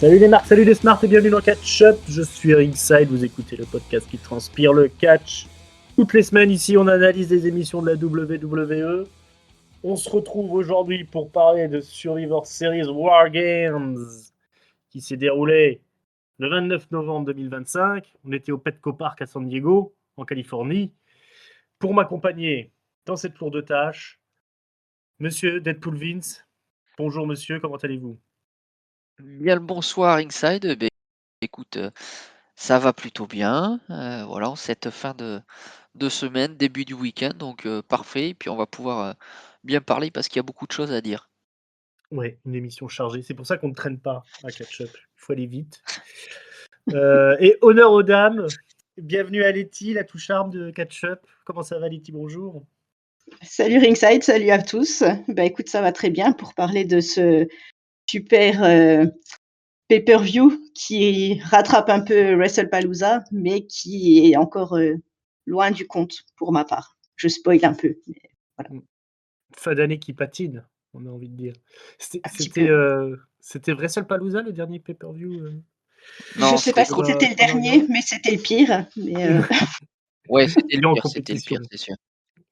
Salut les marques, salut les smarts et bienvenue dans Catch Up. Je suis Ringside, vous écoutez le podcast qui transpire le catch. Toutes les semaines ici on analyse les émissions de la WWE. On se retrouve aujourd'hui pour parler de Survivor Series War Games qui s'est déroulé le 29 novembre 2025. On était au Petco Park à San Diego, en Californie. Pour m'accompagner dans cette tour de tâche, Monsieur Deadpool Vince. Bonjour monsieur, comment allez-vous? Bien le bonsoir Ringside. Écoute, ça va plutôt bien. Voilà, en cette fin de semaine, début du week-end, donc parfait. Et puis on va pouvoir bien parler parce qu'il y a beaucoup de choses à dire. Ouais, une émission chargée. C'est pour ça qu'on ne traîne pas à catch-up. Il faut aller vite. Et honneur aux dames. Bienvenue à Letty, la touche charme de catch-up. Comment ça va, Letty? Bonjour. Salut Ringside, salut à tous. Bah écoute, ça va très bien pour parler de ce super pay-per-view qui rattrape un peu WrestlePalooza, mais qui est encore loin du compte pour ma part. Je spoil un peu, mais voilà, Fin d'année qui patine, on a envie de dire. un petit C'était peu. c'était WrestlePalooza, le dernier pay-per-view Je Non, sais pas si qu'on a, c'était le qu'on a dernier, regardé? mais c'était le pire. Mais ouais, Il est en compétition. c'est sûr.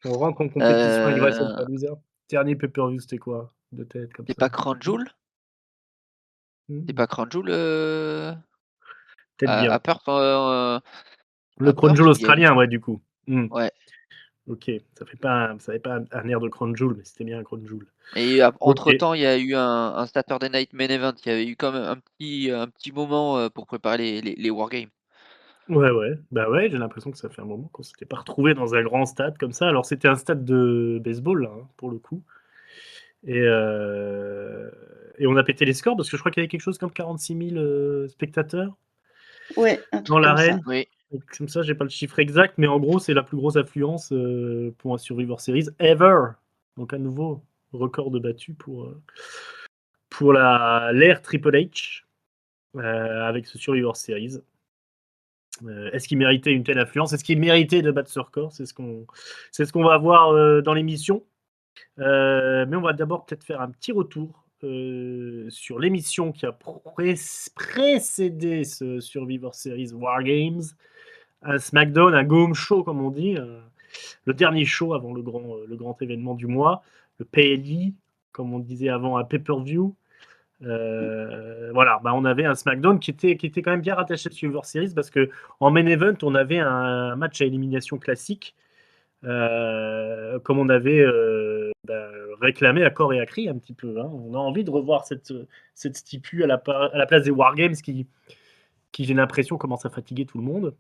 On rentre en compétition avec Euh, WrestlePalooza. Dernier pay-per-view, c'était quoi? De tête, comme c'est ça. pas Crown Jewel? C'est Hmm, pas Crown Jewel peut-être bien. à Perth, Le à Crown Perth Jewel où il y a eu. australien, ouais, du coup. Ouais. Ok, ça fait pas un air de Crown Jewel, mais c'était bien un Crown Jewel. Et Ok. entre-temps, il y a eu un Saturday Night Main Event. Il y avait eu quand même un petit moment pour préparer les Wargames. Ouais, ouais. Bah ouais, j'ai l'impression que ça fait un moment qu'on s'était pas retrouvé dans un grand stade comme ça. Alors c'était un stade de baseball, là, hein, pour le coup. Et, euh, et on a pété les scores parce que je crois qu'il y avait quelque chose comme 46 000 spectateurs ouais, un dans truc comme ça. l'arène. Oui. Donc, comme ça, j'ai pas le chiffre exact, mais en gros, c'est la plus grosse affluence pour un Survivor Series ever. Donc à nouveau, record de battu pour l'ère Triple H avec ce Survivor Series. Est-ce qu'il méritait une telle affluence? Est-ce qu'il méritait de battre ce record? C'est ce qu'on va voir dans l'émission. Mais on va d'abord peut-être faire un petit retour sur l'émission qui a précédé ce Survivor Series War Games, un SmackDown, un Go Home Show comme on dit, le dernier show avant le grand événement du mois, le PLE, comme on disait avant, un pay-per-view. Voilà, bah on avait un SmackDown qui était quand même bien rattaché à Survivor Series parce que en main event, on avait un match à élimination classique, comme on avait réclamé à corps et à cri un petit peu, hein. On a envie de revoir cette stipu à la place des Wargames qui j'ai l'impression, commence à fatiguer tout le monde.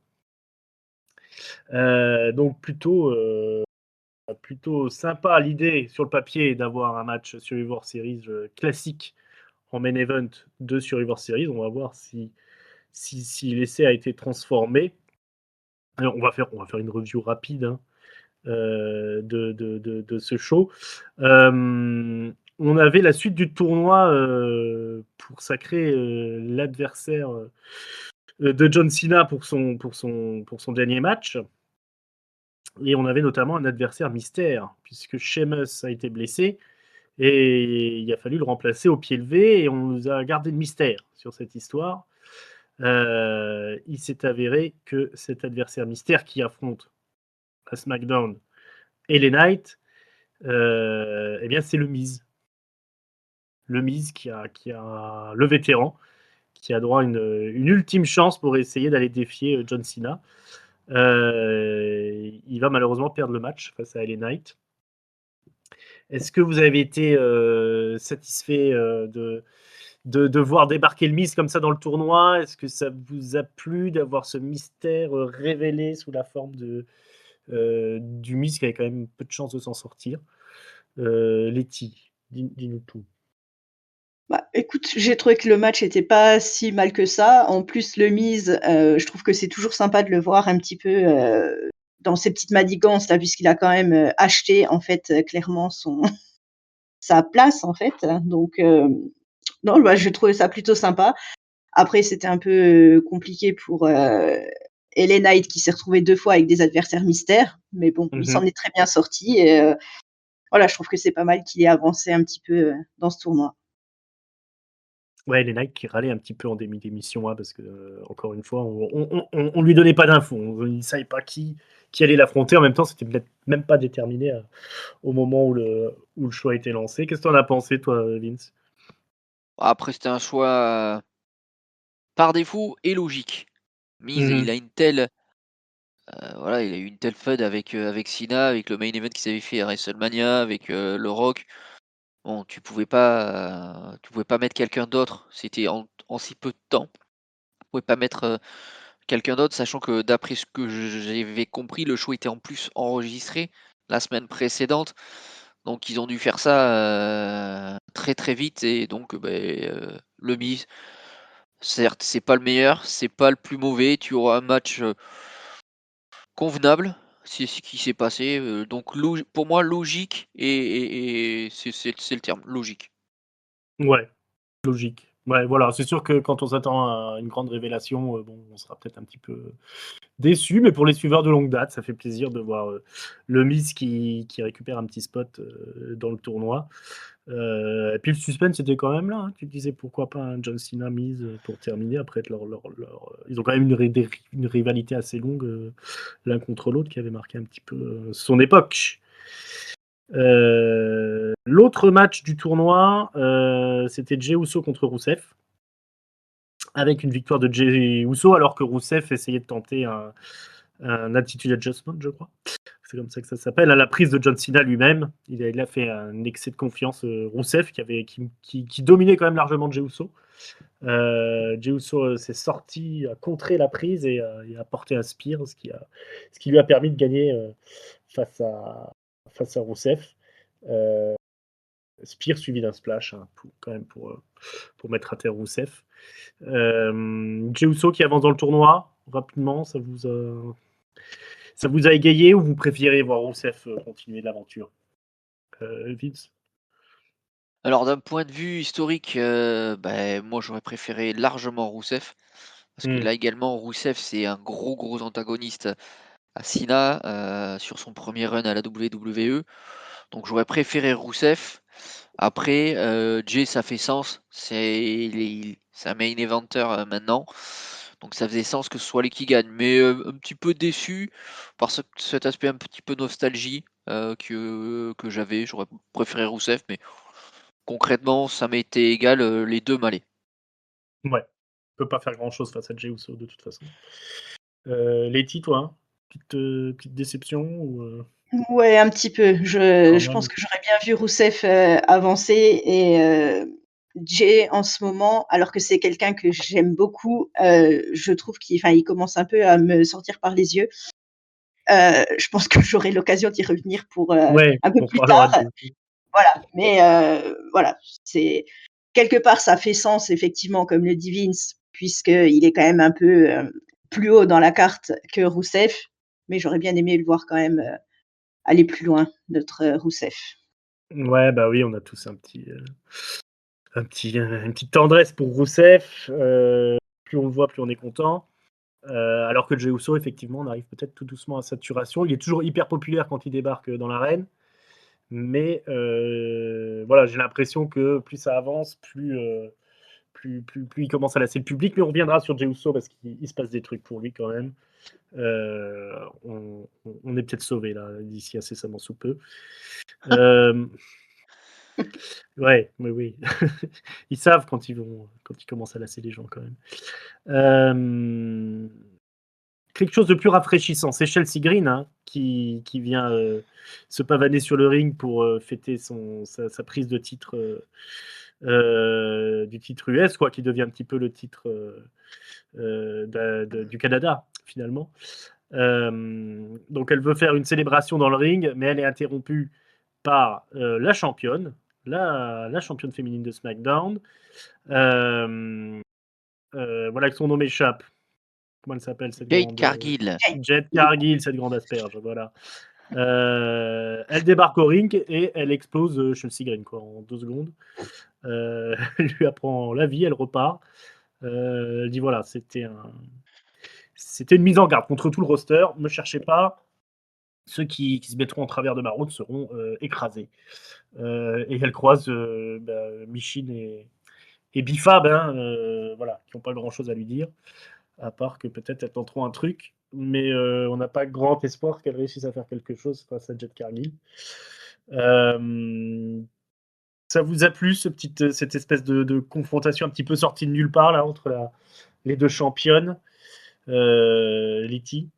Donc plutôt sympa l'idée sur le papier d'avoir un match Survivor Series classique en main event de Survivor Series. On va voir si l'essai a été transformé. Alors, on va faire une review rapide, hein, de ce show. On avait la suite du tournoi pour sacrer l'adversaire de John Cena pour son dernier match. Et on avait notamment un adversaire mystère, puisque Sheamus a été blessé et il a fallu le remplacer au pied levé et on nous a gardé le mystère sur cette histoire. Il s'est avéré que cet adversaire mystère qui affronte à SmackDown LA Knight, eh bien c'est le Miz. Le Miz le vétéran, qui a droit à une ultime chance pour essayer d'aller défier John Cena. Il va malheureusement perdre le match face à LA Knight. Est-ce que vous avez été satisfait de voir débarquer le Miz comme ça dans le tournoi? Est-ce que ça vous a plu d'avoir ce mystère révélé sous la forme du Miz qui avait quand même peu de chances de s'en sortir? Letty, dis-nous tout. Bah, écoute, j'ai trouvé que le match était pas si mal que ça. En plus, le Miz, je trouve que c'est toujours sympa de le voir un petit peu, dans ses petites manigances là, puisqu'il a quand même, acheté en fait, clairement son sa place en fait, donc non, bah, j'ai trouvé ça plutôt sympa. Après, c'était un peu, compliqué pour, LA Knight qui s'est retrouvé 2 fois avec des adversaires mystères, mais bon, il s'en Mhm. est très bien sorti et voilà, je trouve que c'est pas mal qu'il ait avancé un petit peu, dans ce tournoi. Ouais, les Nike qui râlaient un petit peu en début d'émission, hein, parce que, encore une fois, on lui donnait pas d'infos. Il savait pas qui allait l'affronter. En même temps, c'était peut-être même pas déterminé au moment où le choix a été lancé. Qu'est-ce que tu en as pensé, toi, Vince? Après, c'était un choix par défaut et logique. Miz, Mmh. il a une telle, voilà, il a eu une telle feud avec Cena, avec le main event qui s'avait fait à WrestleMania, avec le Rock. Bon, tu pouvais pas mettre quelqu'un d'autre. C'était en si peu de temps. Tu pouvais pas mettre quelqu'un d'autre, sachant que d'après ce que j'avais compris, le show était en plus enregistré la semaine précédente. Donc ils ont dû faire ça très très vite et donc le Miz, certes c'est pas le meilleur, c'est pas le plus mauvais, tu auras un match convenable, c'est ce qui s'est passé. Donc pour moi logique et c'est le terme, logique. Ouais, logique. Ouais, voilà, c'est sûr que quand on s'attend à une grande révélation, bon, on sera peut-être un petit peu déçu, mais pour les suiveurs de longue date, ça fait plaisir de voir le Miz qui récupère un petit spot dans le tournoi. Et puis le suspense était quand même là. Hein. Tu te disais pourquoi pas un John Cena Miz pour terminer. Après, ils ont quand même une rivalité assez longue l'un contre l'autre qui avait marqué un petit peu son époque. L'autre match du tournoi, c'était Jey Uso contre Rusev, avec une victoire de Jey Uso, alors que Rusev essayait de tenter un attitude adjustment, je crois. C'est comme ça que ça s'appelle. À la prise de John Cena lui-même, il a fait un excès de confiance. Rousseff, qui dominait quand même largement Jey Uso. Jey Uso s'est sorti, a contré la prise et a porté un spear, ce qui lui a permis de gagner face à Rousseff. Spear suivi d'un splash, hein, quand même pour mettre à terre Rousseff. Jey Uso qui avance dans le tournoi rapidement, ça vous a égayé ou vous préférez voir Rousseff continuer l'aventure, Vince? Alors d'un point de vue historique, moi j'aurais préféré largement Rousseff, parce que Hmm. là également Rousseff c'est un gros antagoniste à Cena, sur son premier run à la WWE. Donc j'aurais préféré Rousseff. Après, Jay ça fait sens, c'est un main eventer maintenant, donc ça faisait sens que ce soit lui qui gagne. Mais un petit peu déçu par cet aspect un petit peu nostalgie que j'avais. J'aurais préféré Rousseff, mais concrètement ça m'était égal, les deux m'allaient. Ouais, on peut pas faire grand-chose face à Jey Uso de toute façon. Letty, toi, hein, petite déception ou Ouais, un petit peu. quand Je pense même? que j'aurais bien vu Rousseff, avancer et Jay en ce moment, alors que c'est quelqu'un que j'aime beaucoup, je trouve il commence un peu à me sortir par les yeux. Je pense que j'aurai l'occasion d'y revenir pour, Ouais, un peu on plus parlera tard. de Jey Uso. Voilà, mais voilà, c'est quelque part ça fait sens effectivement comme le dit Vince, puisqu'il est quand même un peu, plus haut dans la carte que Rousseff, mais j'aurais bien aimé le voir quand même, aller plus loin, notre, Rousseff. Ouais, bah oui, on a tous une petite tendresse pour Rousseff. Plus on le voit, plus on est content. Alors que Jey Uso, effectivement, on arrive peut-être tout doucement à saturation. Il est toujours hyper populaire quand il débarque dans l'arène. Mais voilà, j'ai l'impression que plus ça avance, plus il commence à lasser le public. Mais on reviendra sur Jey Uso parce qu'il se passe des trucs pour lui quand même. On est peut-être sauvé là d'ici incessamment sous peu. Euh, ouais, oui. Ils savent quand ils commencent à lasser les gens quand même. Euh, quelque chose de plus rafraîchissant, c'est Chelsea Green hein, qui vient se pavaner sur le ring pour fêter sa prise de titre du titre US, quoi, qui devient un petit peu le titre du Canada finalement. Donc elle veut faire une célébration dans le ring, mais elle est interrompue par la championne, la championne féminine de SmackDown. Voilà que son nom m'échappe. Comment elle s'appelle cette Jade grande Cargill. Jade Cargill, cette grande asperge, voilà. Elle débarque au ring et elle explose Chelsea Green quoi, en 2 secondes. Elle lui apprend la vie, elle repart. Elle dit voilà, c'était une mise en garde contre tout le roster. Ne me cherchez pas. Ceux qui se mettront en travers de ma route seront écrasés. Et elle croise Michin Et Bifab, voilà, qui n'ont pas grand-chose à lui dire, à part que peut-être elles tenteront un truc, mais on n'a pas grand espoir qu'elles réussissent à faire quelque chose face à Jade Cargill. Ça vous a plu, cette espèce de confrontation un petit peu sortie de nulle part là, entre les deux championnes, Liti?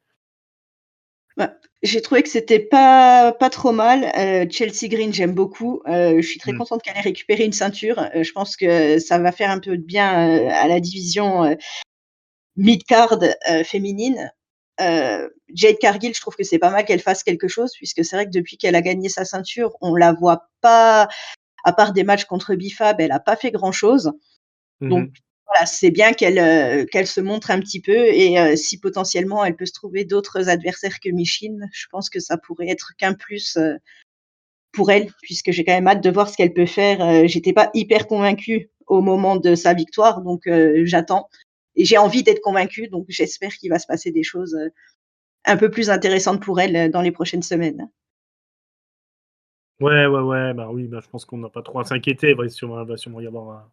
Bah, j'ai trouvé que c'était pas trop mal. Chelsea Green, j'aime beaucoup. Je suis très contente qu'elle ait récupéré une ceinture. Je pense que ça va faire un peu de bien, à la division, mid-card, féminine. Jade Cargill, je trouve que c'est pas mal qu'elle fasse quelque chose, puisque c'est vrai que depuis qu'elle a gagné sa ceinture, on la voit pas, à part des matchs contre Bifab, elle a pas fait grand-chose. Donc voilà, c'est bien qu'elle se montre un petit peu et si potentiellement elle peut se trouver d'autres adversaires que Michelin, je pense que ça pourrait être qu'un plus, pour elle, puisque j'ai quand même hâte de voir ce qu'elle peut faire. J'étais pas hyper convaincue au moment de sa victoire, donc j'attends et j'ai envie d'être convaincue, donc j'espère qu'il va se passer des choses, un peu plus intéressantes pour elle, dans les prochaines semaines. Ouais, bah oui, bah, je pense qu'on n'a pas trop à s'inquiéter. Il va sûrement y avoir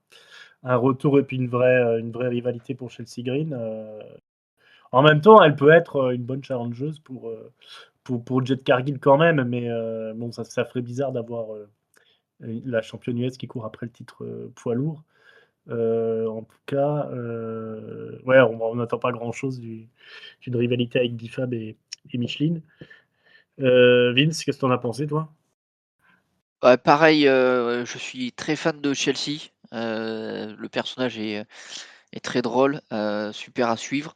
un retour et puis une vraie rivalité pour Chelsea Green. En même temps, elle peut être une bonne challengeuse pour Jade Cargill quand même, mais bon, ça ferait bizarre d'avoir la championne US qui court après le titre poids lourd. En tout cas, ouais, on n'attend pas grand-chose d'une rivalité avec Bifab et Micheline. Vince, qu'est-ce que t'en as pensé, toi? Ouais, pareil, je suis très fan de Chelsea. Le personnage est très drôle, super à suivre.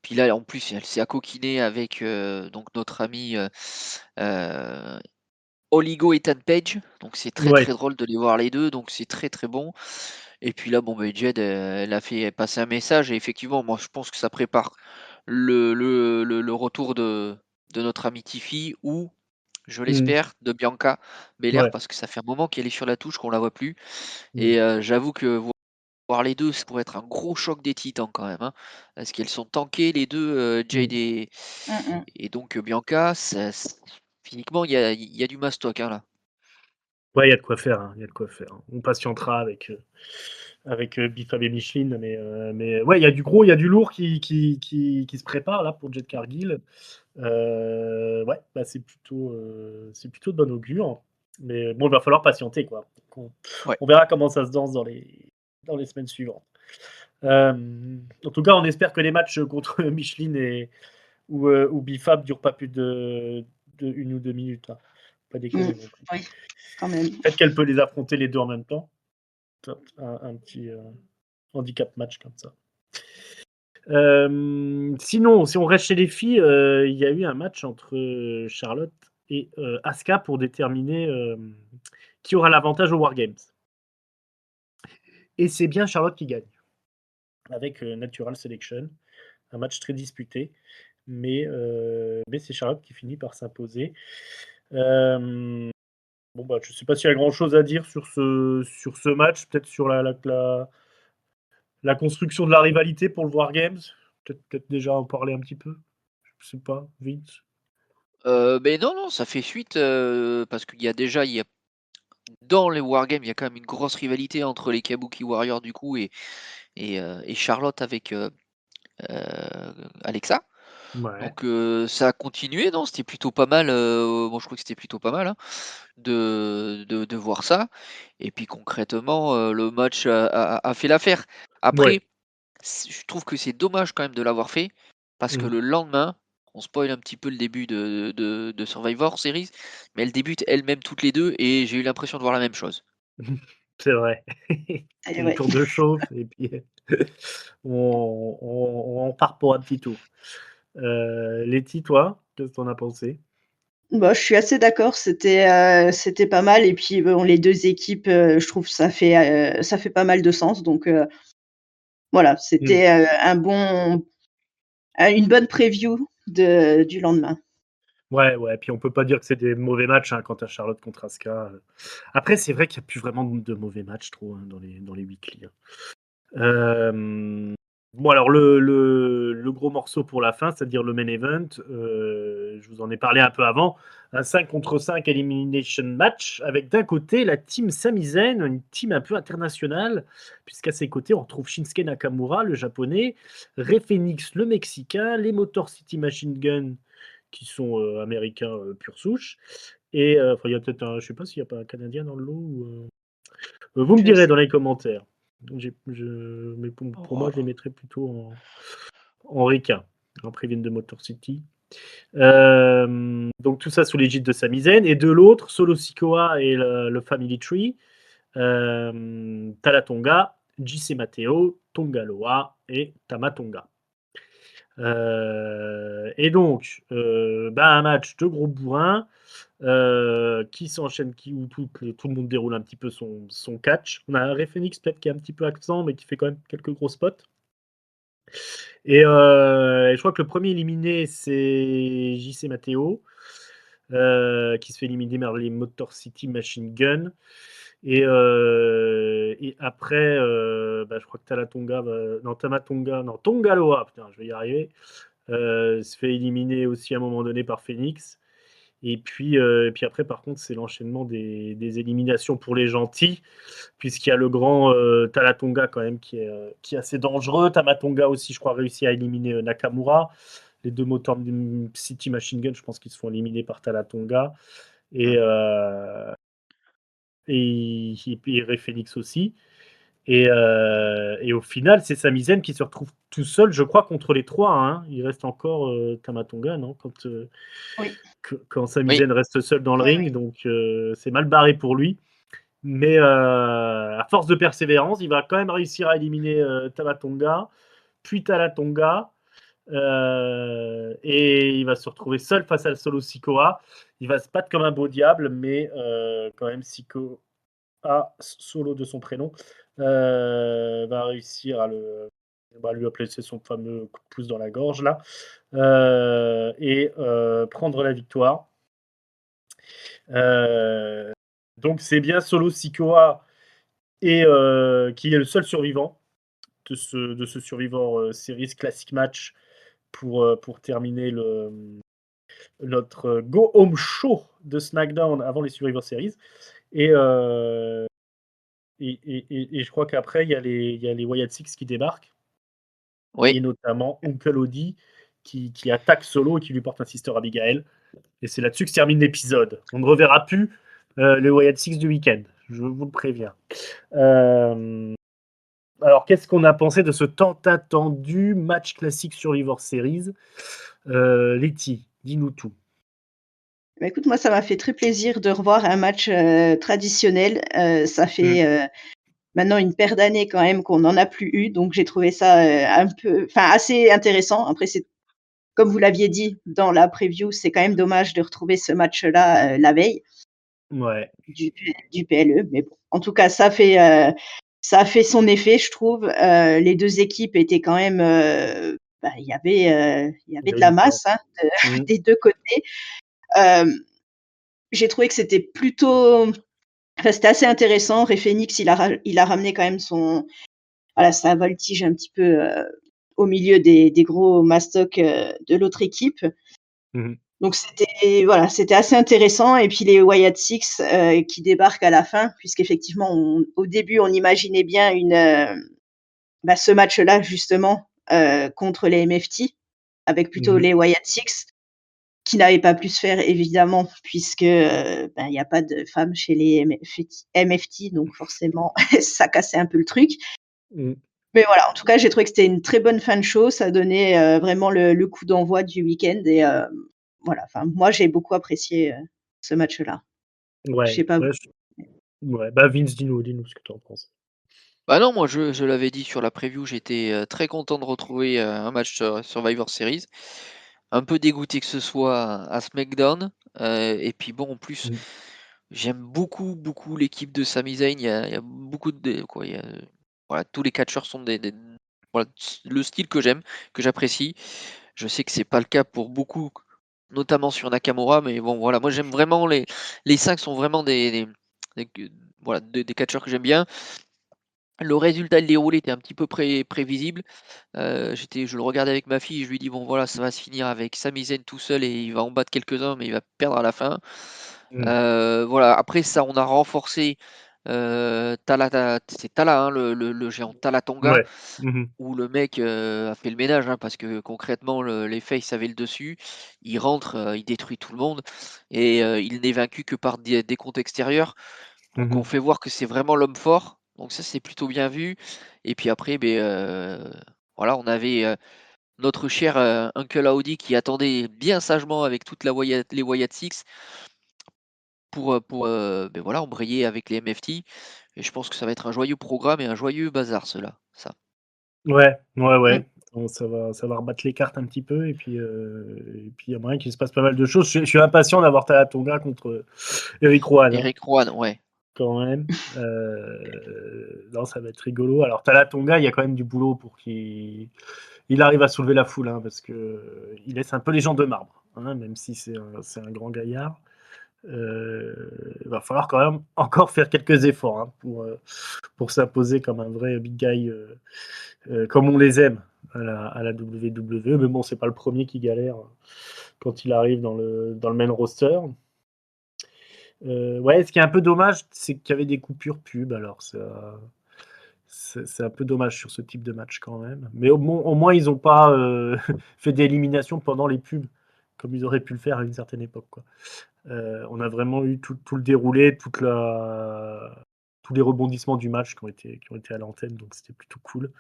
Puis là, en plus, elle s'est accoquinée avec donc notre ami Oligo et Ethan Page. Donc c'est très Ouais. très drôle de les voir les deux. Donc c'est très très bon. Et puis là, bon, ben, Jed, elle a fait passer un message. Et effectivement, moi, je pense que ça prépare le retour de notre ami Tiffy ou, je Mm. l'espère, de Bianca Belair, Ouais. parce que ça fait un moment qu'elle est sur la touche, qu'on la voit plus. Mm. Et j'avoue que voir les deux, ça pourrait être un gros choc des titans quand même, hein, parce qu'elles sont tankées les deux, Jade Mm. Mmh mh. et donc Bianca. Physiquement, il y a du mastoc, hein, là. Ouais, il y a de quoi faire, hein, il y a de quoi faire. On patientera avec Bifab et Micheline, mais ouais, il y a du lourd qui se prépare là pour Jade Cargill. Ouais, bah c'est plutôt de bon augure. Mais bon, il va falloir patienter, quoi. Donc Ouais. on verra comment ça se danse dans les semaines suivantes. En tout cas, on espère que les matchs contre Micheline ou Bifab durent pas plus de 1 ou 2 minutes, hein. Pas Mmh. déconner non plus. Oui, quand même. Peut-être qu'elle peut les affronter les deux en même temps. Un petit handicap match comme ça. Sinon, si on reste chez les filles, il y a eu un match entre Charlotte et Asuka pour déterminer qui aura l'avantage aux Wargames. Et c'est bien Charlotte qui gagne, avec Natural Selection. Un match très disputé, mais c'est Charlotte qui finit par s'imposer. Bon, bah, je ne sais pas s'il y a grand-chose à dire sur ce match, peut-être sur la construction de la rivalité pour le Wargames. Peut-être déjà en parler un petit peu. Je sais pas, Vince. Beh, non, non, ça fait suite, parce qu'il y a dans les wargames, il y a quand même une grosse rivalité entre les Kabuki Warriors du coup et Charlotte avec, Alexa. Ouais. Donc ça a continué, non? C'était plutôt pas mal, moi je crois que c'était plutôt pas mal, hein, de voir ça. Et puis concrètement, le match a fait l'affaire. Ouais. Après, je trouve que c'est dommage quand même de l'avoir fait, parce que Mmh. le lendemain, on spoil un petit peu le début de Survivor Series, mais elles débutent elles-mêmes toutes les 2 et j'ai eu l'impression de voir la même chose. C'est vrai. Et Le ouais. tour de chauffe et puis on part pour un petit tour. Letty, toi, qu'est-ce que tu en as pensé? Bah, je suis assez d'accord, c'était pas mal et puis bon, les 2 équipes, je trouve ça fait pas mal de sens donc voilà, Mmh. c'était, une bonne preview du lendemain. Ouais, ouais, puis on peut pas dire que c'est des mauvais matchs, hein, quant à Charlotte contre Asuka. Après, c'est vrai qu'il y a plus vraiment de mauvais matchs, trop, hein, dans les weekly, hein. Bon, alors le gros morceau pour la fin, c'est-à-dire le main event, je vous en ai parlé un peu avant, un 5 contre 5 elimination match avec d'un côté la team Sami Zayn, une team un peu internationale, puisqu'à ses côtés on retrouve Shinsuke Nakamura, le japonais, Rey Fenix, le mexicain, les Motor City Machine Gun qui sont américains pure souche, et il y a peut-être un, je sais pas s'il n'y a pas un Canadien dans le lot. Vous me Je direz sais. dans les commentaires. Mais pour moi, je les mettrais plutôt en Rika, après ils viennent de Motor City. Donc tout ça sous l'égide de Sami Zayn. Et de l'autre, Solo Sikoa et le Family Tree, Talatonga, JC Mateo, Tonga Loa et Tamatonga. Et donc, un match de gros bourrins qui s'enchaîne, où tout le monde déroule un petit peu son catch. On a un Rey Fenix peut-être qui est un petit peu accent, mais qui fait quand même quelques gros spots. Et je crois que le premier éliminé, c'est JC Mateo, qui se fait éliminer par les Motor City Machine Gun. Et après, je crois que Tongaloa, putain, je vais y arriver, se fait éliminer aussi à un moment donné par Phoenix. Et puis après, par contre, c'est l'enchaînement des éliminations pour les gentils, puisqu'il y a le grand Talatonga quand même qui est assez dangereux. Tamatonga aussi, je crois, réussi à éliminer Nakamura. Les deux Motor City Machine Gun, je pense qu'ils se font éliminer par Talatonga. Et, et Rey Fenix aussi. Et au final, c'est Sami Zayn qui se retrouve tout seul, je crois, contre les trois. Hein. Il reste encore Tamatonga, non Oui. quand Sami Oui, Zayn reste seul dans le Ouais, ring. ouais. Donc, c'est mal barré pour lui. Mais à force de persévérance, il va quand même réussir à éliminer Tamatonga, puis Talatonga. Et il va se retrouver seul face à le Solo Sikoa. Il va se battre comme un beau diable, mais quand même, Sikoa, Solo de son prénom, va réussir à lui placer son fameux coup de pouce dans la gorge là, et prendre la victoire. Donc c'est bien Solo Sikoa et qui est le seul survivant de ce Survivor Series Classic Match pour terminer notre Go Home Show de SmackDown avant les Survivor Series. Et, je crois qu'après, il y a les Wyatt Six qui débarquent, oui. et notamment Uncle Odie qui attaque Solo et qui lui porte un Sister Abigail. Et c'est là-dessus que se termine l'épisode. On ne reverra plus les Wyatt Six du week-end, je vous le préviens. Alors, qu'est-ce qu'on a pensé de ce tant attendu match classique Survivor Series? Letty, dis-nous tout. Bah, écoute, moi, ça m'a fait très plaisir de revoir un match, traditionnel. Ça Mm. fait, maintenant une paire d'années quand même qu'on n'en a plus eu, donc j'ai trouvé ça, un peu assez intéressant. Après c'est comme vous l'aviez dit dans la preview, c'est quand même dommage de retrouver ce match-là, la veille Ouais, du PLE, mais bon, en tout cas, ça a fait son effet, je trouve. Les 2 équipes étaient quand même, il y il y avait de avait la du temps. masse, hein, Mm. des 2 côtés. Hem, j'ai trouvé que c'était plutôt c'était assez intéressant. Rey Fenix, il a ramené quand même sa voltige un petit peu, au milieu des gros mastocs, de l'autre équipe. Mhm. Donc c'était assez intéressant, et puis les Wyatt Six, qui débarquent à la fin, puisqu'effectivement au début on imaginait bien ce match-là justement, contre les MFT, avec plutôt Mhm. les Wyatt Six, qui n'avaient pas pu se faire évidemment puisque, il y a pas de femmes chez les MFT, donc forcément ça cassait un peu le truc. Mm. Mais voilà, en tout cas, j'ai trouvé que c'était une très bonne fin de show. Ça donnait, vraiment le coup d'envoi du week-end, et voilà, enfin moi j'ai beaucoup apprécié, ce match-là. Je sais Ouais, pas vous? ouais. Vince, dis-nous ce que tu en penses. Bah non, moi je l'avais dit sur la preview, j'étais très content de retrouver un match sur Survivor Series. Un peu dégoûté que ce soit à SmackDown. Et puis bon, en plus, Mm. j'aime beaucoup, beaucoup l'équipe de Sami Zayn. Il y a beaucoup de. Quoi, voilà, tous les catcheurs sont voilà, le style que j'aime, que j'apprécie. Je sais que c'est pas le cas pour beaucoup, notamment sur Nakamura, mais bon, voilà, moi j'aime vraiment les 5 sont vraiment des, voilà, des catcheurs que j'aime bien. Le résultat de déroulé était un petit peu prévisible. Je le regardais avec ma fille, je lui dis: «Bon voilà, ça va se finir avec Sami Zayn tout seul et il va en battre quelques-uns, mais il va perdre à la fin». Mmh. Voilà, après ça, on a renforcé, c'est Tala, hein, le géant Tala Tonga, Ouais. Mmh. où le mec, a fait le ménage, hein, parce que concrètement les Face avaient le dessus. Il rentre, il détruit tout le monde et il n'est vaincu que par des comptes extérieurs. Donc on Mmh. fait voir que c'est vraiment l'homme fort, donc ça, c'est plutôt bien vu et puis après, voilà, on avait, notre cher, Uncle Audi qui attendait bien sagement avec toute la les Wyatt Six voilà, embrayer avec les MFT et je pense que ça va être un joyeux programme et un joyeux bazar cela, ça. Ouais, ouais, Mmh. ouais. Bon, ça va rebattre les cartes un petit peu et puis il y a moyen qu'il se passe pas mal de choses. Je suis impatient d'avoir Tonga contre Eric Rowan, hein, Eric Rowan, ouais. quand même. Non, ça va être rigolo. Alors Tonga, il y a quand même du boulot pour qu'il arrive à soulever la foule, hein, parce qu'il laisse un peu les gens de marbre, hein, même si c'est un grand gaillard. Il va falloir quand même encore faire quelques efforts, hein, pour s'imposer comme un vrai big guy, comme on les aime à la WWE. Mais bon, c'est pas le premier qui galère quand il arrive dans le main roster. Ouais, ce qui est un peu dommage, c'est qu'il y avait des coupures pub. Alors, c'est un peu dommage sur ce type de match quand même. Mais au moins ils n'ont pas fait d'élimination pendant les pubs, comme ils auraient pu le faire à une certaine époque, quoi. On a vraiment eu tout le déroulé, tous les rebondissements du match qui ont été à l'antenne, donc c'était plutôt cool.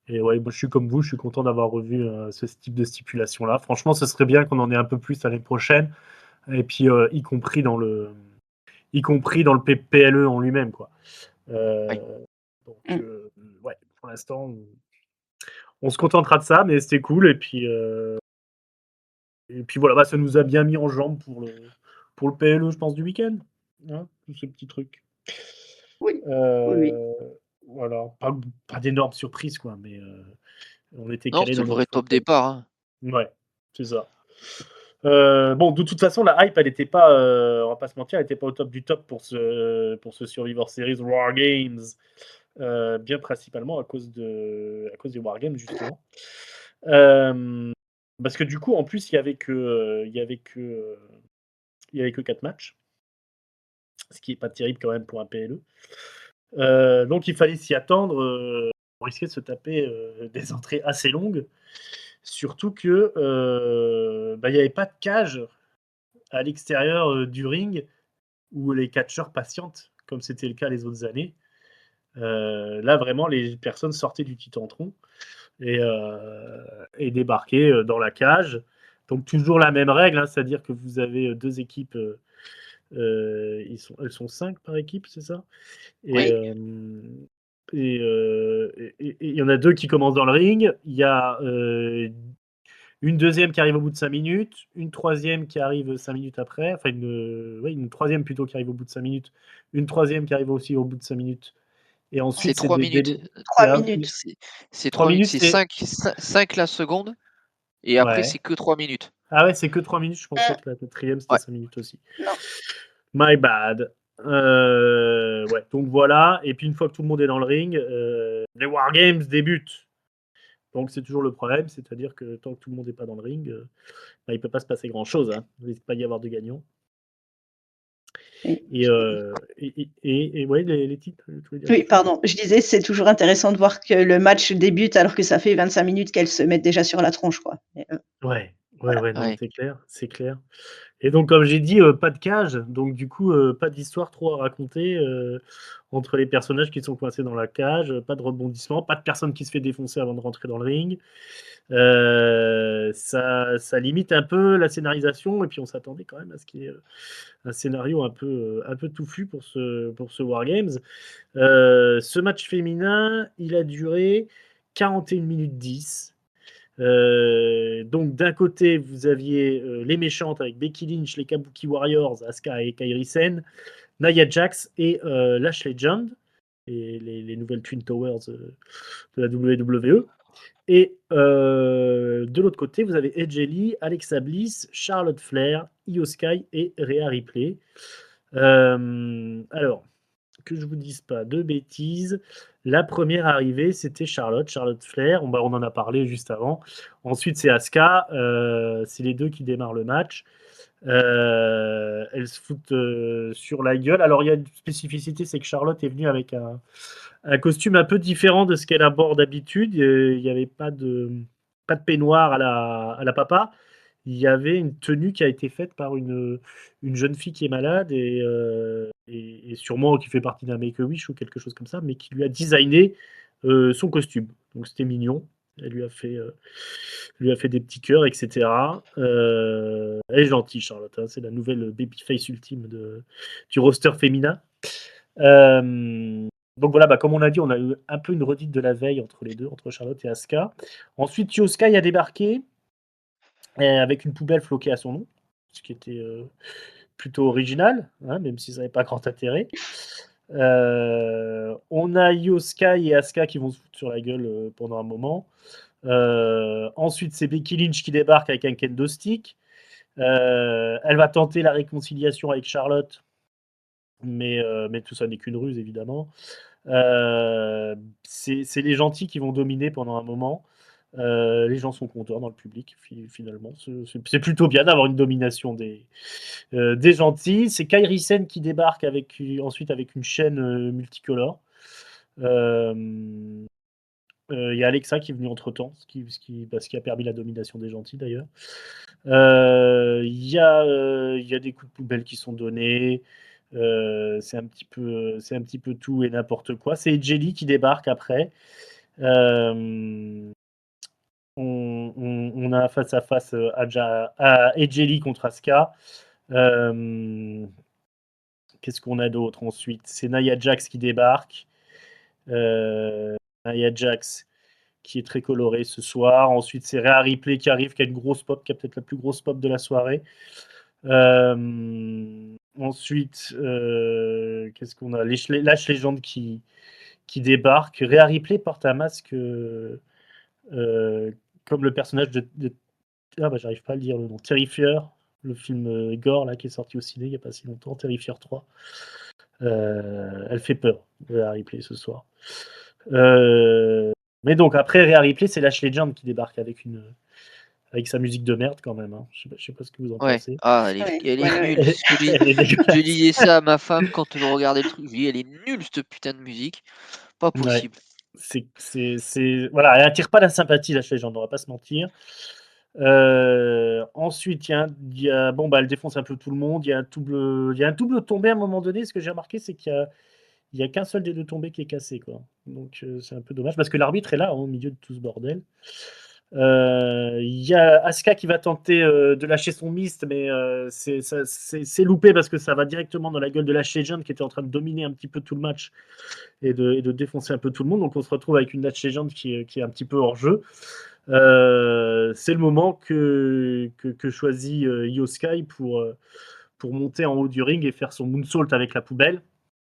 Et ouais, moi je suis comme vous, je suis content d'avoir revu ce type de stipulation-là. Franchement, ce serait bien qu'on en ait un peu plus l'année prochaine, et puis y compris dans le PLE en lui-même, quoi. Oui. Donc, Mmh. ouais, pour l'instant, on se contentera de ça, mais c'était cool. Et puis voilà, bah, ça nous a bien mis en jambe pour le PLE, je pense, du week-end. Hein, tous ces petits trucs. Oui, oui, oui. Euh, voilà, pas d'énormes surprises, quoi, mais on était Non, calés c'est dans le notre vrai top fontaine. départ, hein. Ouais, c'est ça. Bon, de toute façon, la hype, elle n'était pas, on va pas se mentir, elle n'était pas au top du top pour ce Survivor Series War Games, bien principalement à cause des War Games, justement. Euh, Parce que du coup, en plus, il y avait que 4 matchs, ce qui est pas terrible quand même pour un PLE. Donc il fallait s'y attendre. On risquait de se taper des entrées assez longues, surtout que il n'y avait pas de cage à l'extérieur du ring où les catcheurs patientent, comme c'était le cas les autres années. Là, vraiment, les personnes sortaient du Titantron et débarquaient dans la cage. Donc toujours la même règle, hein, c'est-à-dire que vous avez deux équipes, elles sont 5 par équipe, c'est ça? Et Oui, il y en a 2 qui commencent dans le ring. Il y a une deuxième qui arrive au bout de 5 minutes, une troisième qui arrive 5 minutes après, enfin une troisième plutôt qui arrive au bout de 5 minutes, une troisième qui arrive aussi au bout de 5 minutes. Et C'est ensuite, c'est 3 des minutes, délais. trois minutes. c'est 3 3 minutes, minutes, c'est c'est. 5 la seconde et après Ouais. c'est que 3 minutes. Ah ouais, c'est que 3 minutes. Je pensais Mmh, que la quatrième, c'était Ouais. 5 minutes aussi. non. My bad. Ouais, donc voilà. Et puis, une fois que tout le monde est dans le ring, les Wargames débutent. Donc, c'est toujours le problème, c'est-à-dire que tant que tout le monde n'est pas dans le ring, il ne peut pas se passer grand-chose, hein. Il ne risque pas d'y avoir de gagnant. Oui. Et ouais, les titres, tu voulais dire Oui, quelque chose? pardon. Je disais, c'est toujours intéressant de voir que le match débute alors que ça fait 25 minutes qu'elles se mettent déjà sur la tronche, quoi. Et Ouais, ouais, voilà. ouais, non, Ouais. c'est clair, c'est clair. Et donc, comme j'ai dit, pas de cage, donc du coup, pas d'histoire trop à raconter entre les personnages qui sont coincés dans la cage, pas de rebondissement, pas de personne qui se fait défoncer avant de rentrer dans le ring. Ça limite un peu la scénarisation, et puis on s'attendait quand même à ce qu'il y ait un scénario un peu touffu pour ce War Games. Ce match féminin, il a duré 41 minutes 10. Donc d'un côté, vous aviez les méchantes avec Becky Lynch, les Kabuki Warriors, Asuka et Kairi Sen, Nia Jax et Lash Legend, et les nouvelles Twin Towers de la WWE. Et de l'autre côté, vous avez AJ Lee, Alexa Bliss, Charlotte Flair, Io Sky et Rhea Ripley. Alors, que je vous dise pas de bêtises, La première arrivée, c'était Charlotte Flair. On en a parlé juste avant. Ensuite, c'est Asuka. C'est les deux qui démarrent le match. Elles se foutent sur la gueule. Alors, il y a une spécificité, c'est que Charlotte est venue avec un costume un peu différent de ce qu'elle aborde d'habitude. Il n'y avait pas de peignoir à la papa. Il y avait une tenue qui a été faite par une jeune fille qui est malade et sûrement qui fait partie d'un Make-A-Wish ou quelque chose comme ça, mais qui lui a designé son costume. Donc c'était mignon. Elle lui a fait des petits cœurs, etc. Elle est gentille, Charlotte. Hein. C'est la nouvelle babyface ultime du roster féminin. Donc voilà, comme on a dit, on a eu un peu une redite de la veille entre les deux, entre Charlotte et Asuka. Ensuite, Io Sky a débarqué avec une poubelle floquée à son nom, ce qui était plutôt original, hein, même si ça n'avait pas grand intérêt. On a Io Sky et Asuka qui vont se foutre sur la gueule pendant un moment. Ensuite, c'est Becky Lynch qui débarque avec un kendo stick. Elle va tenter la réconciliation avec Charlotte, mais tout ça n'est qu'une ruse, évidemment. C'est les gentils qui vont dominer pendant un moment. Les gens sont contents dans le public, finalement. C'est plutôt bien d'avoir une domination des gentils. C'est Kairi Sen qui débarque ensuite avec une chaîne multicolore. Il y a Alexa qui est venue entre-temps, ce qui a permis la domination des gentils d'ailleurs. Il y a des coups de poubelle qui sont donnés. C'est un petit peu tout et n'importe quoi. C'est Jelly qui débarque après. On a face à face Jelly contre Asuka. Qu'est-ce qu'on a d'autre ensuite? C'est Nia Jax qui débarque. Nia Jax qui est très colorée ce soir. Ensuite, c'est Rhea Ripley qui arrive, qui a une grosse pop, qui a peut-être la plus grosse pop de la soirée. Ensuite, qu'est-ce qu'on a? Lash Legend qui débarque. Rhea Ripley porte un masque comme le personnage de j'arrive pas à le dire le nom. Terrifier, le film Gore là, qui est sorti au ciné il n'y a pas si longtemps, Terrifier 3. Elle fait peur, Rhea Ripley, ce soir. Mais donc, après Rhea Ripley, c'est Lash Legend qui débarque avec sa musique de merde quand même. Hein. Je sais pas ce que vous en pensez. Ah, elle est nulle. Je disais ça à ma femme quand je regardais le truc. Je dis, elle est nulle cette putain de musique. Pas possible. Ouais. Voilà, elle attire pas la sympathie, Lash Legend, on va pas se mentir. Ensuite, elle défonce un peu tout le monde. Il y a un double tombé à un moment donné. Ce que j'ai remarqué, c'est qu'il y a qu'un seul des deux tombés qui est cassé, quoi. Donc c'est un peu dommage parce que l'arbitre est là, hein, au milieu de tout ce bordel. Il y a Asuka qui va tenter de lâcher son mist, mais c'est loupé parce que ça va directement dans la gueule de Lash Legend qui était en train de dominer un petit peu tout le match et de défoncer un peu tout le monde. Donc on se retrouve avec une Lash Legend qui est un petit peu hors jeu. C'est le moment que choisit Io Sky pour monter en haut du ring et faire son moonsault avec la poubelle.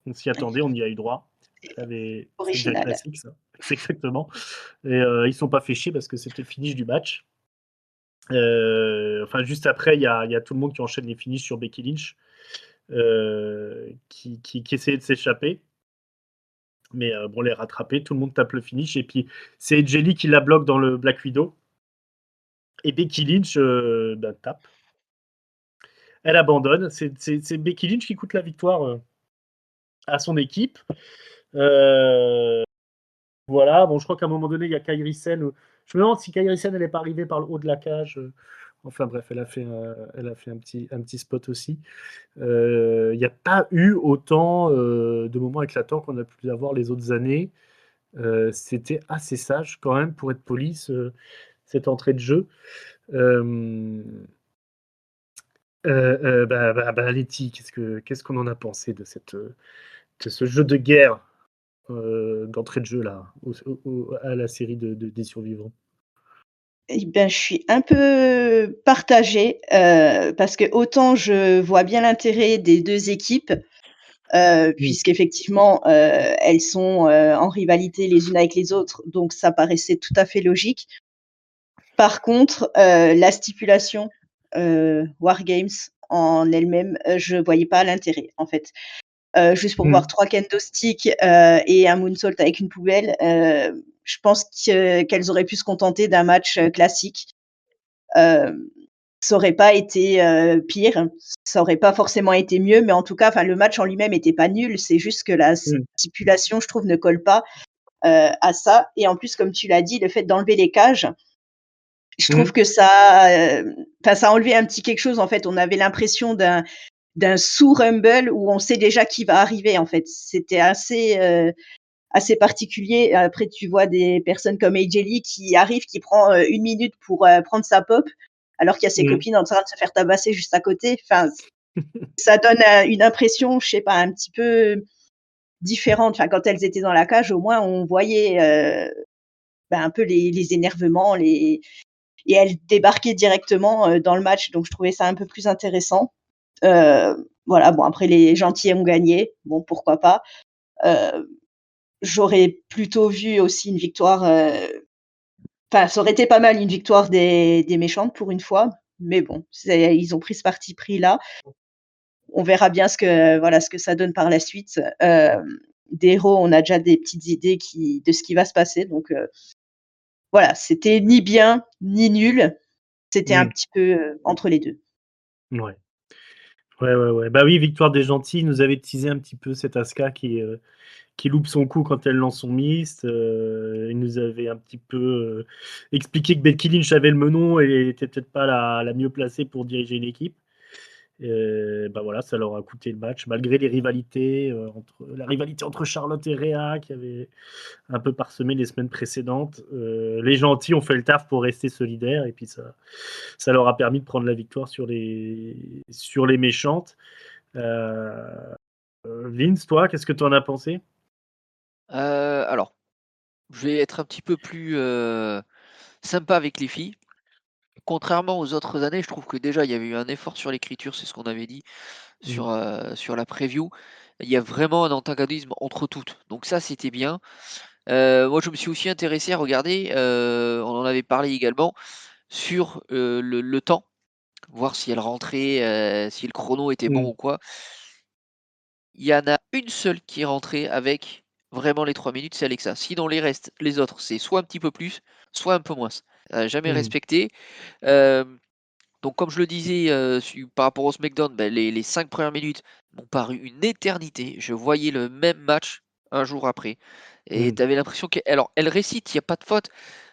On s'y attendait, on y a eu droit. C'est déjà classique, ça. C'est exactement. Et ils sont pas fait chier parce que c'était le finish du match. Juste après, il y a tout le monde qui enchaîne les finishes sur Becky Lynch, qui essayait de s'échapper. Mais bon, les rattraper, tout le monde tape le finish. Et puis, c'est Jelly qui la bloque dans le Black Widow. Et Becky Lynch tape. Elle abandonne. C'est Becky Lynch qui coûte la victoire à son équipe. Voilà. Bon, je crois qu'à un moment donné, il y a Kairi Sen. Je me demande si Kairi Sen, elle n'est pas arrivée par le haut de la cage. Enfin bref, elle a fait un petit spot aussi. Il n'y a pas eu autant de moments éclatants qu'on a pu avoir les autres années. C'était assez sage quand même, pour être poli, cette entrée de jeu. Letty, qu'est-ce qu'on en a pensé de ce jeu de guerre d'entrée de jeu là, à la série des survivants? Eh ben, je suis un peu partagée, parce que autant je vois bien l'intérêt des 2 équipes, puisqu'effectivement, elles sont, en rivalité les unes avec les autres, donc ça paraissait tout à fait logique. Par contre, la stipulation, War Games en elle-même, je voyais pas l'intérêt, en fait. juste pour Mmh. voir 3 kendo sticks, et un moonsault avec une poubelle, je pense qu'elles auraient pu se contenter d'un match, classique. Hem, Ça aurait pas été, pire, ça aurait pas forcément été mieux, mais en tout cas, enfin, le match en lui-même était pas nul, c'est juste que la Mmh. stipulation, je trouve, ne colle pas, à ça et en plus, comme tu l'as dit, le fait d'enlever les cages, je trouve Mmh. que ça, enfin, ça a enlevé un petit quelque chose, en fait. On avait l'impression d'un sous-rumble où on sait déjà qui va arriver, en fait. C'était assez particulier. Après, tu vois des personnes comme AJ Lee qui arrive, qui prend, 1 minute pour, prendre sa pop, alors qu'il y a ses Mmh. copines en train de se faire tabasser juste à côté. Enfin, ça donne, une impression, je sais pas, un petit peu différente. Enfin, quand elles étaient dans la cage, au moins on voyait, un peu les énervements, les et elles débarquaient directement, dans le match, donc je trouvais ça un peu plus intéressant. Voilà, bon après les gentils ont gagné, bon pourquoi pas. Heu, J'aurais plutôt vu aussi une victoire, enfin ça aurait été pas mal une victoire des méchantes pour une fois, mais bon, ils ont pris ce parti pris là. On verra bien ce que ça donne par la suite. Des héros, on a déjà des petites idées de ce qui va se passer, donc voilà, c'était ni bien ni nul, c'était un Mmh. petit peu, entre les 2. Ouais. Ouais, ouais, ouais. Bah oui, victoire des gentils, nous avait teasé un petit peu cette Asuka qui loupe son coup quand elle lance son mist. Il nous avait un petit peu expliqué que Becky Lynch avait le menon et était peut-être pas la mieux placée pour diriger une équipe. Bah voilà, ça leur a coûté le match, malgré les rivalités, la rivalité entre Charlotte et Rhea qui avait un peu parsemé les semaines précédentes. Les gentils ont fait le taf pour rester solidaires et puis ça leur a permis de prendre la victoire sur les méchantes. Euh, Vince, toi, qu'est-ce que tu en as pensé? Alors, je vais être un petit peu plus, sympa avec les filles. Contrairement aux autres années, je trouve que déjà il y avait eu un effort sur l'écriture, c'est ce qu'on avait dit Mm. sur la preview. Il y a vraiment un antagonisme entre toutes, donc ça c'était bien. Moi je me suis aussi intéressé à regarder, on en avait parlé également, sur, le temps, voir si elle rentrait, si le chrono était bon Mm. ou quoi. Il y en a une seule qui est rentrée avec vraiment les 3 minutes, c'est Alexa. Sinon les autres, c'est soit un petit peu plus, soit un peu moins. Jamais Mm. respecté. Hem, donc comme je le disais, par rapport au SmackDown, les 5 premières minutes m'ont paru une éternité. Je voyais le même match un jour après et Mm. tu avais l'impression elle récite, il y a pas de faute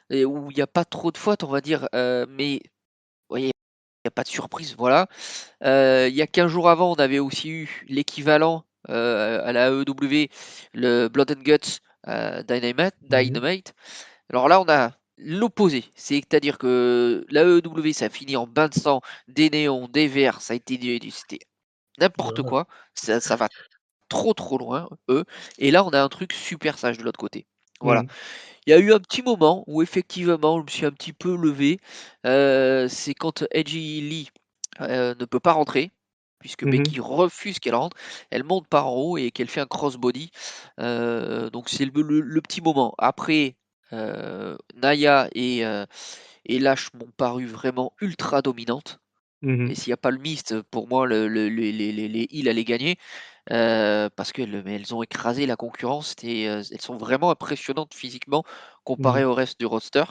et ou il y a pas trop de fautes, on va dire, mais vous voyez, il y a pas de surprise, voilà. Il y a 15 jours avant, on avait aussi eu l'équivalent, à la AEW, le Blood and Guts, Mhm. Dynamite. Alors là, on a l'opposé, c'est-à-dire que la AEW, ça a fini en bain de sang, des néons, des verres, ça a été c'était n'importe Voilà. quoi, ça va trop, trop loin, eux, et là, on a un truc super sage de l'autre côté. Voilà. Mm. Il y a eu un petit moment où effectivement, je me suis un petit peu levé, c'est quand Edgy Lee, ne peut pas rentrer, puisque Mhm. Becky refuse qu'elle rentre. Elle monte par en haut et qu'elle fait un crossbody, donc c'est le petit moment. Après, Nia et Lash m'ont paru vraiment ultra dominantes et Mhm. s'il y a pas le mist, pour moi les heels allaient gagner, parce qu'elles ont écrasé la concurrence et elles sont vraiment impressionnantes physiquement comparées Mhm. au reste du roster.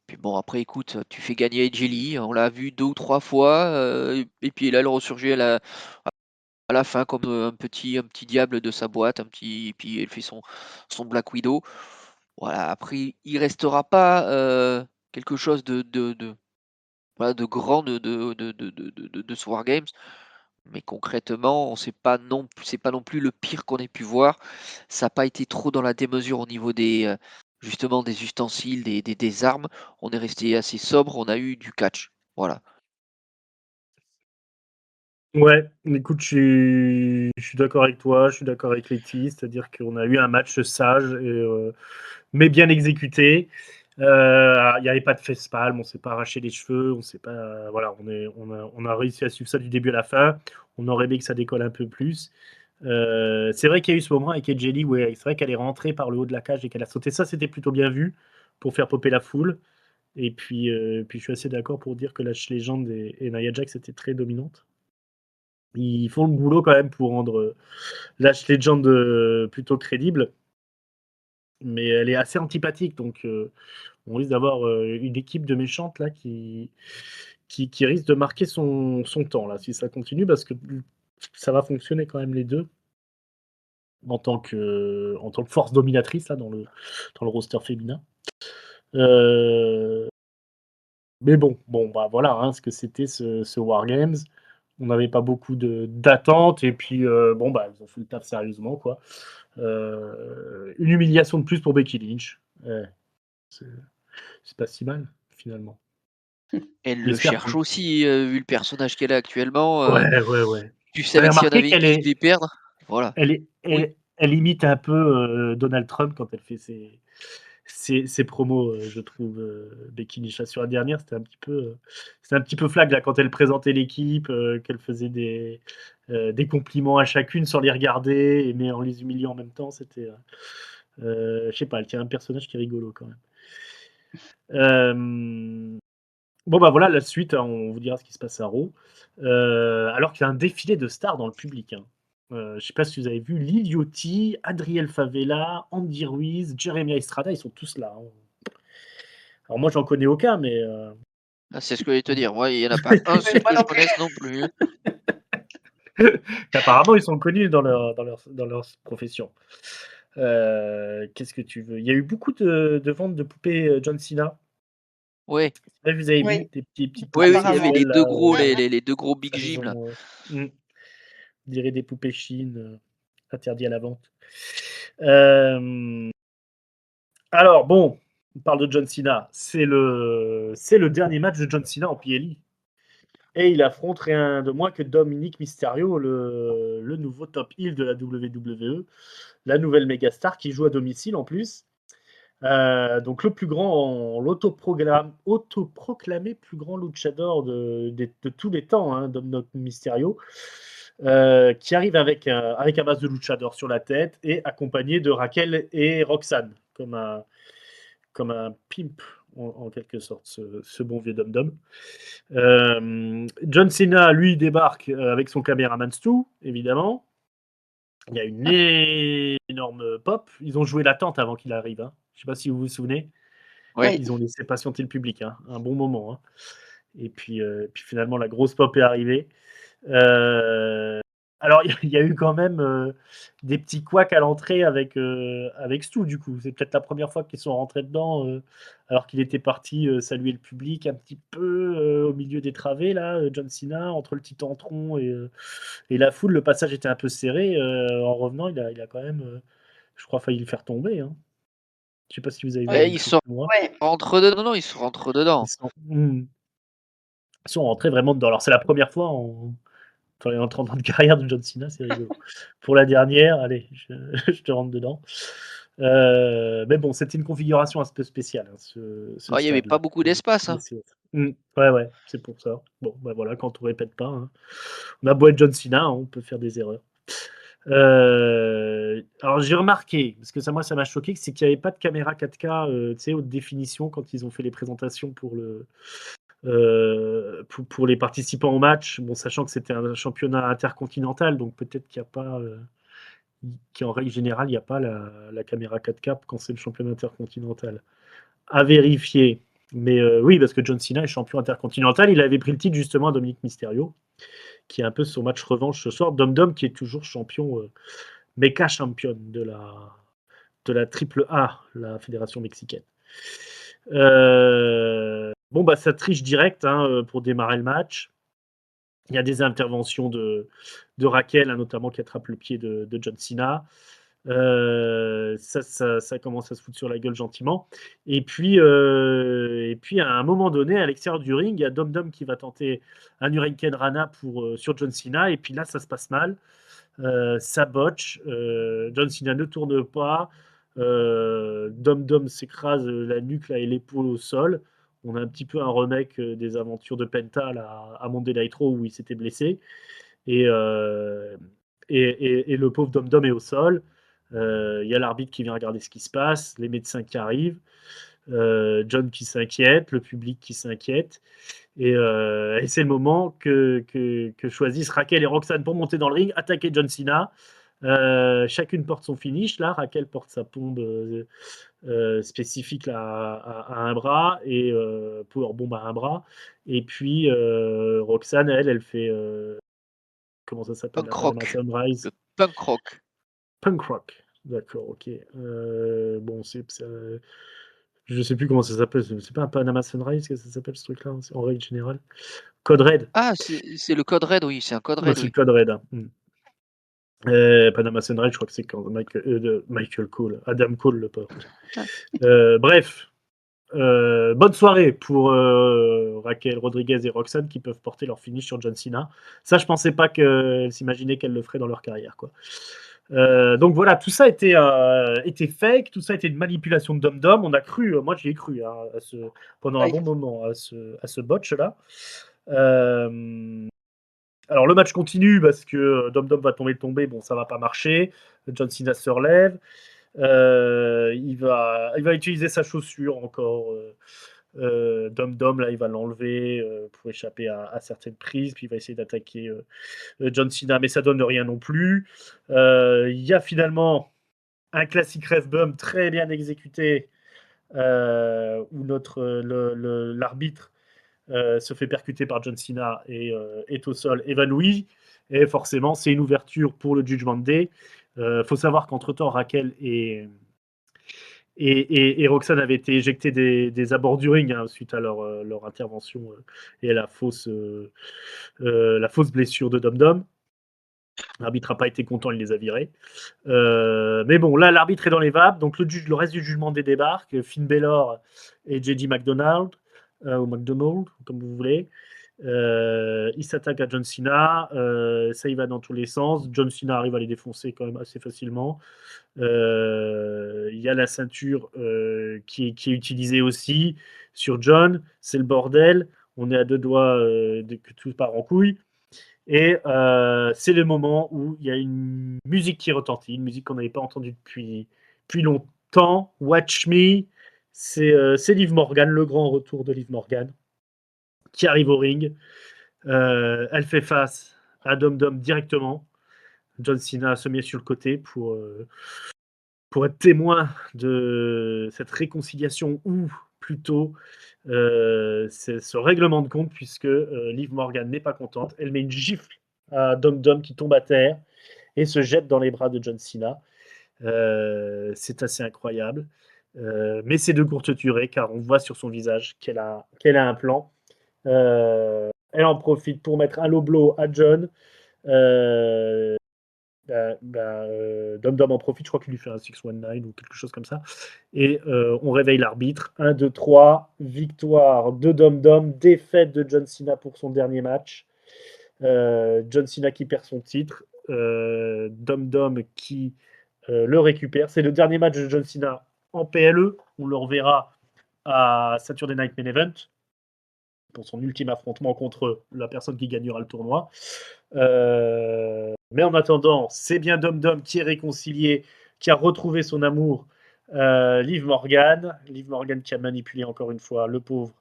Puis bon après écoute, tu fais gagner Jelly, on l'a vu 2 ou 3 fois, et puis là elle ressurgit à la fin comme, un petit diable de sa boîte, puis elle fait son Black Widow. Voilà, après il restera pas, quelque chose de voilà, de grand de ce Wargames, mais concrètement, on sait pas non c'est pas non plus le pire qu'on ait pu voir. Ça a pas été trop dans la démesure au niveau justement des ustensiles, des armes. On est resté assez sobre, on a eu du catch. Voilà. Ouais, écoute, je suis d'accord avec toi, je suis d'accord avec Letty, c'est-à-dire qu'on a eu un match sage, mais bien exécuté. Il n'y avait pas de face-palm, on s'est pas arraché les cheveux, on s'est pas, voilà, on a réussi à suivre ça du début à la fin. On aurait aimé que ça décolle un peu plus. C'est vrai qu'il y a eu ce moment avec Edgely, ouais, c'est vrai qu'elle est rentrée par le haut de la cage et qu'elle a sauté. Ça, c'était plutôt bien vu pour faire popper la foule. Et puis je suis assez d'accord pour dire que Lash Legend et Nia Jax étaient très dominantes. ils font le boulot quand même pour rendre Lash Legend plutôt crédible. Mais elle est assez antipathique, donc on risque d'avoir une équipe de méchantes là qui risque de marquer son temps là, si ça continue, parce que ça va fonctionner quand même les deux en tant que force dominatrice là dans le roster féminin. Mais bon, bah voilà hein, ce que c'était ce Wargames. On n'avait pas beaucoup d'attentes et puis bon bah ils ont fait le taf sérieusement quoi. Une humiliation de plus pour Becky Lynch. Ouais, c'est pas si mal finalement. Elle le J'espère cherche qu'on aussi, vu le personnage qu'elle a actuellement. ouais, ouais, ouais. Tu Vous avez savais que s'il y en remarqué avait une qu'elle qui est devait perdre, voilà. elle est Oui. elle imite un peu, Donald Trump quand elle fait ses promos, je trouve, Becky Lynch. Là, sur la dernière, c'était un petit peu flag là quand elle présentait l'équipe, qu'elle faisait des compliments à chacune sans les regarder mais en les humiliant en même temps. C'était, je sais pas, elle tient un personnage qui est rigolo quand même. Bon bah voilà la suite, hein, on vous dira ce qui se passe à Raw. Alors qu'il y a un défilé de stars dans le public, hein. Je sais pas si vous avez vu Lil Yachty, Adriel Favela, Andy Ruiz, Jeremy Estrada, ils sont tous là, hein. Alors moi j'en connais aucun, mais Ah, c'est ce que j'allais te dire. Moi, il y en a pas un Ouais, seul moi que non je plus. connaisse non plus, hein. apparemment ils sont connus dans leur profession. Qu'est-ce que tu veux? Il y a eu beaucoup de ventes de poupées John Cena. Ouais. Je sais pas si vous avez Oui, vu des petites Oui, poupées oui, il y avait les apparemment. sexuelles 2 là, gros les 2 gros Big Jim là. façon, on dirait des poupées Chine, interdits à la vente. Alors bon, on parle de John Cena. C'est le dernier match de John Cena en PLE. Et il affronte rien de moins que Dominic Mysterio, le nouveau top heel de la WWE, la nouvelle mégastar qui joue à domicile en plus. Donc le plus grand, autoproclamé plus grand luchador de tous les temps, hein, Dominic Mysterio, qui arrive avec un masque de luchador sur la tête et accompagné de Raquel et Roxanne, comme un pimp en quelque sorte, ce bon vieux dom-dom. John Cena, lui, débarque avec son caméraman Stu, évidemment. Il y a une énorme pop. Ils ont joué l'attente avant qu'il arrive, hein. Je ne sais pas si vous vous souvenez. Ouais. Oui. Ils ont laissé patienter le public, hein, un bon moment, hein. Et puis finalement, la grosse pop est arrivée. Alors, il y a eu quand même des petits couacs à l'entrée avec Stu, du coup. C'est peut-être la première fois qu'ils sont rentrés dedans, alors qu'il était parti saluer le public un petit peu au milieu des travées, là, John Cena, entre le Titantron et la foule. Le passage était un peu serré. En revenant, il a quand même, je crois, failli le faire tomber, hein. Je sais pas si vous avez vu la Ouais, même ils chose sont que moi. Ouais. rentrent dedans, non, ils se rentrent dedans. Ils sont rentrés vraiment dedans. Alors, c'est la première fois en 30 ans de carrière de John Cena, c'est rigolo. Pour la dernière, allez, je te rentre dedans. Mais bon, c'était une configuration un peu spéciale, hein, ce Ouais, il y avait stade-là. pas beaucoup d'espace, hein. Ouais, ouais, c'est pour ça. Bon, bah voilà, quand on répète pas, hein. On a beau être John Cena, hein, on peut faire des erreurs. Alors j'ai remarqué, parce que ça, moi, ça m'a choqué, c'est qu'il n'y avait pas de caméra 4K, tu sais, haute définition quand ils ont fait les présentations pour les participants au match. Bon, sachant que c'était un championnat intercontinental, donc peut-être qu'il n'y a pas, qu'en règle générale, il n'y a pas la caméra 4K quand c'est le championnat intercontinental. À vérifier. Mais oui, parce que John Cena est champion intercontinental. Il avait pris le titre justement à Dominic Mysterio, qui est un peu son match revanche ce soir. Dom Dom, qui est toujours champion, méca champion de la triple A, la fédération mexicaine. Bon, bah, ça triche direct hein, pour démarrer le match. Il y a des interventions de Raquel, hein, notamment qui attrape le pied de John Cena. Ça commence à se foutre sur la gueule gentiment. Et puis à un moment donné, à l'extérieur du ring, il y a Dom Dom qui va tenter un Hurricane Rana sur John Cena. Et puis là, ça se passe mal. Ça botche. John Cena ne tourne pas. Dom Dom s'écrase la nuque là, et l'épaule au sol. On a un petit peu un remake des aventures de Penta là, à Monday Night Raw où il s'était blessé. Et, euh, et le pauvre Dom Dom est au sol. Il y a l'arbitre qui vient regarder ce qui se passe, les médecins qui arrivent, John qui s'inquiète, le public qui s'inquiète. Et c'est le moment que choisissent Raquel et Roxane pour monter dans le ring, attaquer John Cena. Chacune porte son finish. Là, Raquel porte sa pompe spécifique là, à un bras et Powerbomb à un bras. Et puis Roxane, elle fait comment ça s'appelle Punk la Panama rock. Sunrise Le punk rock. Punk rock. D'accord, ok. Bon, je sais plus comment ça s'appelle. C'est pas un Panama Sunrise que ça s'appelle ce truc-là en règle générale. Code Red. Ah, c'est le code red, oui, c'est un code Ouais, red, c'est le oui. Code Red. Panama Sunrise, je crois que c'est quand Michael Cole, Adam Cole le porte. Ah. Bref, bonne soirée pour Raquel Rodriguez et Roxanne qui peuvent porter leur finish sur John Cena. Ça, je pensais pas qu'elles s'imaginaient qu'elles le feraient dans leur carrière, quoi. Donc voilà, tout ça était fake, tout ça était une manipulation de Dom Dom. On a cru, moi j'y ai cru pendant un Ouais. bon moment à ce botch là. Alors le match continue parce que Dom Dom va tomber, bon ça va pas marcher. John Cena se relève. Il va utiliser sa chaussure encore. Dom Dom là, il va l'enlever pour échapper à certaines prises, puis il va essayer d'attaquer John Cena, mais ça donne rien non plus. Il y a finalement un classique ref bump très bien exécuté où l'arbitre se fait percuter par John Cena et est au sol évanoui. Et forcément, c'est une ouverture pour le Judgment Day. Faut savoir qu'entre-temps, Raquel et Roxane avaient été éjectées des abords du ring suite à leur intervention et à la fausse blessure de Dom Dom. L'arbitre n'a pas été content, il les a virés. Mais bon, là, l'arbitre est dans les vapes, donc le reste du jugement des débarque. Finn Balor et JD McDonald, ou McDonald, comme vous voulez. Il s'attaque à John Cena, ça y va dans tous les sens. John Cena arrive à les défoncer quand même assez facilement. Il y a la ceinture qui est utilisée aussi sur John. C'est le bordel. On est à deux doigts que tout part en couille. Et c'est le moment où il y a une musique qui retentit, une musique qu'on n'avait pas entendue depuis longtemps. Watch Me, c'est Liv Morgan, le grand retour de Liv Morgan, qui arrive au ring. Elle fait face à Dom Dom directement. John Cena se met sur le côté pour être témoin de cette réconciliation ou plutôt c'est ce règlement de compte puisque Liv Morgan n'est pas contente. Elle met une gifle à Dom Dom qui tombe à terre et se jette dans les bras de John Cena. C'est assez incroyable. Mais c'est de courte durée car on voit sur son visage qu'elle a un plan. Elle en profite pour mettre un low blow à John. Dom Dom en profite, je crois qu'il lui fait un 619 ou quelque chose comme ça. Et on réveille l'arbitre. 1, 2, 3, victoire de Dom Dom, défaite de John Cena pour son dernier match. John Cena qui perd son titre. Dom Dom qui le récupère. C'est le dernier match de John Cena en PLE. On le reverra à Saturday Night Main Event pour son ultime affrontement contre la personne qui gagnera le tournoi. Mais en attendant, c'est bien Dom Dom qui est réconcilié, qui a retrouvé son amour. Liv Morgan qui a manipulé encore une fois le pauvre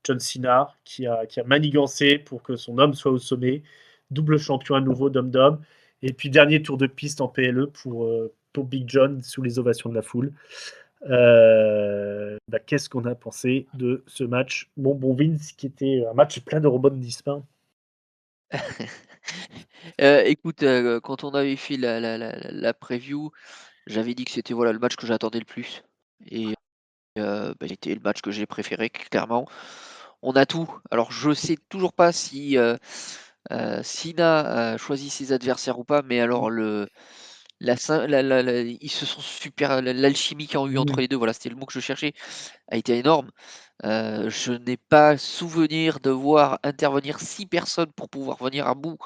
John Cena, qui a manigancé pour que son homme soit au sommet. Double champion à nouveau, Dom Dom. Et puis dernier tour de piste en PLE pour Big John sous les ovations de la foule. Qu'est-ce qu'on a pensé de ce match bon Vince, qui était un match plein de rebondissements. Écoute, quand on avait fait la preview, j'avais dit que c'était voilà le match que j'attendais le plus et c'était le match que j'ai préféré clairement. On a tout. Alors je sais toujours pas si Cena choisit ses adversaires ou pas, mais alors ils se sont super l'alchimie qu'il y a eu entre les deux, voilà, c'était le mot que je cherchais, a été énorme. Je n'ai pas souvenir de voir intervenir 6 personnes pour pouvoir venir à bout.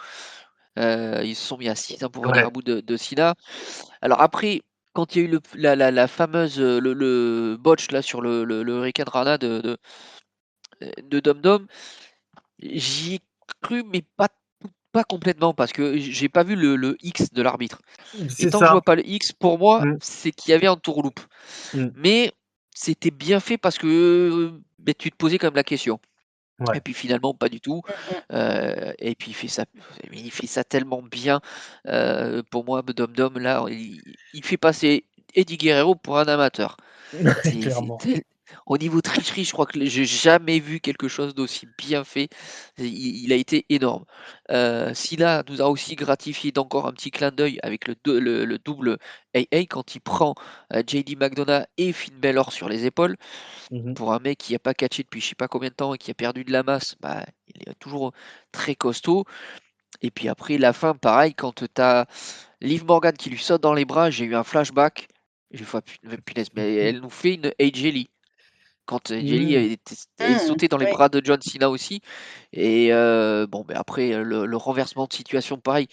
Ils se sont mis à 6 pour venir à bout de Cena. Alors après, quand il y a eu la fameuse le botch là sur le Hurricane Rana de Dom Dom, j'y ai cru, mais pas complètement parce que j'ai pas vu le X de l'arbitre. Et C'est tant que je ça. vois pas le X, pour moi, Mm. c'est qu'il y avait un tourloupe. Mm. Mais c'était bien fait parce que tu te posais quand même la question. Ouais. Et puis finalement, pas du tout. Et puis il fait ça tellement bien. Pour moi, Dom Dom, là, il fait passer Eddie Guerrero pour un amateur. C'est Clairement. au niveau tricherie, je crois que j'ai jamais vu quelque chose d'aussi bien fait. Il a été énorme. Silla nous a aussi gratifié d'encore un petit clin d'œil avec le double AA quand il prend JD McDonough et Finn Balor sur les épaules. Mmh. Pour un mec qui a pas catché depuis je sais pas combien de temps et qui a perdu de la masse, bah, il est toujours très costaud. Et puis après la fin, pareil, quand tu as Liv Morgan qui lui saute dans les bras, j'ai eu un flashback. J'ai fait: «Ah punaise, mais elle nous fait une AJ Lee». Quand AJ Lee Mmh. elle sautait dans les Oui. bras de John Cena aussi. Et bon, ben après, le renversement de situation, pareil.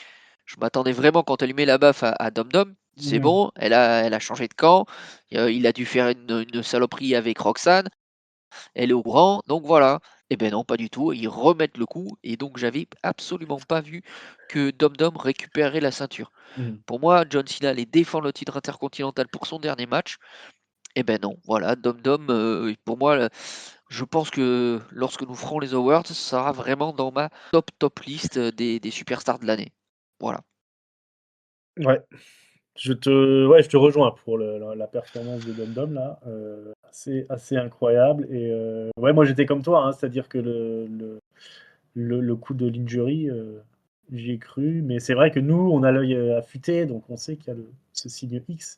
Je m'attendais vraiment quand elle lui met la baffe à Dom Dom, c'est Mmh. bon, elle a changé de camp. Il a dû faire une saloperie avec Roxanne. Elle est au courant, donc voilà. Et ben non, pas du tout. Ils remettent le coup, et donc j'avais absolument pas vu que Dom Dom récupérait la ceinture. Mmh. Pour moi, John Cena allait défendre le titre intercontinental pour son dernier match. Et ben non, voilà, Dom Dom, pour moi, je pense que lorsque nous ferons les awards, ça sera vraiment dans ma top liste des superstars de l'année. Voilà. Ouais. Je te rejoins pour la performance de Dom Dom là, assez incroyable et ouais, moi j'étais comme toi, hein, c'est-à-dire que le coup de l'injury, j'y ai cru, mais c'est vrai que nous, on a l'œil, affûté, donc on sait qu'il y a ce signe X,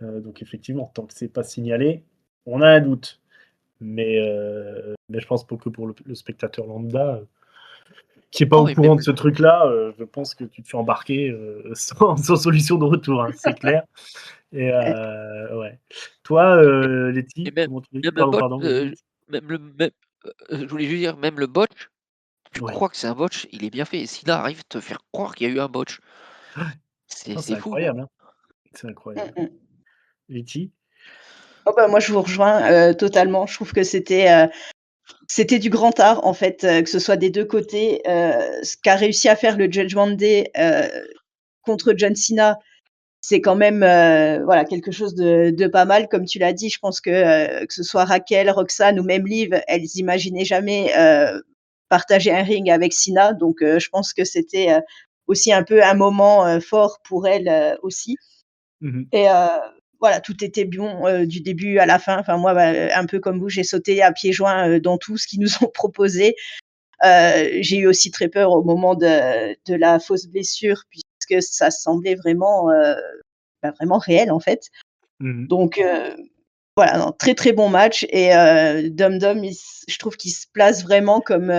donc effectivement, tant que c'est pas signalé, on a un doute. Mais je pense pour le spectateur lambda, qui est pas Oh, au et courant même de ce truc-là, je pense que tu te fais embarquer, sans solution de retour, hein, c'est clair. Et ouais. Toi, et Letty, même comment tu dis? même le Pardon, botch, pardon, vas-y. je voulais juste dire, même le botch, tu Ouais. crois que c'est un botch, il est bien fait. Et Sina arrive à te faire croire qu'il y a eu un botch. Non, c'est C'est fou. incroyable, hein. C'est Mmh incroyable. mh. Letty? Oh bah, moi je vous rejoins, totalement. Je trouve que c'était du grand art en fait, que ce soit des 2 côtés, ce qu'a réussi à faire le Judgment Day, contre John Cena, c'est quand même, voilà, quelque chose de pas mal. Comme tu l'as dit, je pense que ce soit Raquel, Roxanne ou même Liv, elles imaginaient jamais, partager un ring avec Cena. Donc je pense que c'était, aussi un peu un moment, fort pour elles, aussi. Mmh mh. Et voilà, tout était bon, du début à la fin. Enfin moi, bah, un peu comme vous, j'ai sauté à pieds joints, dans tout ce qu'ils nous ont proposé. J'ai eu aussi très peur au moment de la fausse blessure puisque ça semblait vraiment, bah, vraiment réel, en fait. Mmh mh. Donc voilà, non, très, très bon match. Et Dom Dom, je trouve qu'il se place vraiment comme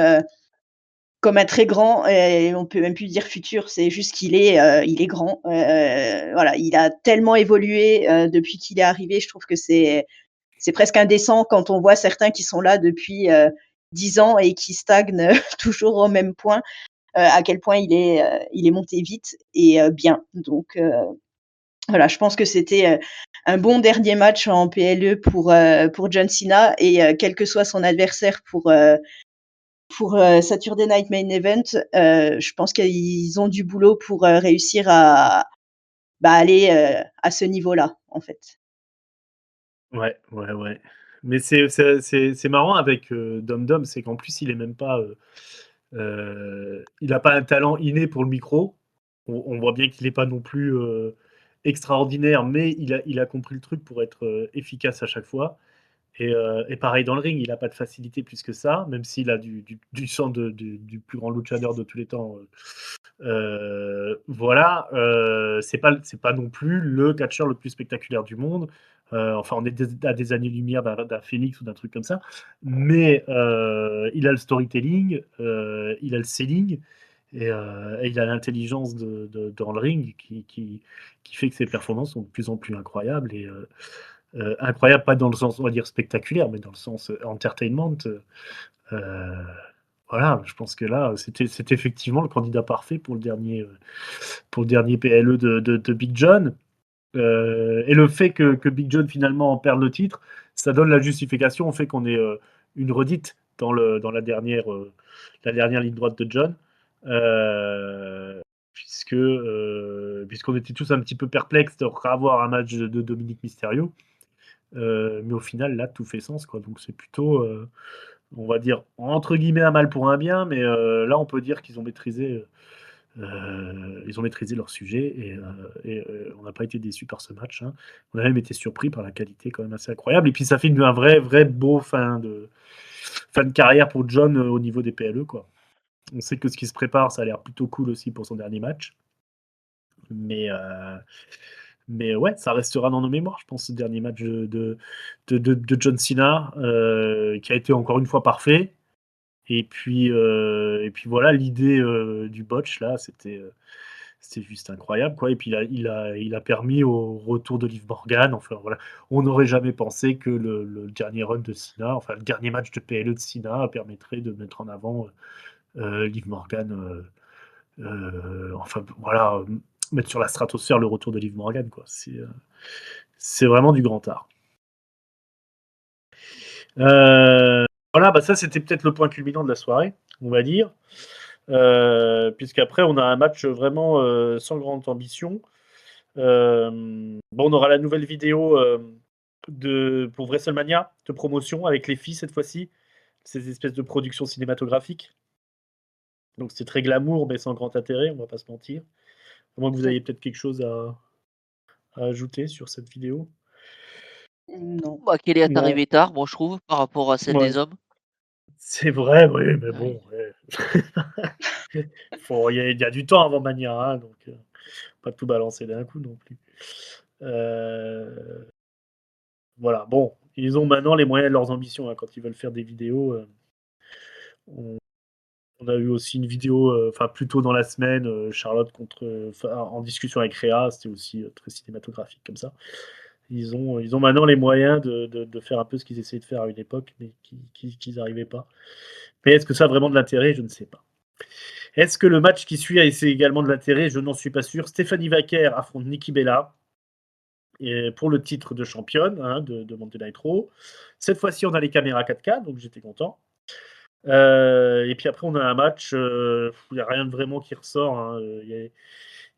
un très grand, et on peut même plus dire futur, c'est juste il est grand. Voilà, il a tellement évolué, depuis qu'il est arrivé. Je trouve que c'est presque indécent quand on voit certains qui sont là depuis, 10 ans et qui stagnent toujours au même point, à quel point il est monté vite et bien. Donc voilà, je pense que c'était, un bon dernier match en PLE pour John Cena. Et quel que soit son adversaire pour Saturday Night Main Event, je pense qu'ils ont du boulot pour, réussir à, bah, aller, à ce niveau-là, en fait. Ouais, ouais, ouais. Mais c'est marrant avec, Dom Dom, c'est qu'en plus, il est même pas, il a pas un talent inné pour le micro. On voit bien qu'il est pas non plus, extraordinaire, mais il a compris le truc pour être, efficace à chaque fois. Et pareil dans le ring, il a pas de facilité plus que ça, même s'il a du sang du plus grand luchador de tous les temps, voilà, c'est pas non plus le catcheur le plus spectaculaire du monde. Enfin, on est à des années-lumière d'un Phoenix ou d'un truc comme ça. Mais il a le storytelling, il a le selling et il a l'intelligence dans le ring qui fait que ses performances sont de plus en plus incroyables incroyable, pas dans le sens, on va dire, spectaculaire, mais dans le sens, entertainment, voilà, je pense que là, c'était effectivement le candidat parfait pour le dernier PLE de Big John. Et le fait que Big John, finalement, perde le titre, ça donne la justification au fait qu'on ait, une redite dans la dernière ligne droite de John. Puisqu'on était tous un petit peu perplexes de revoir un match de Dominic Mysterio. Mais au final, là, tout fait sens, quoi. Donc c'est plutôt, on va dire, entre guillemets, un mal pour un bien, mais là, on peut dire qu'ils ont maîtrisé, leur sujet on n'a pas été déçus par ce match, hein. On a même été surpris par la qualité quand même assez incroyable. Et puis ça fait un vrai beau fin de carrière pour John au niveau des PLE, quoi. On sait que ce qui se prépare, ça a l'air plutôt cool aussi pour son dernier match. Mais, ouais, ça restera dans nos mémoires, je pense, ce dernier match de John Cena, qui a été encore une fois parfait. Et puis voilà, l'idée du botch là, c'était juste incroyable, quoi. Et puis il a permis au retour de Liv Morgan. Enfin voilà, on n'aurait jamais pensé que le dernier run de Cena, enfin le dernier match de PLE de Cena permettrait de mettre en avant Liv Morgan. Enfin voilà, mettre sur la stratosphère le retour de Liv Morgan, quoi. C'est vraiment du grand art. Voilà, bah ça c'était peut-être le point culminant de la soirée, on va dire. Puisqu'après on a un match vraiment sans grande ambition. Bon, on aura la nouvelle vidéo pour WrestleMania de promotion avec les filles cette fois-ci, ces espèces de productions cinématographiques. Donc c'est très glamour mais sans grand intérêt, on va pas se mentir. À moins que vous ayez peut-être quelque chose à ajouter sur cette vidéo. Non. Bah, qu'elle est Non. arrivée tard, moi je trouve, par rapport à celle Ouais. des hommes. C'est vrai, oui, mais Ouais. bon, ouais. Il y a du temps avant Mania, hein, donc pas tout balancer d'un coup non plus. Voilà, bon, ils ont maintenant les moyens de leurs ambitions, hein, quand ils veulent faire des vidéos. On, on a eu aussi une vidéo, enfin plutôt dans la semaine, Charlotte en discussion avec Rhea, c'était aussi très cinématographique comme ça. Ils ont maintenant les moyens de faire un peu ce qu'ils essayaient de faire à une époque, mais qu'ils n'arrivaient pas. Mais est-ce que ça a vraiment de l'intérêt? Je ne sais pas. Est-ce que le match qui suit a également de l'intérêt? Je n'en suis pas sûr. Stéphanie Vaquer affronte Nikki Bella pour le titre de championne, hein, de Monday Night Raw. Cette fois-ci, on a les caméras 4K, donc j'étais content. Et puis après, on a un match où il n'y a rien de vraiment qui ressort, hein.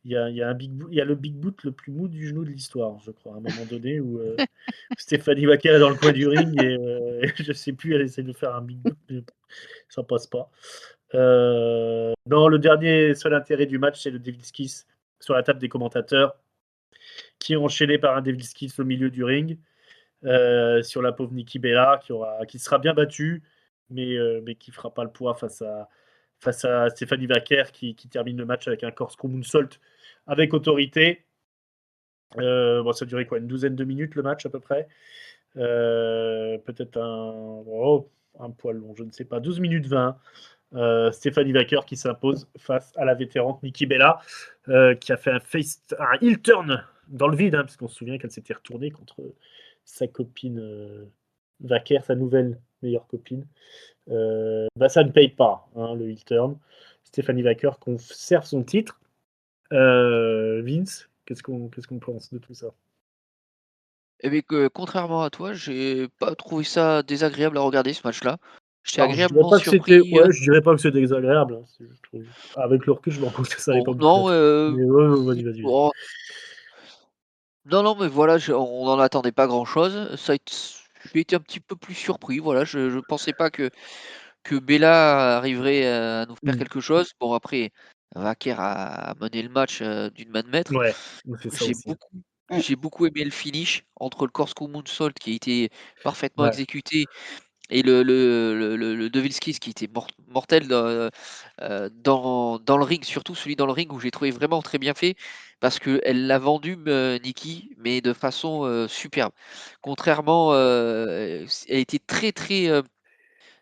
Il y a le big boot le plus mou du genou de l'histoire, je crois, à un moment donné, où Stéphanie Vaquer est dans le coin du ring et je ne sais plus, elle essaie de faire un big boot, mais ça passe pas. Non, le dernier seul intérêt du match, c'est le Devil's Kiss sur la table des commentateurs, qui est enchaîné par un Devil's Kiss au milieu du ring, sur la pauvre Nikki Bella, qui sera bien battue, mais qui fera pas le poids face à Stéphanie Vaquer, qui termine le match avec un corkscrew moonsault avec autorité. Bon, ça a duré quoi, une douzaine de minutes le match à peu près. Peut-être un poil long, je ne sais pas. 12 minutes 20. Stéphanie Vaquer qui s'impose face à la vétérante Nikki Bella, qui a fait un heel turn dans le vide, hein, parce qu'on se souvient qu'elle s'était retournée contre sa copine Vaquer, sa nouvelle meilleure copine. Ça ne paye pas, hein, le heel turn. Stéphanie Vaquer conserve son titre. Vince, qu'est-ce qu'on pense de tout ça? Et bien que, contrairement à toi, j'ai pas trouvé ça désagréable à regarder ce match-là. J'étais Alors, je dirais agréablement pas que c'était, surpris. ouais, je dirais pas que c'est désagréable, hein, je trouve. Avec le recul, je me rends compte que ça allait Bon, pas beaucoup non, l'être. Mais ouais, ouais, vas-y. oh, non, non, mais voilà, on n'en attendait pas grand-chose. J'ai été un petit peu plus surpris. Voilà, je pensais pas que Bella arriverait à nous faire Mm. quelque chose. Bon, après, Vaquer a mené le match d'une main de maître. Ouais, c'est ça J'ai aussi. beaucoup, Mm. j'ai beaucoup aimé le finish entre le corkscrew moonsault qui a été parfaitement Ouais. exécuté et le Devil's Kiss qui était mortel dans le ring, surtout celui dans le ring où j'ai trouvé vraiment très bien fait parce qu'elle l'a vendu, Nikki, mais de façon superbe. Contrairement, elle était très très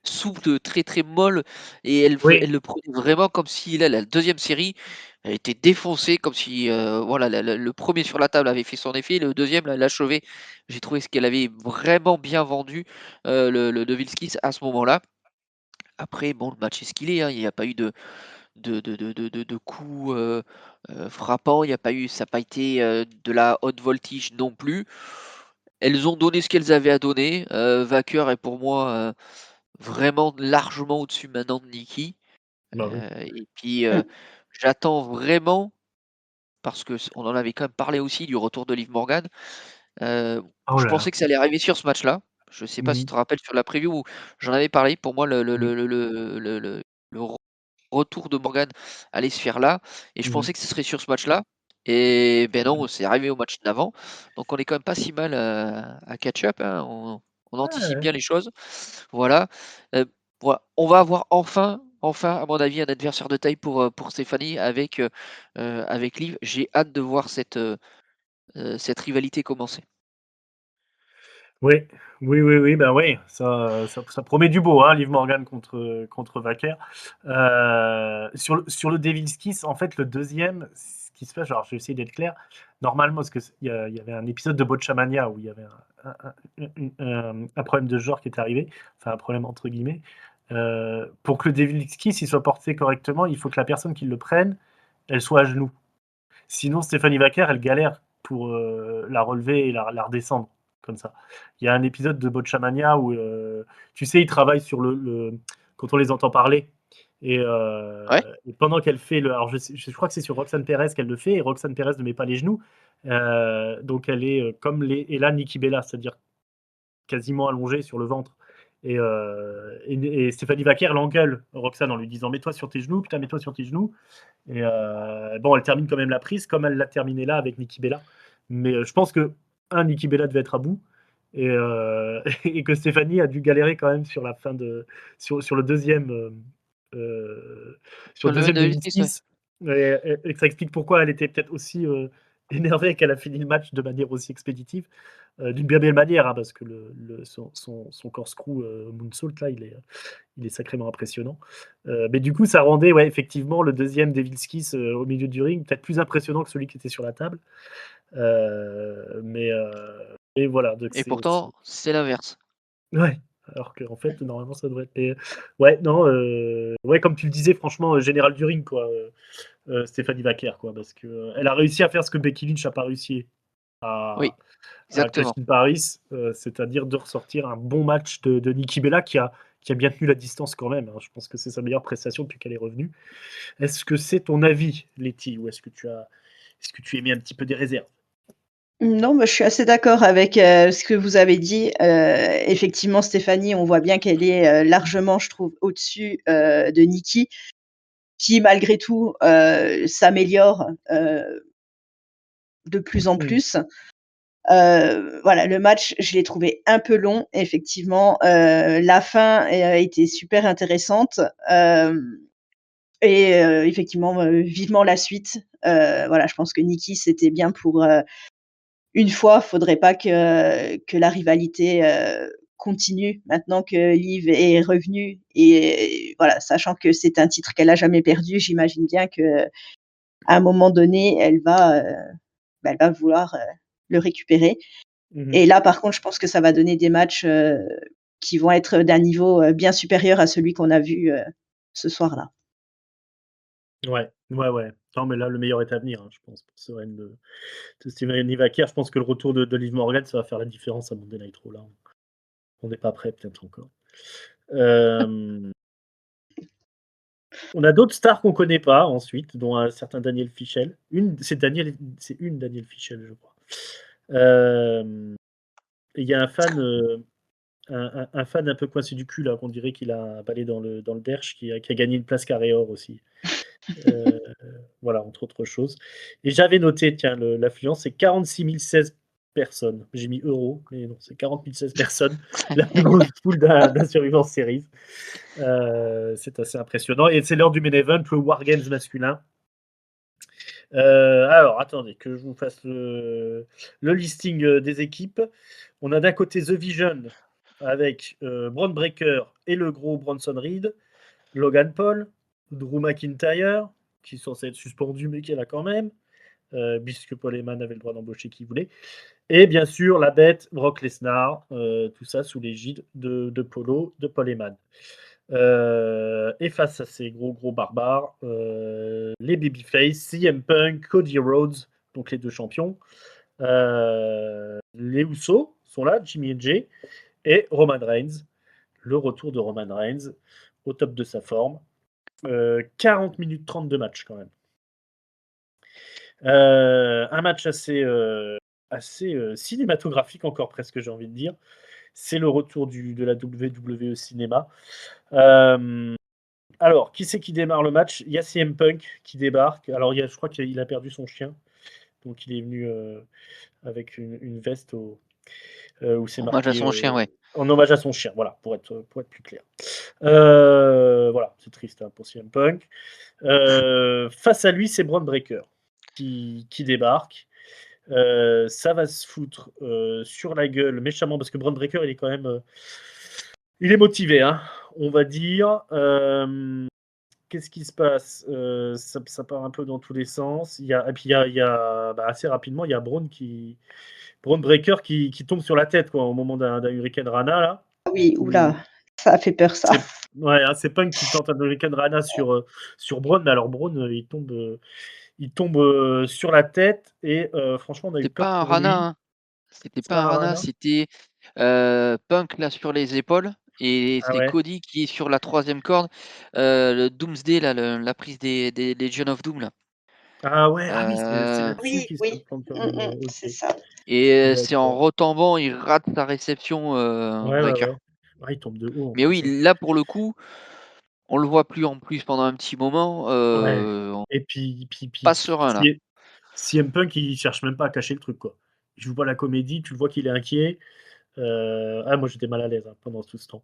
souple, très très molle et Oui. elle le prenait vraiment comme si là, la deuxième série, elle était défoncée comme si voilà, le premier sur la table avait fait son effet, le deuxième l'achevé. J'ai trouvé ce qu'elle avait vraiment bien vendu, le Devil's Kiss à ce moment-là. Après, bon, le match est ce qu'il est, hein, il n'y a pas eu de coups frappants, il y a pas eu, ça n'a pas été de la haute voltige non plus. Elles ont donné ce qu'elles avaient à donner. Vainqueur est pour moi vraiment largement au-dessus maintenant de Nikki. Bah oui. Et puis Mm. j'attends vraiment, parce que on en avait quand même parlé aussi du retour de Liv Morgan. Oh Je là là. pensais que ça allait arriver sur ce match-là. Je sais pas si Mmh. tu te rappelles sur la preview où j'en avais parlé. Pour moi, le retour de Morgan allait se faire là, et je Mmh. pensais que ce serait sur ce match-là. Et ben Mmh. non, c'est arrivé au match d'avant. Donc on est quand même pas si mal à catch-up, hein. On Ouais, anticipe ouais. bien les choses. Voilà. Voilà. On va avoir enfin, à mon avis, un adversaire de taille pour Stéphanie avec Liv. J'ai hâte de voir cette rivalité commencer. Oui, oui, bah oui, ça promet du beau, hein, Liv Morgan contre Wacker. Sur le Devil's Kiss, en fait, le deuxième, ce qui se passe, alors je vais essayer d'être clair, normalement, parce qu'il y avait un épisode de Botchamania où il y avait un problème de genre qui est arrivé, enfin un problème entre guillemets. Pour que le Devil's Kiss il soit porté correctement, il faut que la personne qui le prenne, elle soit à genoux. Sinon, Stéphanie Wacker, elle galère pour la relever et la redescendre, comme ça. Il y a un épisode de Botchamania où, tu sais, ils travaillent sur quand on les entend parler. Ouais, Et pendant qu'elle fait le. Alors, je crois que c'est sur Roxane Perez qu'elle le fait, et Roxane Perez ne met pas les genoux. Donc, elle est comme et là, Nikki Bella, c'est-à-dire quasiment allongée sur le ventre. Et Stéphanie Wacker l'engueule, Roxane, en lui disant mets-toi sur tes genoux, putain, mets-toi sur tes genoux. Et bon, elle termine quand même la prise, comme elle l'a terminé là avec Nikki Bella. Mais je pense que, Nikki Bella devait être à bout. Et, et que Stéphanie a dû galérer quand même sur la fin de. Sur le deuxième. Sur sur le le deuxième Davis Kiss, ouais. Davis. Et que ça explique pourquoi elle était peut-être aussi énervée et qu'elle a fini le match de manière aussi expéditive. D'une bien belle manière, hein, parce que son corkscrew moonsault, là, il est sacrément impressionnant. Mais du coup, ça rendait ouais, effectivement le deuxième Devil's Kiss au milieu du ring peut-être plus impressionnant que celui qui était sur la table. Et voilà, donc Et pourtant, c'est l'inverse. ouais, alors qu'en fait, normalement, ça devrait être. Ouais, non, ouais, comme tu le disais, franchement, général du ring, quoi, Stéphanie Wacker, quoi, parce que elle a réussi à faire ce que Becky Lynch n'a pas réussi Oui, à, à exactement. Christine Paris, c'est-à-dire de ressortir un bon match de Nikki Bella qui a bien tenu la distance quand même, hein. Je pense que c'est sa meilleure prestation depuis qu'elle est revenue. Est-ce que c'est ton avis, Letty, ou est-ce que tu émets un petit peu des réserves? Non, je suis assez d'accord avec, ce que vous avez dit. Effectivement, Stéphanie, on voit bien qu'elle est, largement, je trouve, au-dessus, de Nikki, qui malgré tout, s'améliore, de plus en Mmh. plus. Voilà, le match, je l'ai trouvé un peu long, effectivement. La fin a été super intéressante, hem et effectivement, vivement la suite. Voilà, je pense que Nikki, c'était bien pour, une fois. Faudrait pas que la rivalité, continue maintenant que Liv est revenue et voilà, sachant que c'est un titre qu'elle a jamais perdu, j'imagine bien qu'à un moment donné, elle va vouloir, le récupérer. Mmh. Et là, par contre, je pense que ça va donner des matchs, qui vont être d'un niveau, bien supérieur à celui qu'on a vu, ce soir-là. Ouais, ouais, ouais. Non, mais là, le meilleur est à venir, hein, je pense, pour ce règne de Stéphanie Wacker. Je pense que le retour de Liv Morgan, ça va faire la différence à Monday Night Raw, là. On n'est pas prêt, peut-être encore. Hem, on a d'autres stars qu'on connaît pas ensuite, dont un certain Daniel Fischel. C'est une Daniel Fischel, je crois. Hem, et il y a un fan un peu coincé du cul là, qu'on dirait qu'il a balai dans le derche qui a gagné une place carré or aussi. Heu, voilà, entre autres choses. Et j'avais noté, tiens, l'affluence, c'est 46 016 personnes. J'ai mis euros, mais non, c'est 40 016 personnes, la plus grosse foule d'un Survivor Series. C'est assez impressionnant et c'est l'heure du main event, le War Games masculin. Alors attendez que je vous fasse le listing, des équipes. On a d'un côté The Vision avec, Bron Breakker et le gros Bronson Reed, Logan Paul, Drew McIntyre, qui est censé être suspendu mais qui est là quand même, puisque Paul Heyman avait le droit d'embaucher qui voulait. Et bien sûr la bête Brock Lesnar, tout ça sous l'égide de Paul Heyman. Et face à ces gros barbares, les babyface, CM Punk, Cody Rhodes, donc les deux champions. Les Usos sont là, Jimmy et Jay, et Roman Reigns. Le retour de Roman Reigns au top de sa forme. 40 minutes 30 de match quand même. Un match assez cinématographique encore presque, j'ai envie de dire. c'est le retour de la WWE Cinéma. Alors, qui c'est qui démarre le match? Il y a CM Punk qui débarque. Alors, je crois qu'il a perdu son chien, donc il est venu avec une veste où c'est Hommage à marqué son chien, ouais. en hommage à son chien, voilà, pour être plus clair. Voilà, c'est triste pour CM Punk. Face à lui, c'est Bron Breakker qui débarque. Ça va se foutre sur la gueule méchamment parce que Bron Breakker, il est quand même il est motivé, hein, on va dire. Qu'est-ce qui se passe? Ça part un peu dans tous les sens. Et puis il y a assez rapidement, il y a Bron Breakker qui tombe sur la tête quoi, au moment d'un Hurricane Rana là. Ah oui, oula, ça a fait peur ça. Ouais, hein, c'est Punk qui tente un Hurricane Rana sur Braun, mais alors Braun, il tombe sur la tête et franchement, on a eu C'était peur pas un pour Rana, lui. hein. C'était C'est pas pas un un Rana, Rana? c'était Punk là sur les épaules et Ah c'est ouais? Cody qui est sur la 3e corde. Le Doomsday là, la prise des Legion of Doom là. Ah ouais, ah oui, c'est là-dessus Oui, qu'il se oui, plante quand même, c'est OK. ça. Et c'est en D'accord. retombant, il rate sa réception, Ouais, ouais, Breaker. ouais. Ah, il tombe de haut en Mais oui, plus, hein. là pour le coup, on le voit plus en plus pendant un petit moment, Ouais on et puis pas serein là. CM Punk, il cherche même pas à cacher le truc, quoi. Il joue pas la comédie, tu le vois qu'il est inquiet. Moi, j'étais mal à l'aise, hein, pendant tout ce temps.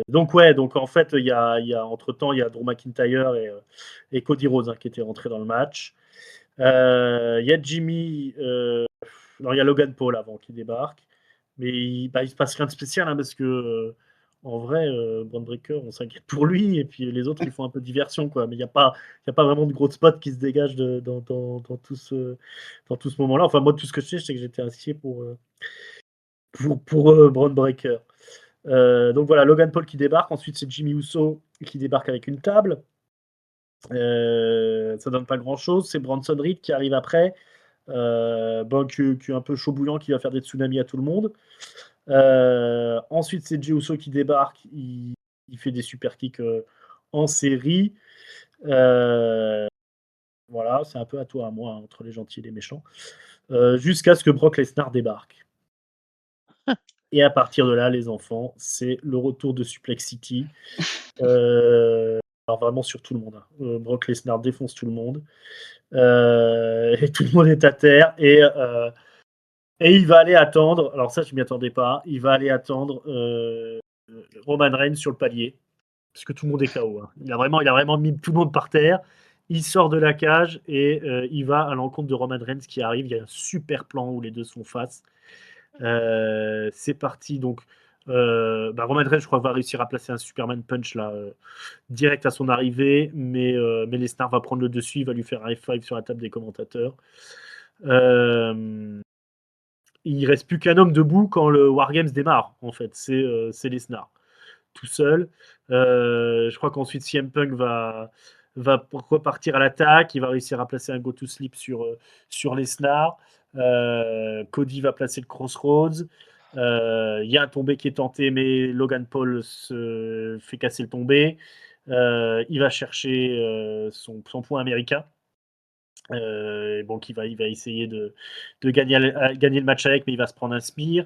Donc ouais, donc en fait, entre-temps, il y a Drew McIntyre et Cody Rhodes, hein, qui étaient rentrés dans le match. Il y a Jimmy, non, il y a Logan Paul avant qui débarque. Mais il se passe rien de spécial, hein, parce que en vrai, Braun Breaker, on s'inquiète pour lui, et puis les autres, ils font un peu diversion, quoi. Mais il y a pas vraiment de gros spots qui se dégagent dans tout ce moment-là. Enfin, moi, tout ce que je sais, c'est que j'étais inquiet pour Braun Breaker. Donc voilà, Logan Paul qui débarque. Ensuite, c'est Jimmy Uso qui débarque avec une table. Ça donne pas grand-chose. C'est Bronson Reed qui arrive après. Qui est un peu chaud bouillant, qui va faire des tsunamis à tout le monde. Ensuite, c'est Jey Uso qui débarque. Il fait des super kicks en série. Voilà, c'est un peu à toi, à moi, hein, entre les gentils et les méchants. Jusqu'à ce que Brock Lesnar débarque. Et à partir de là, les enfants, c'est le retour de Suplex City. Alors vraiment sur tout le monde, hein. Brock Lesnar défonce tout le monde. Et tout le monde est à terre. Et il va aller attendre, alors ça je m'y attendais pas, il va aller attendre Roman Reigns sur le palier, parce que tout le monde est KO, hein. Il a vraiment mis tout le monde par terre. Il sort de la cage et il va à l'encontre de Roman Reigns qui arrive. Il y a un super plan où les deux sont face. C'est parti, donc Roman Reigns, je crois, va réussir à placer un Superman Punch là, direct à son arrivée, mais Lesnar va prendre le dessus, il va lui faire un F5 sur la table des commentateurs. Il reste plus qu'un homme debout quand le Wargames démarre, en fait, c'est Lesnar, tout seul. Je crois qu'ensuite CM Punk va repartir à l'attaque, il va réussir à placer un go to sleep sur Lesnar. Cody va placer le Crossroads. Il y a un tombé qui est tenté, mais Logan Paul se fait casser le tombé. Il va chercher son point américain. Il va essayer de gagner le match avec, mais il va se prendre un spear.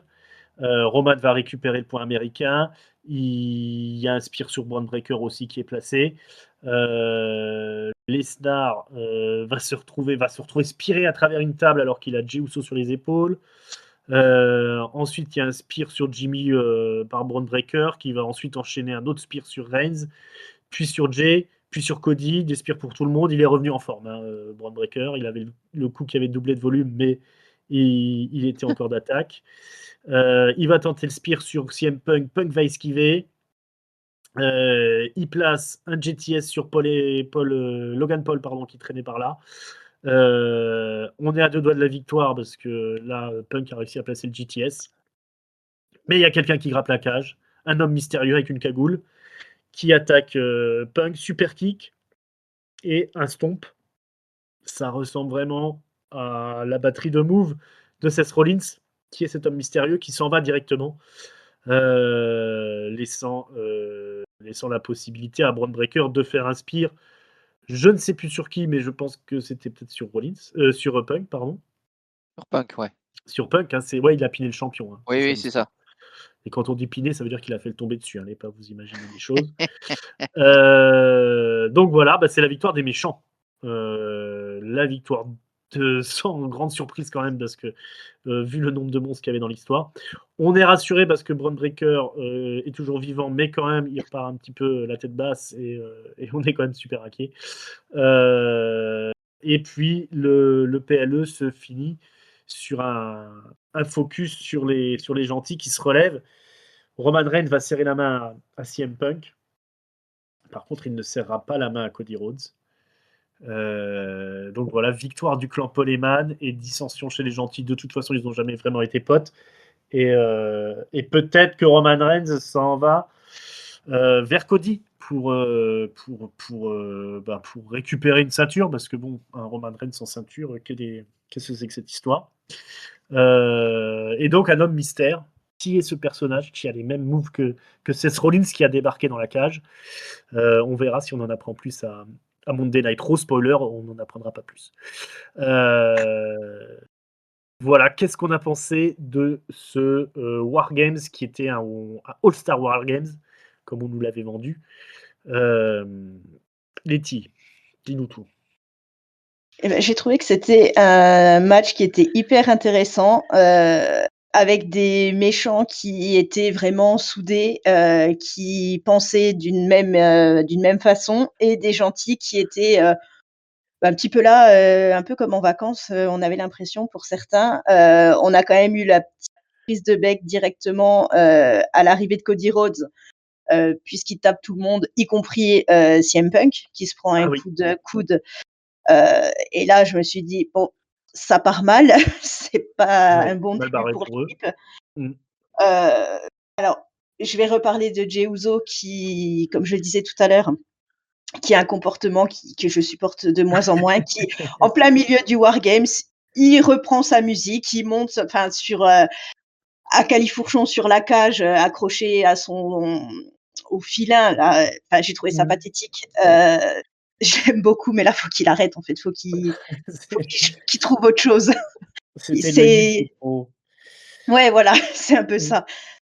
Roman va récupérer le point américain. Il y a un spear sur Braun Breaker aussi qui est placé. Lesnar va se retrouver spiré à travers une table alors qu'il a Jey Uso sur les épaules. Ensuite, il y a un spear sur Jimmy par Braun Breaker qui va ensuite enchaîner un autre spear sur Reigns, puis sur Jey, puis sur Cody, des spears pour tout le monde. Il est revenu en forme, hein, Braun Breaker. Il avait le coup qui avait doublé de volume, mais il était encore d'attaque. Il va tenter le spear sur CM Punk. Punk va esquiver. Il place un GTS sur Logan Paul, pardon, qui traînait par là. On est à 2 doigts de la victoire parce que là, Punk a réussi à placer le GTS. Mais il y a quelqu'un qui grappe la cage, un homme mystérieux avec une cagoule, qui attaque Punk, super kick et un stomp. Ça ressemble vraiment à la batterie de move de Seth Rollins, qui est cet homme mystérieux qui s'en va directement, laissant la possibilité à Braun Breaker de faire un spear. Je ne sais plus sur qui, mais je pense que c'était peut-être sur Punk, pardon. Sur Punk, ouais. sur Punk. Hein, ouais, il a piné le champion. Hein, Oui, c'est ça oui, c'est l'histoire. ça. Et quand on dit piné, ça veut dire qu'il a fait le tomber dessus. N'allez pas vous imaginer des choses. Donc voilà, c'est la victoire des méchants. La victoire sans grande surprise quand même, parce que vu le nombre de monstres qu'il y avait dans l'histoire. On est rassuré parce que Braun Breaker est toujours vivant, mais quand même, il repart un petit peu la tête basse et on est quand même super inquiet. Et puis, le PLE se finit sur un focus sur les gentils qui se relèvent. Roman Reigns va serrer la main à CM Punk. Par contre, il ne serrera pas la main à Cody Rhodes. Donc voilà, victoire du clan Paul Heyman et dissension chez les gentils. De toute façon, ils n'ont jamais vraiment été potes. Et peut-être que Roman Reigns s'en va vers Cody pour récupérer une ceinture, parce que bon, un Roman Reigns sans ceinture, qu'est-ce que c'est que cette histoire? Et donc un homme mystère. Qui est ce personnage qui a les mêmes moves que Seth Rollins qui a débarqué dans la cage? On verra si on en apprend plus à Monday Night Raw. Spoiler, on n'en apprendra pas plus. Voilà, qu'est-ce qu'on a pensé de ce War Games qui était un All-Star War Games, comme on nous l'avait vendu? Letty, dis-nous tout. Eh ben, j'ai trouvé que c'était un match qui était hyper intéressant, avec des méchants qui étaient vraiment soudés, qui pensaient d'une même façon, et des gentils qui étaient, un petit peu là, un peu comme en vacances, on avait l'impression pour certains. On a quand même eu la petite prise de bec directement, à l'arrivée de Cody Rhodes, puisqu'il tape tout le monde, y compris, CM Punk, qui se prend un Ah oui, coup de coude. Et là, je me suis dit: «Bon, ça part mal, c'est pas ouais, un bon mal début barré pour pour eux. l'équipe». Mm. Alors, je vais reparler de Jey Uso qui, comme je le disais tout à l'heure, qui a un comportement que je supporte de moins en moins, qui, en plein milieu du War Games, il reprend sa musique, il monte enfin sur, à califourchon sur la cage, accroché à son au filin là, enfin j'ai trouvé ça Mm. pathétique. J'aime beaucoup, mais là faut qu'il arrête en fait, faut qu'il trouve autre chose. C'était le limite de C'est trop. Ouais, voilà, c'est un peu Mm. ça.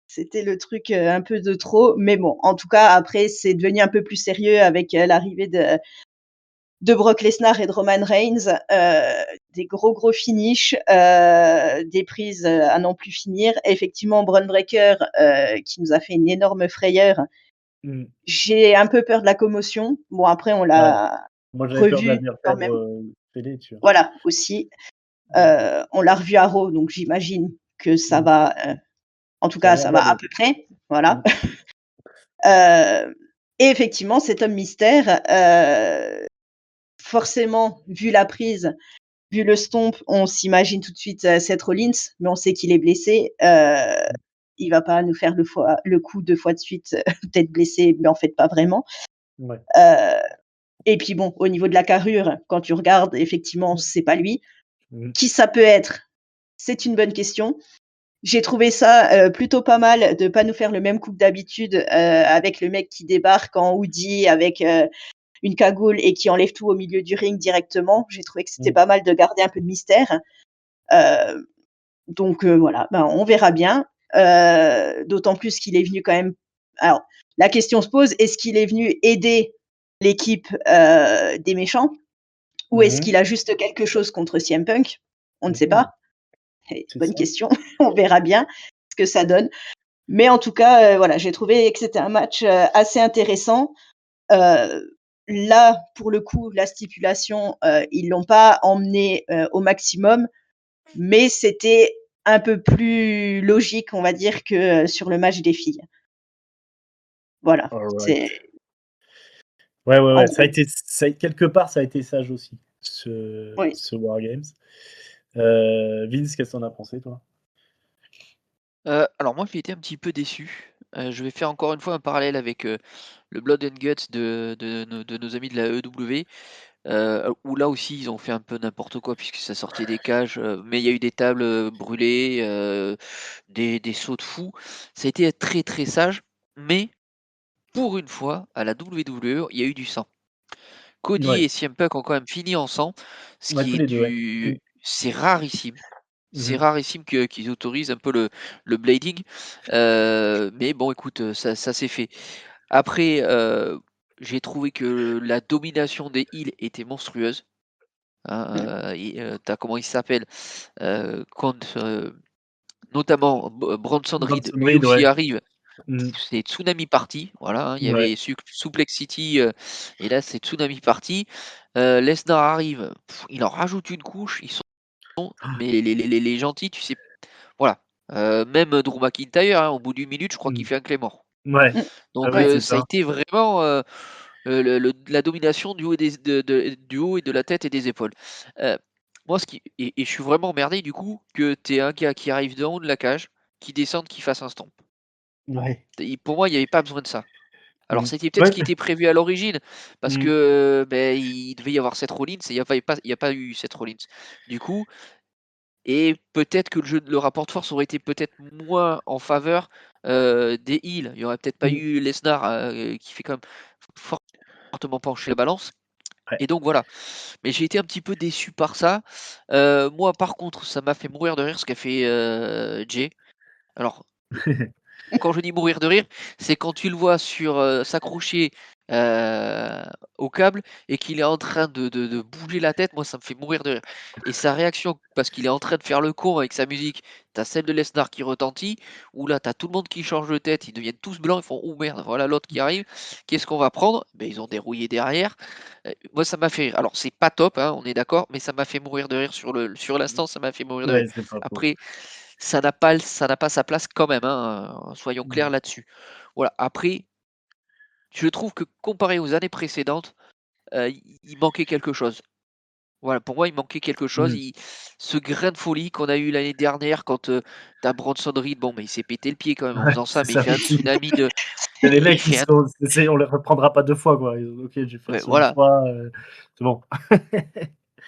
C'était le truc, un peu de trop, mais bon, en tout cas après c'est devenu un peu plus sérieux avec, l'arrivée de Brock Lesnar et de Roman Reigns, des gros finish, des prises, à n'en plus finir. Effectivement, Braun Breaker, qui nous a fait une énorme frayeur. Mm. J'ai un peu peur de la commotion. Bon, après, on Ouais. l'a Moi, j'avais peur de la revu quand vertèbre même. télé, tu vois. Voilà, aussi. On l'a revu à Raw, donc j'imagine que ça Mm. va, en tout Ça a cas, l'air ça va à d'aller. peu près, Mm. voilà. Heu et effectivement, cet homme mystère, forcément, vu la prise, vu le stomp, on s'imagine tout de suite, Seth Rollins, mais on sait qu'il est blessé. Il va pas nous faire le coup 2 fois de suite, d'être blessé, mais en fait pas vraiment. Ouais. Heu et puis bon, au niveau de la carrure, quand tu regardes, effectivement, c'est pas lui. Mm. Qui ça peut être? C'est une bonne question. J'ai trouvé ça, plutôt pas mal de pas nous faire le même coup que d'habitude, avec le mec qui débarque en hoodie avec, une cagoule et qui enlève tout au milieu du ring directement. J'ai trouvé que c'était Mm. pas mal de garder un peu de mystère. Heu, donc voilà, on verra bien. D'autant plus qu'il est venu quand même, alors la question se pose, est-ce qu'il est venu aider l'équipe, des méchants? Ou est-ce Mhm. qu'il a juste quelque chose contre CM Punk? On ne sait Mhm. pas. C'est Bonne ça. question. On verra bien ce que ça donne. Mais en tout cas, voilà, j'ai trouvé que c'était un match, assez intéressant. Là, pour le coup, la stipulation, ils l'ont pas emmené, au maximum, mais c'était un peu plus logique, on va dire, que, sur le match des filles. Voilà, All right. c'est Ouais. en Ça a gros. été, quelque part, ça a été sage aussi, Oui. ce War Games. Vince, qu'est-ce que t'en as pensé, toi? Alors moi, j'ai été un petit peu déçu. Je vais faire encore une fois un parallèle avec, le Blood and Guts de nos amis de la EW, où là aussi ils ont fait un peu n'importe quoi puisque ça sortait des cages, mais il y a eu des tables, brûlées, des sauts de fou. Ça a été très, très sage, mais pour une fois, à la WWE, il y a eu du sang. Cody Ouais. et CM Punk ont quand même fini en sang, ce Ouais, qui tous est les deux, ouais. Mm. c'est rarissime. C'est Mmh. rarissime qu'ils autorisent un peu le blading. Mais bon, écoute, ça s'est fait. Après, j'ai trouvé que la domination des heels était monstrueuse, hein, et tu comment il s'appelle? Quand, notamment Bronson Reed, Bronson lui Reed, aussi ouais. arrive, Mmh. c'est tsunami party, voilà, hein. Il y Ouais. avait Suplex City, et là, c'est tsunami party. Lesnar arrive, il en rajoute une couche, ils sont mais les gentils, tu sais voilà, même Drew McIntyre, hein, au bout d'une minute, je crois qu'il Mmh. fait un Claymore. Ouais. Mmh. Ah Donc oui, Ouais. c'est ça a ça. été vraiment, la domination du haut et du haut et de la tête et des épaules. Heu, moi ce qui et je suis vraiment emmerdé du coup que tu aies un gars qui arrive d'en haut de la cage, qui descende, qui fasse un stomp. Ouais. Et pour moi, il y avait pas besoin de ça. Alors Mmh. c'était peut-être ce Ouais. qui était prévu à l'origine parce Mmh. que, beh, il devait y avoir Seth Rollins et il y a pas eu Seth Rollins. Du coup et peut-être que le rapport de force aurait été peut-être moins en faveur, des heels. Il y aurait peut-être pas Mmh. eu Lesnar, qui fait quand même fortement pencher la balance Ouais. et donc voilà. Mais j'ai été un petit peu déçu par ça. Moi par contre, ça m'a fait mourir de rire ce qu'a fait, Jey. Alors quand je dis mourir de rire, c'est quand tu le vois s'accrocher, heu, au câble et qu'il est en train de bouger la tête, moi ça me fait mourir de rire et sa réaction parce qu'il est en train de faire le con avec sa musique, tu as celle de Lesnar qui retentit, où là tu as tout le monde qui change de tête, ils deviennent tous blancs, ils font: «Oh merde, voilà l'autre qui arrive, qu'est-ce qu'on va prendre?» Ben ils ont dérouillé derrière, moi ça m'a fait rire. Alors c'est pas top, hein, on est d'accord, mais ça m'a fait mourir de rire sur l'instant, ça m'a fait mourir de rire. Ouais, c'est pas faux. Après ça n'a pas sa place quand même, hein, soyons Mmh. clairs là-dessus. Voilà, après, je trouve que comparé aux années précédentes, il manquait quelque chose. Voilà, pour moi, il manquait quelque chose. Mmh. Ce grain de folie qu'on a eu l'année dernière quand, tu Bronson Reed, bon, mais il s'est pété le pied quand même en Ouais, faisant ça, c'est mais il ça fait un aussi. tsunami de Il y a des il mecs qui fait un sont c'est on les reprendra pas 2 fois, quoi. OK, j'ai fait ouais, ça une voilà, fois, c'est bon.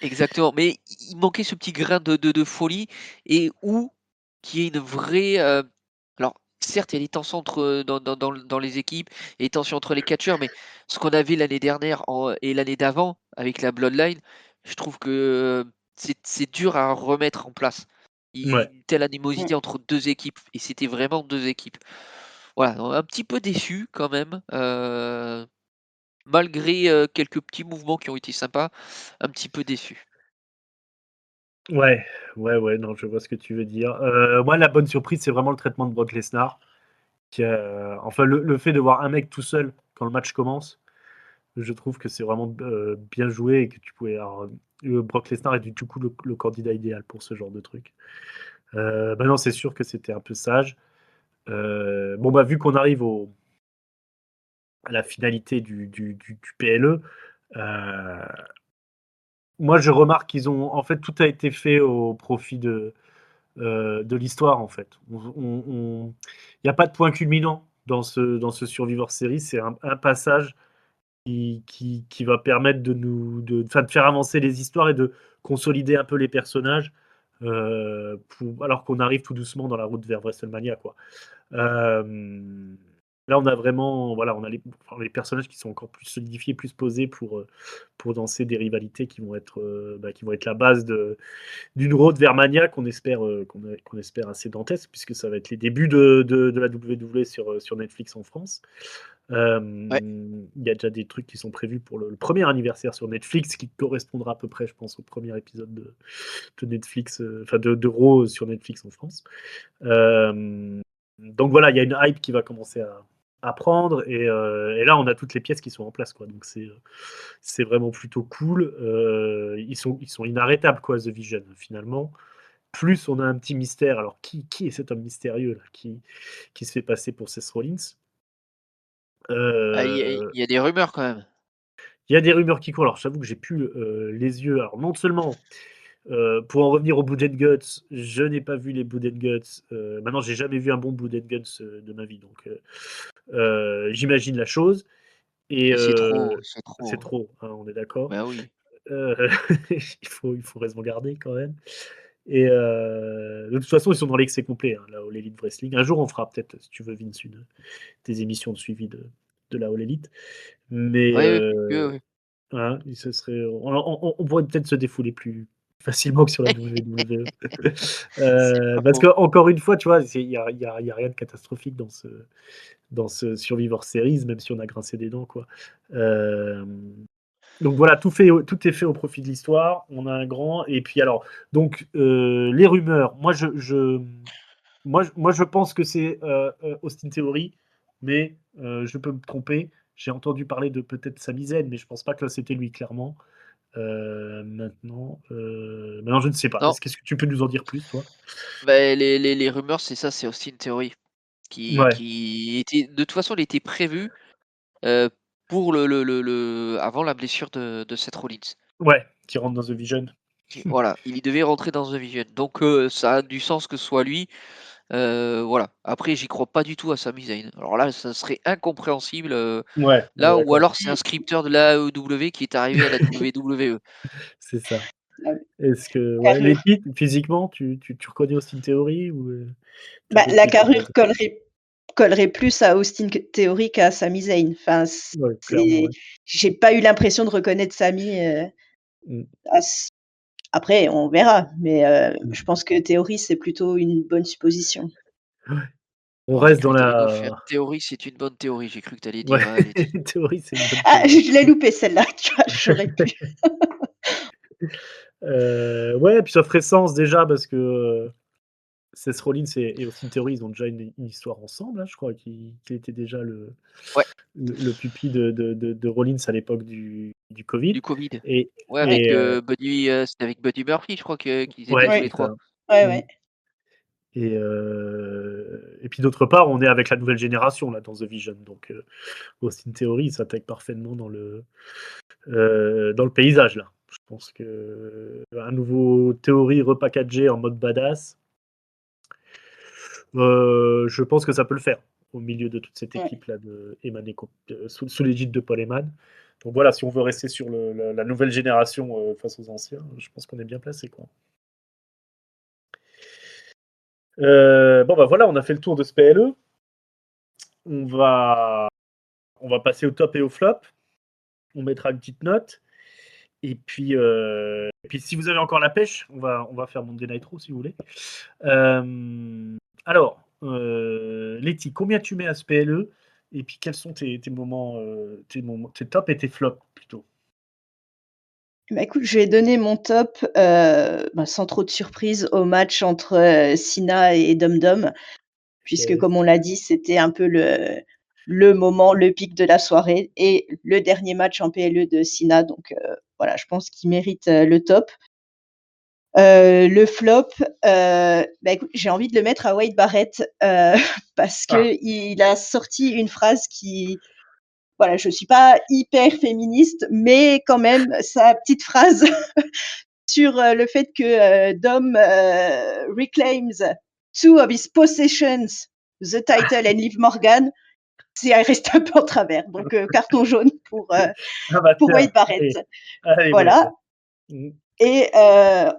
exactement, mais il manquait ce petit grain de folie et ou qu'il y ait une vraie, alors certes, il y a des tensions entre, dans les équipes et des tensions entre les catcheurs, mais ce qu'on avait l'année dernière et l'année d'avant avec la Bloodline, je trouve que, c'est dur à remettre en place. Ouais. Une telle Mmh. animosité entre 2 équipes et c'était vraiment 2 équipes. Voilà, donc un petit peu déçu quand même, malgré, quelques petits mouvements qui ont été sympas, un petit peu déçu. Ouais, ouais, ouais, non, je vois ce que tu veux dire. Moi, la bonne surprise, c'est vraiment le traitement de Brock Lesnar qui a enfin, le fait de voir un mec tout seul quand le match commence, je trouve que c'est vraiment, bien joué et que tu pouvais alors, Brock Lesnar est du coup le candidat idéal pour ce genre de truc. Maintenant, c'est sûr que c'était un peu sage. Bon, bah, vu qu'on arrive à la finalité du PLE, moi, je remarque qu'ils ont en fait, tout a été fait au profit de l'histoire, en fait. Il y a pas de point culminant dans ce Survivor Series. C'est un passage qui va permettre enfin, de faire avancer les histoires et de consolider un peu les personnages, alors qu'on arrive tout doucement dans la route vers WrestleMania, quoi. Euh, Là, on a vraiment, voilà, on a enfin, les personnages qui sont encore plus solidifiés, plus posés pour danser des rivalités qui vont être la base d'une road vers Mania qu'on espère assez dantesque, puisque ça va être les débuts de la WWE sur Netflix en France. Ouais. Il y a déjà des trucs qui sont prévus pour le premier anniversaire sur Netflix, qui correspondra à peu près, je pense, au premier épisode de Netflix, enfin de Raw sur Netflix en France. Donc voilà, il y a une hype qui va commencer à prendre et là on a toutes les pièces qui sont en place, quoi. Donc c'est vraiment plutôt cool. Ils sont inarrêtables, quoi, The Vision, finalement. Plus on a un petit mystère. Alors qui est cet homme mystérieux là qui se fait passer pour Seth Rollins? Ah, il Euh, y a des rumeurs quand même. Il y a des rumeurs qui courent. Alors j'avoue que j'ai plus les yeux. Alors non seulement pour en revenir au Blood and Guts, je n'ai pas vu les Blood and Guts. Maintenant, j'ai jamais vu un bon Blood and Guts de ma vie, donc j'imagine la chose. Et C'est c'est trop, hein. trop, hein, on est d'accord. Bah oui. Euh, il faut raison garder quand même. Et de toute façon, ils sont dans l'excès complet, hein, la All Elite Wrestling. Un jour, on fera peut-être, si tu veux, Vince, des émissions de suivi de la All Elite. Mais Oui, oui, oui, oui. hein, ce serait, on pourrait peut-être se défouler facilement que sur la WWE. C'est pas Parce faux. que encore une fois, tu vois, il y a rien de catastrophique dans ce Survivor Series, même si on a grincé des dents, quoi. Donc voilà, tout est fait au profit de l'histoire. On a un grand. Et puis alors, donc les rumeurs. Moi, je pense que c'est Austin Theory, mais je peux me tromper. J'ai entendu parler de peut-être Sami Zayn, mais je pense pas que là c'était lui clairement. Maintenant, je ne sais pas. Non, Qu'est-ce que tu peux nous en dire plus, toi? bah, les rumeurs, c'est ça, c'est Austin Theory Ouais, qui était de toute façon, il était prévu, heu, pour avant la blessure de Seth Rollins. ouais, qui rentre dans The Vision. Voilà, il y devait rentrer dans The Vision. Donc ça a du sens que ce soit lui. Voilà. Après, j'y crois pas du tout à Sami Zayn. Alors là, ça serait incompréhensible, Ouais, on est là ou d'accord. alors c'est un scripteur de l'AEW qui est arrivé à la WWE. C'est ça. La Est-ce que, ouais, les carrure. titres, physiquement, tu reconnais Austin Theory ou tu as Bah, d'autres la titres en tête? carrure collerait plus à Austin Theory qu'à Sami Zayn. Enfin, Ouais, clairement, c'est ouais. j'ai pas eu l'impression de reconnaître Sami, Mmh, à s après on verra, mais mmh. je pense que Theory, c'est plutôt une bonne supposition. Ouais. On Oh, j'ai reste dans cru que tu allais nous faire la théorie, c'est une bonne théorie. J'ai cru que tu allais ouais, dire: «Allez-y». Theory, c'est une bonne Ah, théorie. je l'ai loupé celle-là, tu vois? J'aurais pu. Ouais, puis ça ferait sens déjà parce que, Seth Rollins et Austin Theory, ils ont déjà une histoire ensemble, hein, je crois qu'il était déjà Ouais, le pupille de Rollins à l'époque du du Covid Covid. et Ouais, Ouais, avec, c'était avec Buddy Murphy, je crois qu'ils étaient ouais, tous ouais, les c'est 3. ça. ouais, Mmh. ouais. Et puis d'autre part, on est avec la nouvelle génération là dans The Vision, donc Austin Theory, il s'intègre parfaitement dans le paysage là. Je pense que un nouveau Theory repackagé en mode badass, je pense que ça peut le faire au milieu de toute cette Ouais. équipe là de Heyman sous l'égide de Paul Heyman. Donc voilà, si on veut rester sur la nouvelle génération face aux anciens, je pense qu'on est bien placé, quoi. Bon bah voilà, on a fait le tour de ce PLE. On va On va passer au top et au flop. On mettra une petite note. Et puis si vous avez encore la pêche, on va faire Monday Night Raw si vous voulez. Alors, Letty, combien tu mets à ce PLE? Et puis quels sont tes moments, tes tops et tes flops plutôt? Bah, écoute, je vais donner mon top, bah, sans trop de surprise au match entre, Cena et Dom Dom, puisque Ok. comme on l'a dit, c'était un peu le moment, le pic de la soirée et le dernier match en PLE de Cena, donc voilà, je pense qu'il mérite, le top. Le flop, bah, écoute, j'ai envie de le mettre à Wade Barrett, parce Ah, qu'il a sorti une phrase qui voilà, je suis pas hyper féministe, mais quand même sa petite phrase sur, le fait que, Dom, reclaims 2 of his possessions, the title and Liv Morgan, c'est elle reste un peu en travers. Donc, carton jaune ah bah pour tiens, Wade Barrett. allez, allez Voilà. Wade. Mmh. Et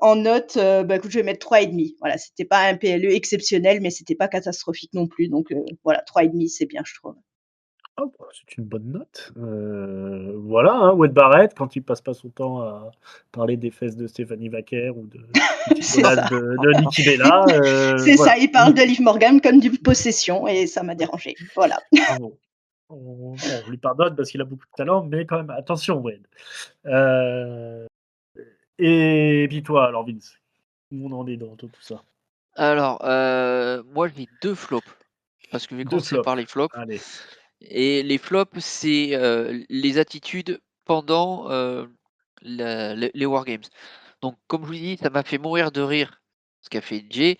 en note, bah, écoute, je vais mettre 3,5. Voilà, c'était pas un PLE exceptionnel, mais c'était pas catastrophique non plus. Donc, voilà, 3,5, c'est bien, je trouve. Ah bah, c'est une bonne note. Voilà, hein, Wade Barrett, quand il passe pas son temps à parler des fesses de Stephanie Wacker ou du C'est titulaire ça. de Nikki Il Bella, c'est ça, voilà. il parle de Liv Morgan comme d'une possession et ça m'a dérangée. Voilà. Ah bon. On lui pardonne parce qu'il a beaucoup de talent, mais quand même, attention, Wade. Euh, et puis toi, alors Vince, où on en est dans tout ça? Alors, moi j'ai 2 flops, parce que je vais Deux commencer par flops. les flops. Allez. Et les flops, c'est, les attitudes pendant, les wargames. Donc comme je vous dis, ça m'a fait mourir de rire ce qu'a fait Jay,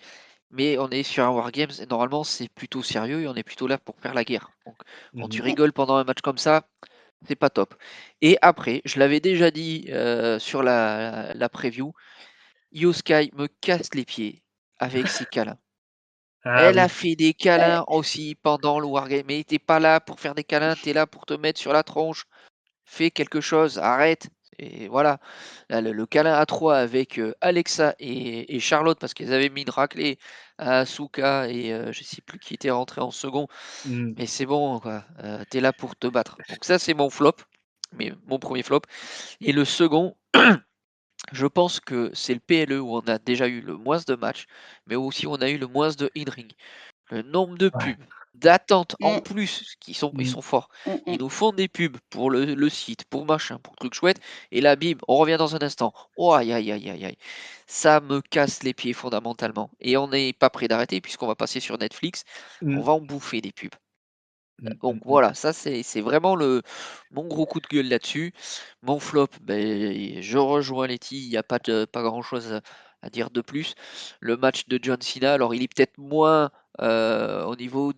mais on est sur un wargames et normalement c'est plutôt sérieux et on est plutôt là pour faire la guerre. Donc quand tu Mhm. Mmh. rigoles pendant un match comme ça, c'est pas top. Et après, je l'avais déjà dit, sur la preview, Io Sky me casse les pieds avec ses câlins. Ah Elle a oui. fait des câlins aussi pendant le wargame, mais tu es pas là pour faire des câlins, tu es là pour te mettre sur la tronche. Fais quelque chose, arrête. Et voilà, là, le câlin à 3 avec Alexa et Charlotte, parce qu'ils avaient mis une raclée à Asuka et je sais plus qui était rentré en second. Mm. Mais c'est bon, quoi. Tu es là pour te battre. Donc ça, c'est mon flop, mais mon premier flop. Et le second, Je pense que c'est le PLE où on a déjà eu le moins de matchs, mais aussi on a eu le moins de in-ring. Le nombre de Ouais. pubs, d'attentes en Mmh, plus, ils Mmh. sont forts. mmh, Ils mmh. nous font des pubs pour le site, pour machin, pour truc chouette, et la bim, on revient dans un instant. Oh aïe aïe aïe aïe aïe. Ça me casse les pieds fondamentalement. Et on n'est pas prêt d'arrêter puisqu'on va passer sur Netflix, on Mmh. va en bouffer des pubs. Mmh, Donc mmh, mmh. voilà, ça c'est vraiment mon gros coup de gueule là-dessus. Mon flop, ben, je rejoins Letty, il n'y a pas grand-chose à dire de plus. Le match de John Cena, alors il est peut-être moins au niveau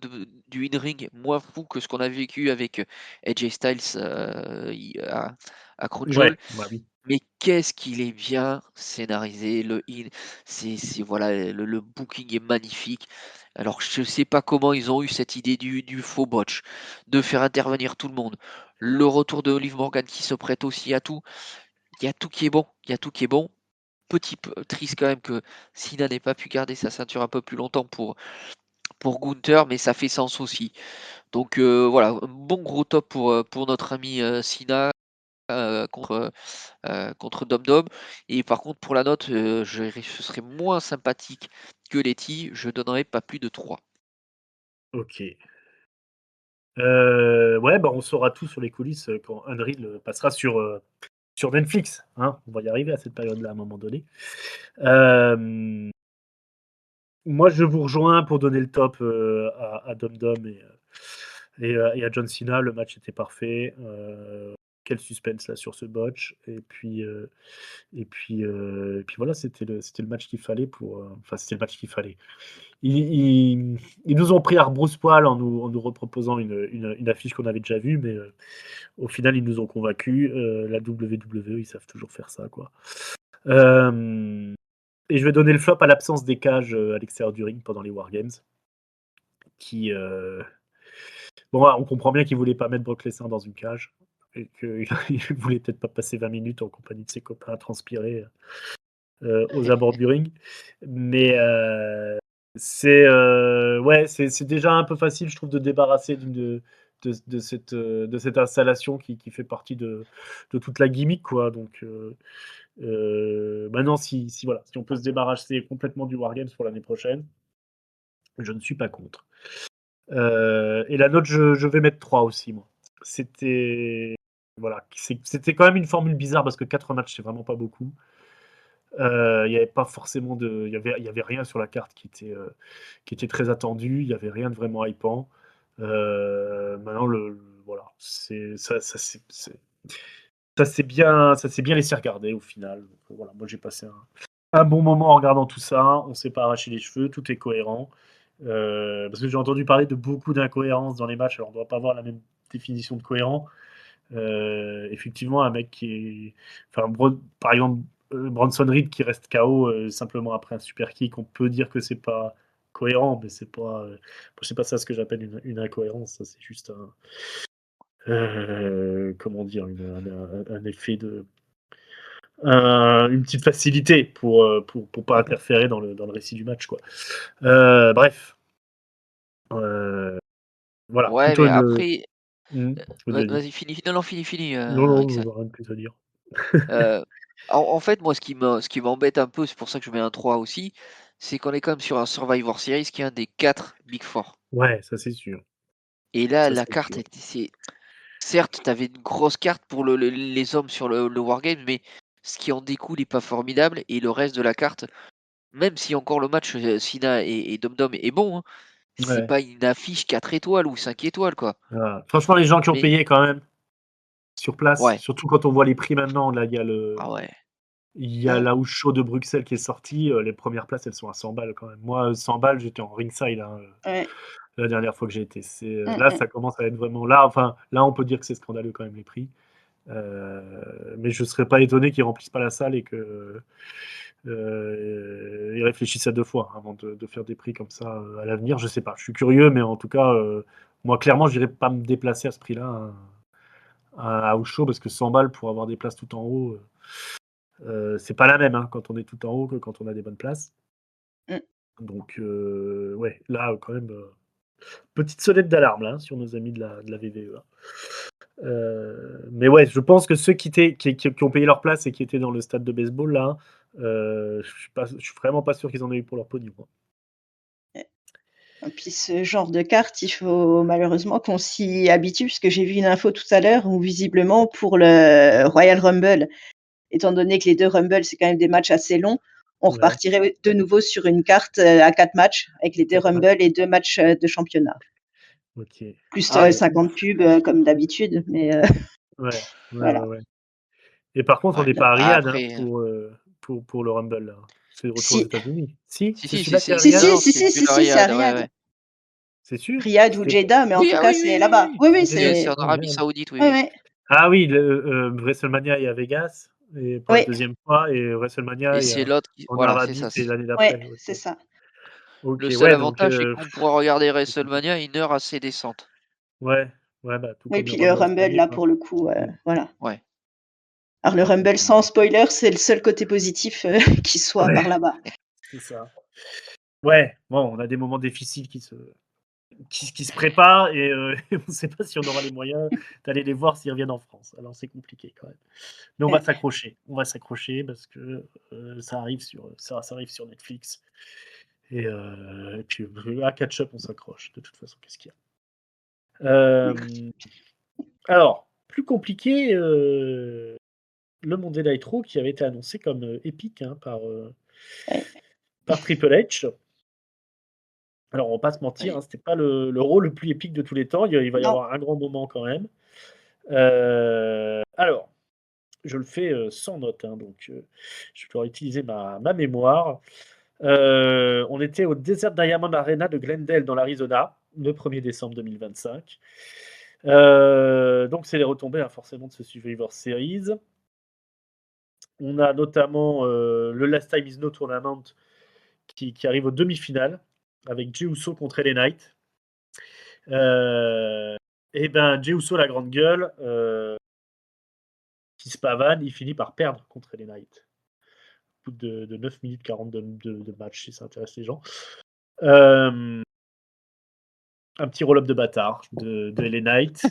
du in-ring, moins fou que ce qu'on a vécu avec AJ Styles à Crunchyroll. Ouais, bah oui. Mais qu'est-ce qu'il est bien scénarisé, voilà, le booking est magnifique. Alors je sais pas comment ils ont eu cette idée du faux botch, de faire intervenir tout le monde. Le retour de Olive Morgan qui se prête aussi à tout. Il y a tout qui est bon, il y a tout qui est bon. Petit peu triste quand même que Cena n'ait pas pu garder sa ceinture un peu plus longtemps pour Gunther, mais ça fait sens aussi. Donc voilà, un bon gros top pour notre ami Cena contre Dom Dom. Et par contre, pour la note, ce serait moins sympathique que Letty. Je donnerais pas plus de 3. OK. Ouais, bah, on saura tout sur les coulisses, quand Unreal, passera sur Netflix, hein. On va y arriver à cette période-là, à un moment donné. Hem, Moi, je vous rejoins pour donner le top, à Dom Dom et à John Cena. Le match était parfait. Quel suspense là sur ce botch et puis voilà, c'était le match qu'il fallait enfin, c'était le match qu'il fallait. Ils nous ont pris à rebrousse-poil en nous reproposant une affiche qu'on avait déjà vue, mais au final, ils nous ont convaincus. La WWE, ils savent toujours faire ça, quoi. Euh, et je vais donner le flop à l'absence des cages à l'extérieur du ring pendant les Wargames. Qui, bon, on comprend bien qu'ils ne voulaient pas mettre Brock Lesnar dans une cage et qu'il ne voulait peut-être pas passer 20 minutes en compagnie de ses copains à transpirer aux abords du ring. Mais c'est déjà un peu facile, je trouve, de débarrasser de cette installation qui fait partie de toute la gimmick, quoi. Donc maintenant, si on peut se débarrasser complètement du Wargames pour l'année prochaine, je ne suis pas contre. Et la note, je vais mettre 3 aussi, moi. C'était voilà, c'était quand même une formule bizarre parce que 4 matchs, c'est vraiment pas beaucoup. Il y avait pas forcément il y avait rien sur la carte qui était très attendu. Il y avait rien de vraiment hypant. Maintenant, voilà, ça s'est bien laissé regarder au final. Donc, voilà, moi j'ai passé un bon moment en regardant tout ça. On s'est pas arraché les cheveux, tout est cohérent. Parce que j'ai entendu parler de beaucoup d'incohérences dans les matchs. Alors on doit pas avoir la même définition de cohérent. Effectivement, un mec enfin, par exemple, Bronson Reed qui reste KO simplement après un super kick, on peut dire que c'est pas cohérent, mais c'est pas ça ce que j'appelle une incohérence. Ça, c'est juste comment dire, un effet une petite facilité pour pas interférer dans le récit du match, quoi. Bref, euh, voilà, Ouais, plutôt mais une. après, Hmm, vas-y. vas-y, fini. Non, non, fini, Non, non, Ixon. rien de plus à dire. Euh, en fait, moi, ce qui m'embête un peu, c'est pour ça que je mets un 3 aussi, c'est qu'on est quand même sur un Survivor Series qui est un des 4 Big Four. Ouais, ça c'est sûr. Et là, Ça la c'est carte, sûr. certes, tu avais une grosse carte pour les hommes sur le Wargame, mais ce qui en découle n'est pas formidable. Et le reste de la carte, même si encore le match Sina et Dom Dom est bon, hein, c'est Ouais. pas une affiche 4 étoiles ou 5 étoiles, quoi. Voilà. Franchement, les gens qui ont Mais payé quand même sur place, ouais, surtout quand on voit les prix maintenant, là, ah ouais. il y a Mmh. la house show de Bruxelles qui est sortie. Les premières places, elles sont à 100 balles quand même. Moi, 100 balles, j'étais en ringside, hein, Ouais. la dernière fois que j'ai été. Mmh Là, mh. ça commence à être vraiment là. Enfin, là, on peut dire que c'est scandaleux quand même les prix. Mais je serais pas étonné qu'ils remplissent pas la salle et que ils réfléchissent à deux fois avant de faire des prix comme ça à l'avenir. Je sais pas. Je suis curieux, mais en tout cas, moi, clairement, je n'irai pas me déplacer à ce prix-là à house show parce que 100 balles pour avoir des places tout en haut, c'est pas la même hein, quand on est tout en haut que quand on a des bonnes places. Mmh. Donc, ouais, là, quand même, petite sonnette d'alarme là, sur nos amis de la VVE. Mais ouais, je pense que ceux qui ont payé leur place et qui étaient dans le stade de baseball là, je suis vraiment pas sûr qu'ils en aient eu pour leur pognon, hein. Et puis ce genre de carte, il faut malheureusement qu'on s'y habitue, puisque j'ai vu une info tout à l'heure où visiblement pour le Royal Rumble, étant donné que les 2 Rumble, c'est quand même des matchs assez longs, on Ouais, repartirait de nouveau sur une carte, à 4 matchs avec les 2 4 matchs. Rumble et 2 matchs, de championnat. OK. Plus, Ah, 50 pubs, comme d'habitude, mais, Ouais, ouais, ouais, voilà. ouais. Et par contre, on ouais. n'est pas à Riyad, hein, Après, pour le Rumble là. C'est de retour aux Si, États-Unis. Si? si, C'est si, celui-là qui est à si, Riyad? si, non, si, c'est si, si, celui de si, c'est à Riyad, ouais, Riyad. ouais. C'est sûr? Riyad ou C'était Jeddah, mais en Oui, tout ah cas, oui, oui, c'est oui, là-bas. oui. Oui, oui, C'est c'est en Ah Arabie merde. Saoudite, oui, ouais, oui. ouais, Ah oui, WrestleMania est à Vegas et pour la oui, deuxième fois et WrestleMania Et est c'est l'autre qui en voilà, c'est Arabie, ça. c'est l'année ouais, d'après. c'est OK. ça. OK, Le seul ouais, donc avantage, c'est qu'on pourra regarder WrestleMania à une heure assez décente. ouais, ouais, bah, tout Oui, comme le puis le Rumble cette Rumble, année, là, quoi. pour le coup, Mmh. voilà. Ouais. Alors le Par contre, Rumble sans spoiler, c'est le seul côté positif, qui soit ouais, par là-bas. c'est ça. Ouais, bon, on a des moments difficiles qui se préparent et on ne sait pas si on aura les moyens d'aller les voir s'ils reviennent en France. Alors c'est compliqué quand même. Mais on va s'accrocher parce que, ça arrive sur Netflix et puis, à catch up, on s'accroche de toute façon, qu'est-ce qu'il y a? Alors, plus compliqué, le Monday Night Raw qui avait été annoncé comme, épique, hein, Ouais, par Triple H. Alors, on va pas se mentir, Oui. hein, c'était pas le Raw le plus épique de tous les temps. Il va y non, avoir un grand moment quand même. Alors, je le fais, sans notes, hein, donc je dois utiliser ma mémoire. On était au Desert Diamond Arena de Glendale dans l'Arizona, le 1er décembre 2025. Donc c'est les retombées, hein, forcément de ce Survivor Series. On a notamment, le Last Time Is No Tournament qui arrive aux demi-finales avec Jey Uso contre LA Knight. Heu et ben, Jey Uso la grande gueule, qui se pavane, il finit par perdre contre LA Knight. Au bout de 9 minutes 40 de match, si ça intéresse les gens. Hem, un petit roll-up de bâtard de LA Knight,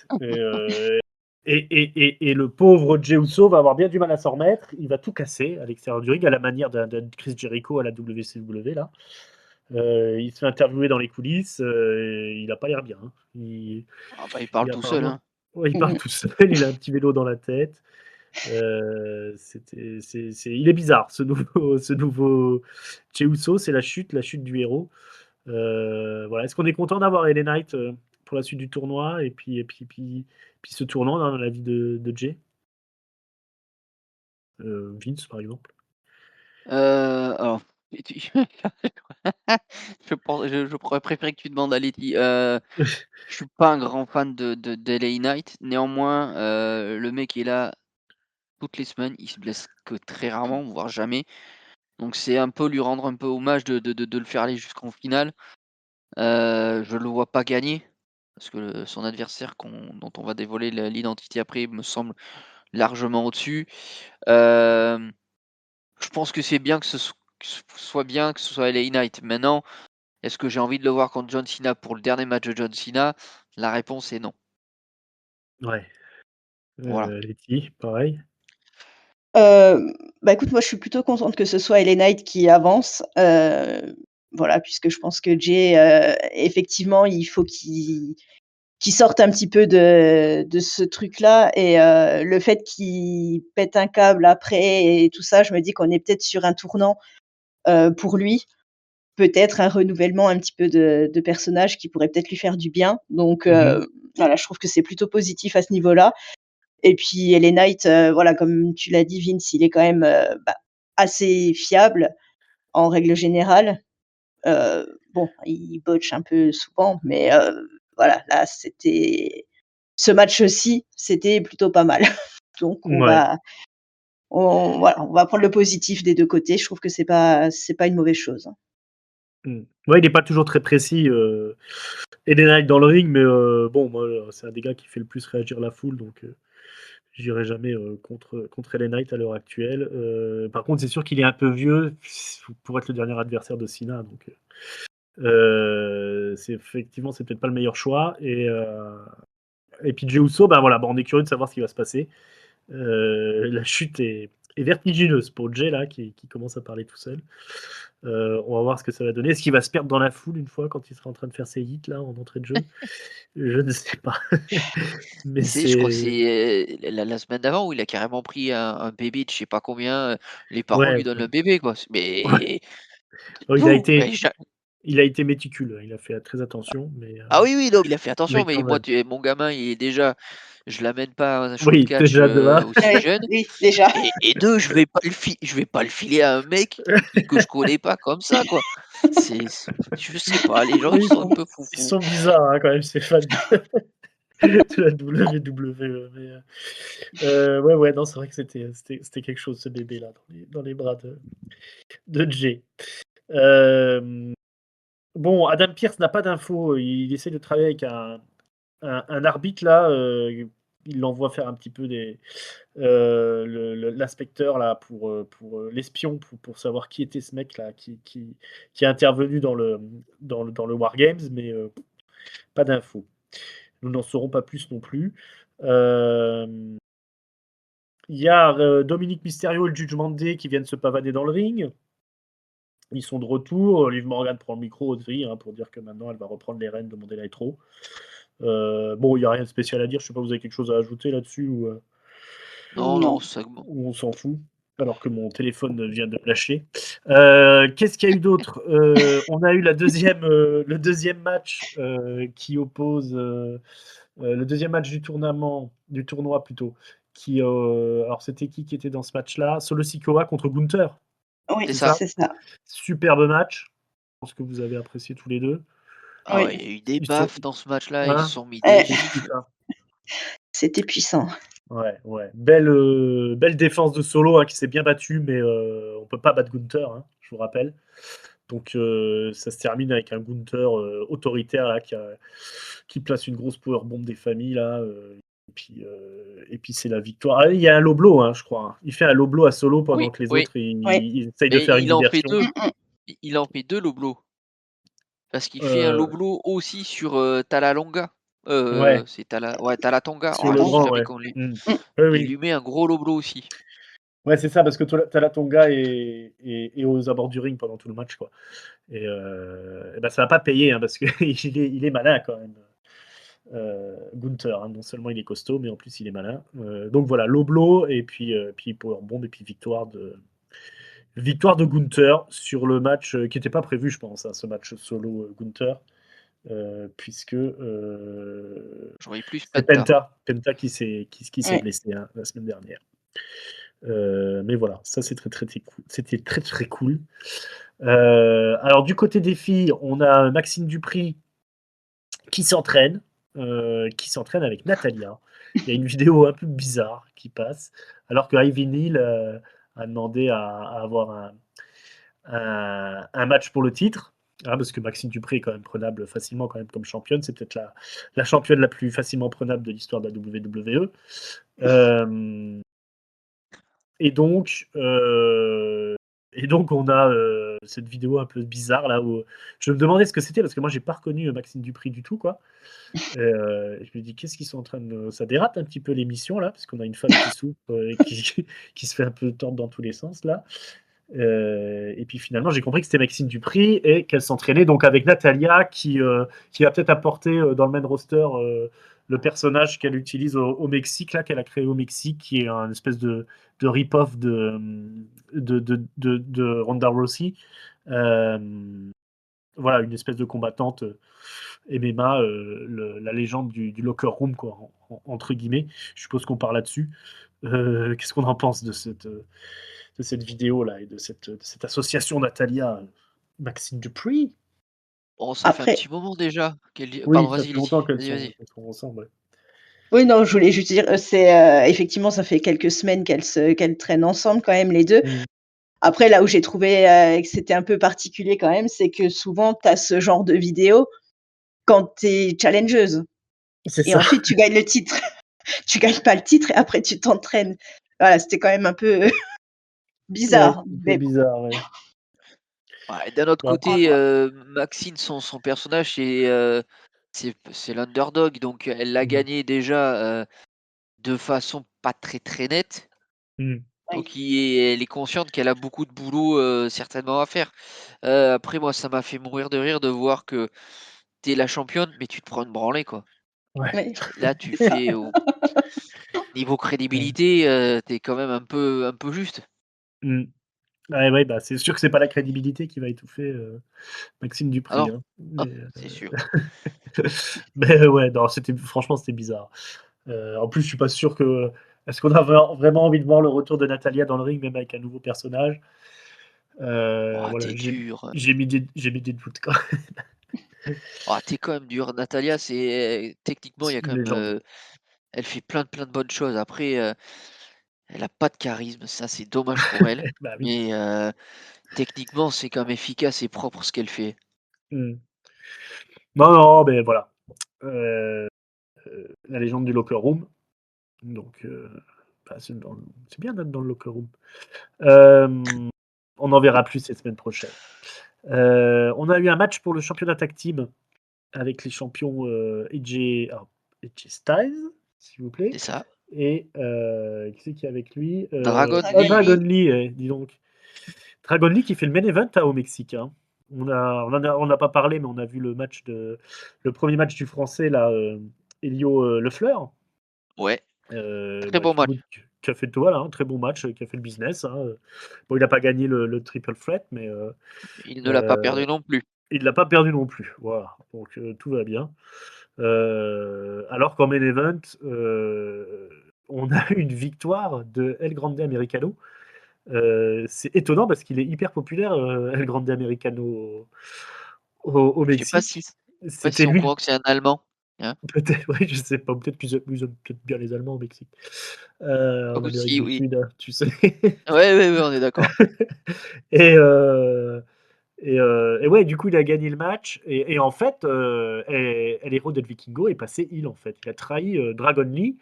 et le pauvre Jey Uso va avoir bien du mal à s'en remettre. Il va tout casser à l'extérieur du ring, à la manière d'un Chris Jericho à la WCW là. Il se fait interviewer dans les coulisses, il a pas l'air bien, hein. Ah bah, il parle Il tout seul, apparemment hein. ouais, il parle mmh tout seul, il a un petit vélo dans la tête. Il est bizarre ce nouveau Jey Uso, c'est la chute du héros. Voilà. Est-ce qu'on est content d'avoir LA Knight, pour la suite du tournoi et puis ce tournant dans la vie de Jey? Vince, par exemple? Alors, et tu je pourrais préférer que tu demandes à Letty. Je suis pas un grand fan de d'LA Knight. Néanmoins, le mec est là toutes les semaines. Il se blesse que très rarement, voire jamais. Donc c'est un peu lui rendre un peu hommage de le faire aller jusqu'en finale. Je le vois pas gagner parce que son adversaire dont on va dévoiler l'identité après me semble largement au-dessus. Hem, je pense que c'est bien que ce soit bien que ce soit LA Knight. Maintenant, est-ce que j'ai envie de le voir contre John Cena pour le dernier match de John Cena? La réponse est non. Ouais. Voilà. Letty, pareil? Bah, écoute, moi, je suis plutôt contente que ce soit LA Knight qui avance, voilà, puisque je pense que Jey, effectivement, il faut qu'il sorte un petit peu de ce truc-là et le fait qu'il pète un câble après et tout ça, je me dis qu'on est peut-être sur un tournant, pour lui. Peut-être un renouvellement un petit peu de personnage qui pourrait peut-être lui faire du bien. Donc Mmh. voilà, je trouve que c'est plutôt positif à ce niveau-là. Et puis LA Knight, voilà, comme tu l'as dit Vince, il est quand même, bah, assez fiable en règle générale. Bon, il botche un peu souvent, mais voilà, là, ce match-ci, c'était plutôt pas mal. Donc Ouais. on va prendre le positif des 2 côtés. Je trouve que c'est pas une mauvaise chose, hein. Mmh. Ouais, il est pas toujours très précis, LA Knight dans le ring, mais bon, moi, c'est un des gars qui fait le plus réagir la foule, donc j'irai jamais, contre LA Knight à l'heure actuelle. Par contre, c'est sûr qu'il est un peu vieux pour être le dernier adversaire de Cena, donc c'est effectivement, c'est peut-être pas le meilleur choix Et puis Jey Uso, ben voilà, on est curieux de savoir ce qui va se passer. La chute est vertigineuse pour Jey là, qui commence à parler tout seul. On va voir ce que ça va donner. Est-ce qu'il va se perdre dans la foule une fois quand il sera en train de faire ses hits là en entrée de jeu? Je ne sais pas. Mais Je crois que c'est c'est la semaine d'avant où il a carrément pris un bébé de je sais pas combien, les parents ouais, lui donnent ouais. le bébé quoi. Ouais. Mais Oh, mais il a été méticuleux. Il a fait très attention, mais ah oui, oui, non, il a fait attention, mais mais quand moi même. mon gamin, il est déjà je l'amène pas à un show de Oui, catch, déjà de là. aussi Ouais, jeune oui, déjà. et 2 je vais pas le filer à un mec que je connais pas comme ça quoi. C'est je sais pas, les gens ils Oui, sont un peu ils foufous. sont bizarres hein, quand même ces fans de la WWE. Mais, ouais, ouais, non, c'est vrai que c'était quelque chose ce bébé là dans les bras de Jay. Bon, Adam Pearce n'a pas d'infos. Il essaie de travailler avec un arbitre là. Il l'envoie faire un petit peu l'inspecteur là pour l'espion pour savoir qui était ce mec là qui est intervenu dans le War Games, mais pas d'infos. Nous n'en saurons pas plus non plus. Euh, Il y a Dominique Mysterio et le Judgment Day qui viennent se pavaner dans le ring. Ils sont de retour. Liv Morgan prend le micro aussi pour dire que maintenant elle va reprendre les rênes de Monday Night Raw. Bon, il n'y a rien de spécial à dire. Je sais pas, vous avez quelque chose à ajouter là-dessus Non, Non. non, ça bon. ou on s'en fout alors que mon téléphone vient de me lâcher. Qu'est-ce qu'il y a eu d'autre? On a eu le deuxième match qui oppose le deuxième match du tournoi plutôt. Alors c'était qui était dans ce match-là? Solo Sikoa contre Gunther, Oui, C'est c'est ça. ça? c'est ça. Superbe match. Je pense que vous avez apprécié tous les deux. Ah Oui, ouais, il y a eu des Ils sont, baffes dans ce match-là, ils se hein? sont mis des eh, Tout de suite, gifles. hein. c'était puissant. Ouais, ouais. Belle défense de Solo qui s'est bien battu, mais on peut pas battre Gunther, je vous rappelle. Donc ça se termine avec un Gunther autoritaire là, qui place une grosse powerbomb des familles là. Et puis c'est la victoire. Ah, il y a un low blow, je crois. Il fait un low blow à Solo pendant Oui, que les oui, autres Oui. ils essayent de mais faire une il en fait diversion. 2. Mm, mm. Il en fait 2 low blows. Parce qu'il fait un low Euh, blow aussi sur, Talalonga. ouais, C'est Talatonga. sur Oh, le je sais grand, jamais ouais. comment on Mm. Mm. Oui, il oui. lui met un gros low blow aussi. Ouais, c'est ça, parce que Talatonga est aux abords du ring pendant tout le match, quoi. Et ben, ça va pas payer, parce qu'il il est malin quand même. Gunther, non seulement il est costaud, mais en plus il est malin. Donc voilà, low blow, et puis powerbomb, et puis victoire de Gunther sur le match qui n'était pas prévu, je pense, ce match solo Gunther, puisque J'aurais eu plus c'est Penta. Penta qui s'est Ouais. blessé la semaine dernière. Mais voilà, ça c'est très très, très cool. C'était très très cool. Alors du côté des filles, on a Maxime Dupri qui s'entraîne, avec Natalia. Il y a une vidéo un peu bizarre qui passe, alors que Ivy Neal a demandé à avoir un match pour le titre. Parce que Maxime Dupré est quand même prenable facilement quand même comme championne. C'est peut-être la championne la plus facilement prenable de l'histoire de la WWE. Et donc, on a cette vidéo un peu bizarre là où je me demandais ce que c'était parce que moi j'ai pas reconnu Maxime Dupri du tout quoi. Je me dis qu'est-ce qu'ils sont en train de ça dérate un petit peu l'émission là parce qu'on a une femme qui souffre et qui se fait un peu tordre dans tous les sens là. Et puis finalement j'ai compris que c'était Maxime Dupri et qu'elle s'entraînait donc avec Natalia qui va peut-être apporter dans le main roster le personnage qu'elle utilise au Mexique là qu'elle a créé au Mexique qui est un espèce de rip-off de Ronda Rousey. Euh, voilà, une espèce de combattante MMA, la légende du locker room, quoi, entre guillemets. Je suppose qu'on parle là-dessus. Qu'est-ce qu'on en pense de cette vidéo-là et de cette association Natalia Maxine Dupri? Oh, ça fait un Après, petit moment déjà qu'elle y Oui, pardon, ça vas-y, fait longtemps Lucie. qu'elles Vas-y, sont, vas-y. qu'elles sont ensemble. Ouais. oui, non, je voulais juste dire, c'est effectivement, ça fait quelques semaines qu'elles traînent ensemble quand même les 2. Mm. Après, là où j'ai trouvé que c'était un peu particulier quand même, c'est que souvent, tu as ce genre de vidéo quand tu es challengeuse C'est et ça. ensuite tu gagnes le titre. Tu gagnes pas le titre et après tu t'entraînes. Voilà, c'était quand même un peu Ouais, bizarre, c'est un peu mais bon. bizarre. Ouais. Ouais, d'un autre Bah, côté, Maxine, son personnage, c'est l'underdog, donc elle l'a Mmh. gagné déjà de façon pas très très nette. Mmh. Donc elle est consciente qu'elle a beaucoup de boulot certainement à faire. Après moi ça m'a fait mourir de rire de voir que tu es la championne, mais tu te prends une branlée quoi. Ouais. Oui, Là tu c'est ça. fais niveau Ouais. crédibilité, tu es quand même un peu juste. Mmh. Ouais, bah, c'est sûr que c'est pas la crédibilité qui va étouffer, Maxime Ah Dupri, non, hein. ah, Mais, c'est sûr. mais ouais, non, franchement, c'était bizarre. En plus, je suis pas sûr que est-ce qu'on a vraiment envie de voir le retour de Natalia dans le ring, même avec un nouveau personnage? Oh, Voilà, tu dur. j'ai mis des doutes quand même. Oh, tu quand même dur. Natalia, c'est techniquement, il y a C'est une quand même, légende. elle fait plein de bonnes choses. Après, elle a pas de charisme, ça, c'est dommage pour elle. Bah oui. Mais, techniquement, c'est quand même efficace et propre ce qu'elle fait. Mmh. Non, non, mais voilà. Heu, la légende du locker room, donc bah, c'est bien d'être dans le locker room. Hem, on en verra plus cette semaine prochaine. On a eu un match pour le championnat tag team avec les champions, AJ Styles, s'il vous plaît, C'est ça. et qui c'est qui est avec lui? Dragon Dragon Dragon Lee, Lee. Lee, dis donc. Dragon Lee qui fait le main event, hein, au Mexique, hein. On n'a pas parlé, mais on a vu le premier match du Français là, Elio, Lefleur, ouais, très bah, bon match. qui a fait voilà, un très bon match, qui a fait le business, hein. Bon, il n'a pas gagné le triple threat, mais Il ne l'a pas heu, perdu non plus. il l'a pas perdu non plus. Voilà, donc tout va bien. Alors qu'en main event, on a eu une victoire de El Grande Americano. C'est étonnant parce qu'il est hyper populaire, El Grande Americano au Je sais pas si Mexique. pas C'était si on lui croit que c'est un Allemand, hein? peut-être, oui, je sais pas, peut-être qu'ils aiment peut-être bien les Allemands au Mexique. En Amérique Aussi, du oui. Sud, hein, tu sais? Ouais, ouais, ouais, on est d'accord. Et et ouais, du coup, il a gagné le match et en fait, El Héros del Vikingo est passé heel, en fait. Il a trahi, Dragon Lee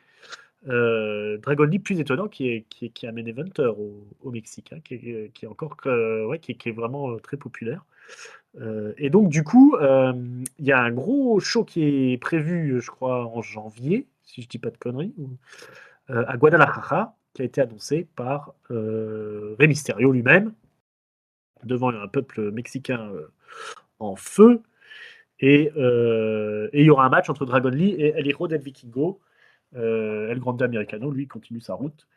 plus étonnant qui est un main eventer au Mexique, hein, qui est encore ouais, qui est vraiment, très populaire. Et donc du coup, il y a un gros show qui est prévu, je crois en janvier, si je dis pas de conneries, à Guadalajara, qui a été annoncé par, Rey Mysterio lui-même, devant un peuple mexicain, en feu. Et il y aura un match entre Dragon Lee et El Hijo del Vikingo. El Grande Americano, lui, continue sa route.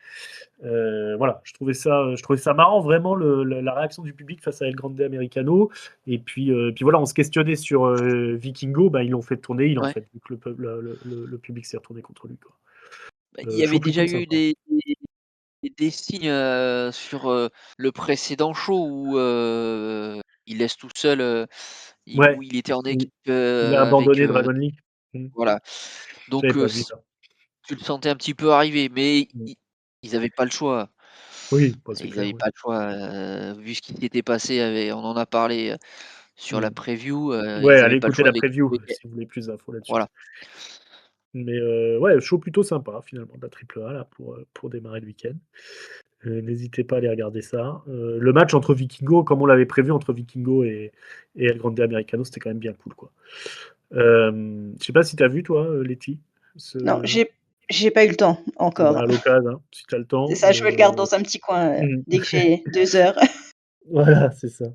Voilà, je trouvais ça marrant, vraiment, la réaction du public face à El Grande Americano. Et puis voilà, on se questionnait sur Vikingo, bah, ils l'ont fait tourner, il en Ouais. fait, vu que le public s'est retourné contre lui, quoi. Bah, il y Show avait déjà plutôt eu sympa. des signes, sur, le précédent show où, il laisse tout seul, Ouais, où il était en il, équipe, il a avec, abandonné Dragon Lee. Mm. voilà. J'avais Donc, pas vu ça. tu le sentais un petit peu arriver, mais Mm. ils avaient pas le choix. Oui, bah, c'est Ils clair, avaient oui. pas le choix, vu ce qui s'était passé, on en a parlé, sur la Mm. preview, Ouais, ils allez avaient pas le écouter choix la avec preview si vous voulez plus d'infos là-dessus. voilà. Mais ouais, show plutôt sympa finalement de la triple A là pour démarrer le week-end. N'hésitez pas à aller regarder ça. Le match entre Vikingo, comme on l'avait prévu entre Vikingo et El Grande Americano, c'était quand même bien cool, quoi. Je sais pas si tu as vu toi, Letty, Non, ce j'ai pas eu le temps bah, encore. à l'occasion, hein, si tu as le C'est temps, ça, je me le garde dans un petit coin, mmh, dès que j'ai 2 heures. voilà, c'est ça.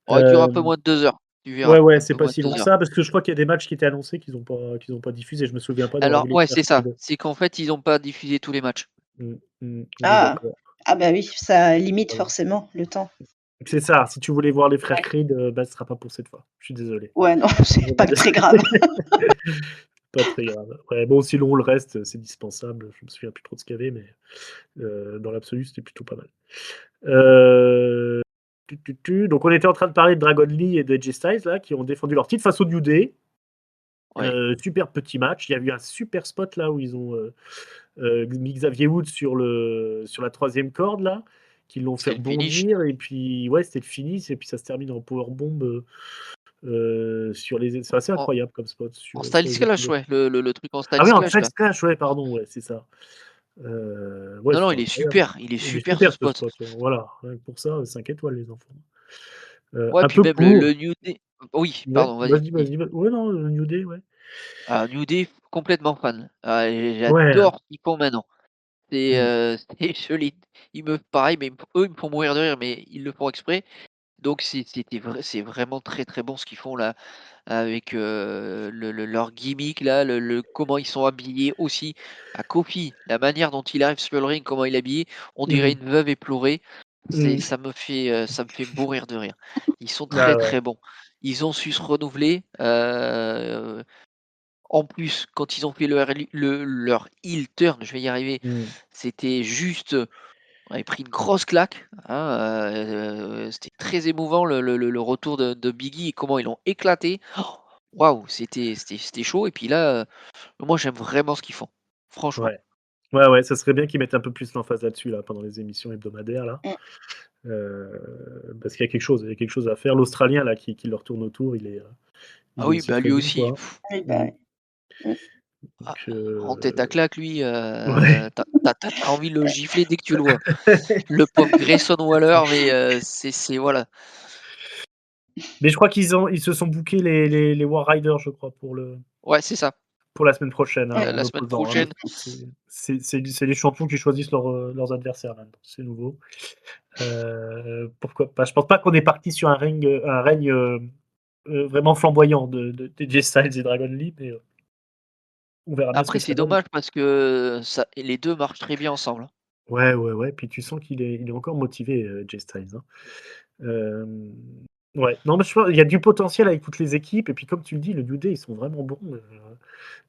Oh, il dure un peu Hem, moins de 2 heures, tu ouais, verras, ouais, un c'est peu pas moins de si long 2 que heures. ça parce que je crois qu'il y a des matchs qui étaient annoncés qu'ils ont pas diffusés. Je me souviens pas d'avoir Alors vu les ouais, c'est ça, clear-feed. c'est qu'en fait, ils ont pas diffusé tous les matchs. On est Ah! d'accord. Ah bah oui, ça limite Voilà. forcément le temps. C'est ça, si tu voulais voir les frères Ouais. Creed, bah, ce sera pas pour cette fois. Je suis désolé. Ouais, non, c'est pas très grave. Pas très grave. Ouais, bon, sinon le reste, c'est dispensable. Je me souviens plus trop de ce qu'il y avait, mais dans l'absolu, c'était plutôt pas mal. Heu, donc on était en train de parler de Dragon Lee et de AJ Styles là, qui ont défendu leur titre face au New Day. Ouais, Super petit match. Il y a eu un super spot là où ils ont, mis Xavier Woods sur la troisième corde là, qui l'ont fait c'est le finish. rebondir et puis ouais, c'était le finish et puis ça se termine en powerbomb, sur les c'est assez En incroyable comme spot en sur Style les épaules Clash, de ouais, le truc en ah Style oui, en Clash Chest là. Clash, ouais, pardon, ouais, c'est ça. Ouais, Non, non, c'était incroyable. il est Il est super ce super ce spot. spot, voilà, rien que pour ça, 5 étoiles les enfants. Ouais, Un puis peu même le court. New Day oui, Ouais, pardon, vas-y, vas-y, vas-y. vas-y, ouais, non, le New Day, ouais. Ah, New Day, complètement fan. Ah, Ouais, hein. j'adore ce qu'ils font maintenant. C'est, Mmh. c'est joli. Pareil, mais eux, ils me font mourir de rire, mais ils le font exprès. Donc c'est vraiment très, très bon ce qu'ils font là, avec, leur gimmick là, le comment ils sont habillés aussi. À Kofi, la manière dont il arrive sur le ring, comment il est habillé, on dirait Mmh. une veuve éplorée. Mmh. Ça me fait mourir de rire. Ils sont très, Ah ouais. très bons. Ils ont su se renouveler, en plus, quand ils ont fait leur heel turn, je vais y arriver, Mmh. c'était juste, on avait pris une grosse claque, hein, c'était très émouvant le retour de Biggie et comment ils l'ont éclaté. Oh, waouh, c'était chaud et puis là, moi j'aime vraiment ce qu'ils font, franchement. Ouais. Ouais, ouais, ça serait bien qu'ils mettent un peu plus l'emphase là-dessus, là, pendant les émissions hebdomadaires, là. Mmh. Parce qu'il y a quelque chose à faire. L'Australien, là, qui leur tourne autour, Ah il est oui, aussi bah, très lui bon, aussi, quoi. Oui, bah, Mmh. ouais. Mmh. ah, Donc, en tête à claque lui, ouais. tu envie de le gifler dès que tu le vois. Le pauvre Grayson Waller, mais c'est voilà. Mais je crois ils se sont bookés les War Riders, je crois, Ouais, c'est ça. pour la semaine prochaine, hein, Ouais. en La semaine opposant, hein. Donc prochaine. c'est les champions qui choisissent leurs adversaires maintenant. C'est nouveau. Pourquoi pas? Je pense pas qu'on est parti sur un règne vraiment flamboyant de AJ Styles et Dragon Lee, mais on verra bien ce que Après, ça c'est donne. dommage parce que ça les 2 marchent très bien ensemble, hein. Ouais, ouais, ouais. Puis tu sens il est encore motivé, AJ Styles, hein. Euh, ouais, non, mais je pense il y a du potentiel avec toutes les équipes. Et puis, comme tu le dis, le New Day, ils sont vraiment bons.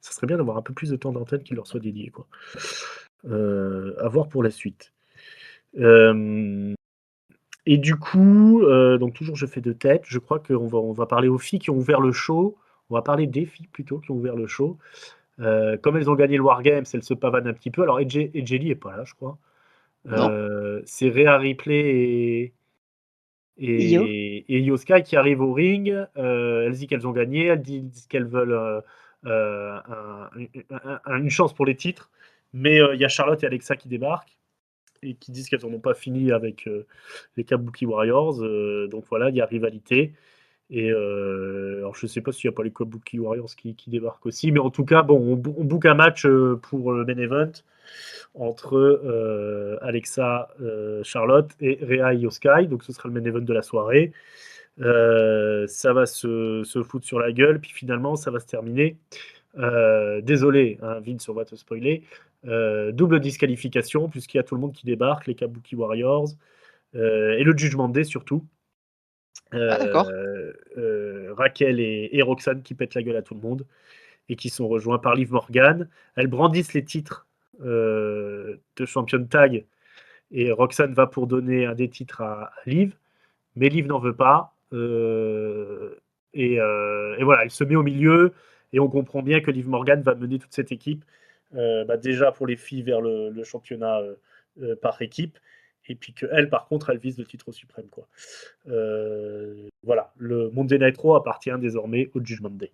Ça serait bien d'avoir un peu plus de temps d'antenne qui leur soit dédié, quoi. À voir pour la suite. Euh, et du coup, donc toujours je fais de tête. Je crois on va parler aux filles qui ont ouvert le show. On va parler des filles plutôt qui ont ouvert le show. Comme elles ont gagné le Wargames, elles se pavanent un petit peu. Alors, AJ Lee est pas là, je crois. Non? C'est Rhea Ripley Yo. et Io Sky qui arrivent au ring. Elles disent qu'elles ont gagné. Elles disent qu'elles veulent une chance pour les titres. Mais il y a Charlotte et Alexa qui débarquent et qui disent qu'elles n'en ont pas fini avec les Kabuki Warriors. Donc voilà, il y a rivalité. Et alors je ne sais pas s'il n'y a pas les Kabuki Warriors qui débarquent aussi, mais en tout cas, bon, on book un match pour le main event entre Alexa Charlotte et Rhea Io Sky. Donc ce sera le main event de la soirée. Ça va se foutre sur la gueule, puis finalement ça va se terminer. Désolé, hein, Vince, on va te spoiler. Double disqualification, puisqu'il y a tout le monde qui débarque, les Kabuki Warriors, et le Judgment Day surtout. Ah d'accord. Raquel et Roxanne qui pètent la gueule à tout le monde et qui sont rejoints par Liv Morgan. Elles brandissent les titres de championne tag et Roxanne va pour donner un des titres à Liv, mais Liv n'en veut pas. Et voilà, elle se met au milieu et on comprend bien que Liv Morgan va mener toute cette équipe, déjà pour les filles vers le championnat par équipe, et puis qu'elle, par contre, elle vise le titre suprême, quoi. Voilà, le Monday Night Raw appartient désormais au Judgment Day.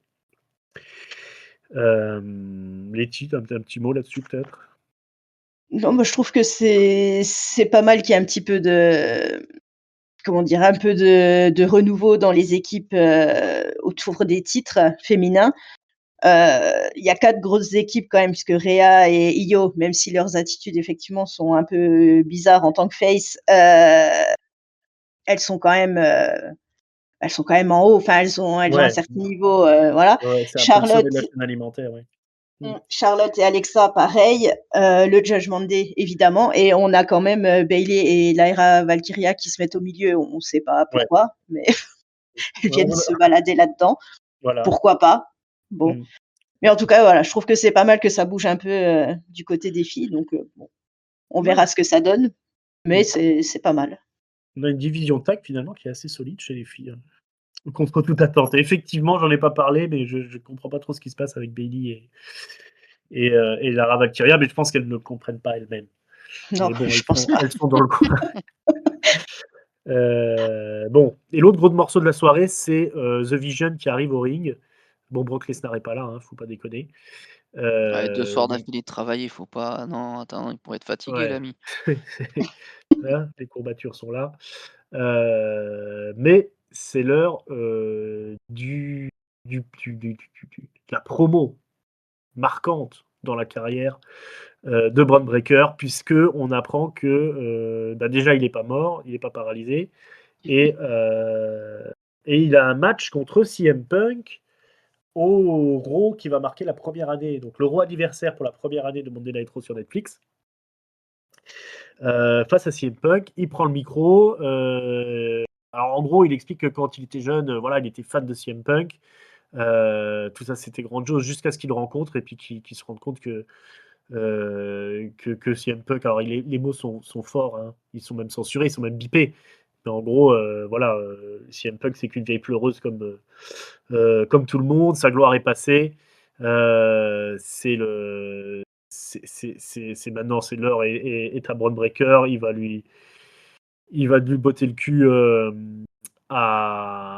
Les titres, un petit mot là-dessus peut-être. Non, moi je trouve que c'est pas mal qu'il y ait un petit peu de comment dire? Un peu de renouveau dans les équipes, autour des titres féminins. Il y a 4 grosses équipes quand même puisque Rhea et Io, même si leurs attitudes effectivement sont un peu bizarres en tant que face, elles sont quand même, elles sont quand même en haut, enfin elles ont un Ouais, certain niveau, voilà. ouais, c'est un peu le Charlotte sommet de la chaîne alimentaire, ouais. Mm. Charlotte et Alexa pareil, le Judgment Day évidemment et on a quand même, Bayley et Lyra Valkyria qui se mettent au milieu, on sait pas Ouais. pourquoi, mais elles Ouais, viennent se balader là-dedans. voilà. Pourquoi pas? Bon, Mm. mais en tout cas voilà, je trouve que c'est pas mal que ça bouge un peu, du côté des filles donc bon, on Ouais. verra ce que ça donne, mais Mm. c'est pas mal. On a une division tag finalement qui est assez solide chez les filles, hein, contre toute attente. Et effectivement, j'en ai pas parlé, mais je comprends pas trop ce qui se passe avec Bailey et Lara Valkyria, mais je pense qu'elles ne le comprennent pas elles-mêmes. Non, Mais bon, je pense pas. elles sont dans le coin. Bon, et l'autre gros morceau de la soirée, c'est The Vision qui arrive au ring. Bon, Brock Lesnar est pas là, hein, faut pas déconner. Ouais, 2 soirs Donc, d'affilée de travailler, faut pas non, attends, il pourrait être fatigué ouais, l'ami. voilà, les courbatures sont là. Mais c'est l'heure de la promo marquante dans la carrière de Bron Breakker, puisque on apprend que déjà il n'est pas mort, il n'est pas paralysé, et, il a un match contre CM Punk au Raw qui va marquer la première année, donc le Raw anniversaire pour la première année de Monday Night Raw sur Netflix. Face à CM Punk, il prend le micro. Alors en gros, il explique que quand il était jeune, voilà, il était fan de CM Punk. Tout ça, c'était grandiose jusqu'à ce qu'il le rencontre et puis qu'il se rende compte que CM Punk, alors les mots sont forts, hein, ils sont même censurés, ils sont même bipés. Mais en gros, voilà, CM Punk, c'est qu'une vieille pleureuse comme tout le monde, sa gloire est passée. C'est le. C'est maintenant, c'est l'heure est à Bron Breakker. Il va lui botter le cul à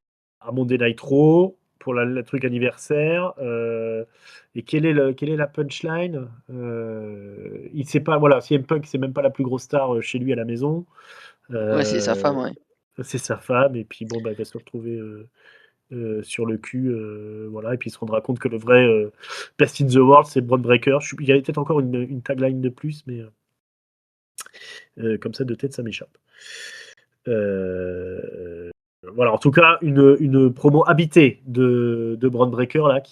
Monday Night Raw pour le truc anniversaire. Et quelle est la punchline il sait pas, voilà, CM Punk, c'est même pas la plus grosse star chez lui à la maison. Ouais, c'est sa femme, Euh, ouais. c'est sa femme, et puis bon, bah, il va se retrouver sur le cul, voilà, et puis il se rendra compte que le vrai Best in the World, c'est Bron Breakker. Il y avait peut-être encore une tagline de plus, mais comme ça, de tête, ça m'échappe. Euh, voilà, en tout cas, une promo habitée de Bron Breakker, là,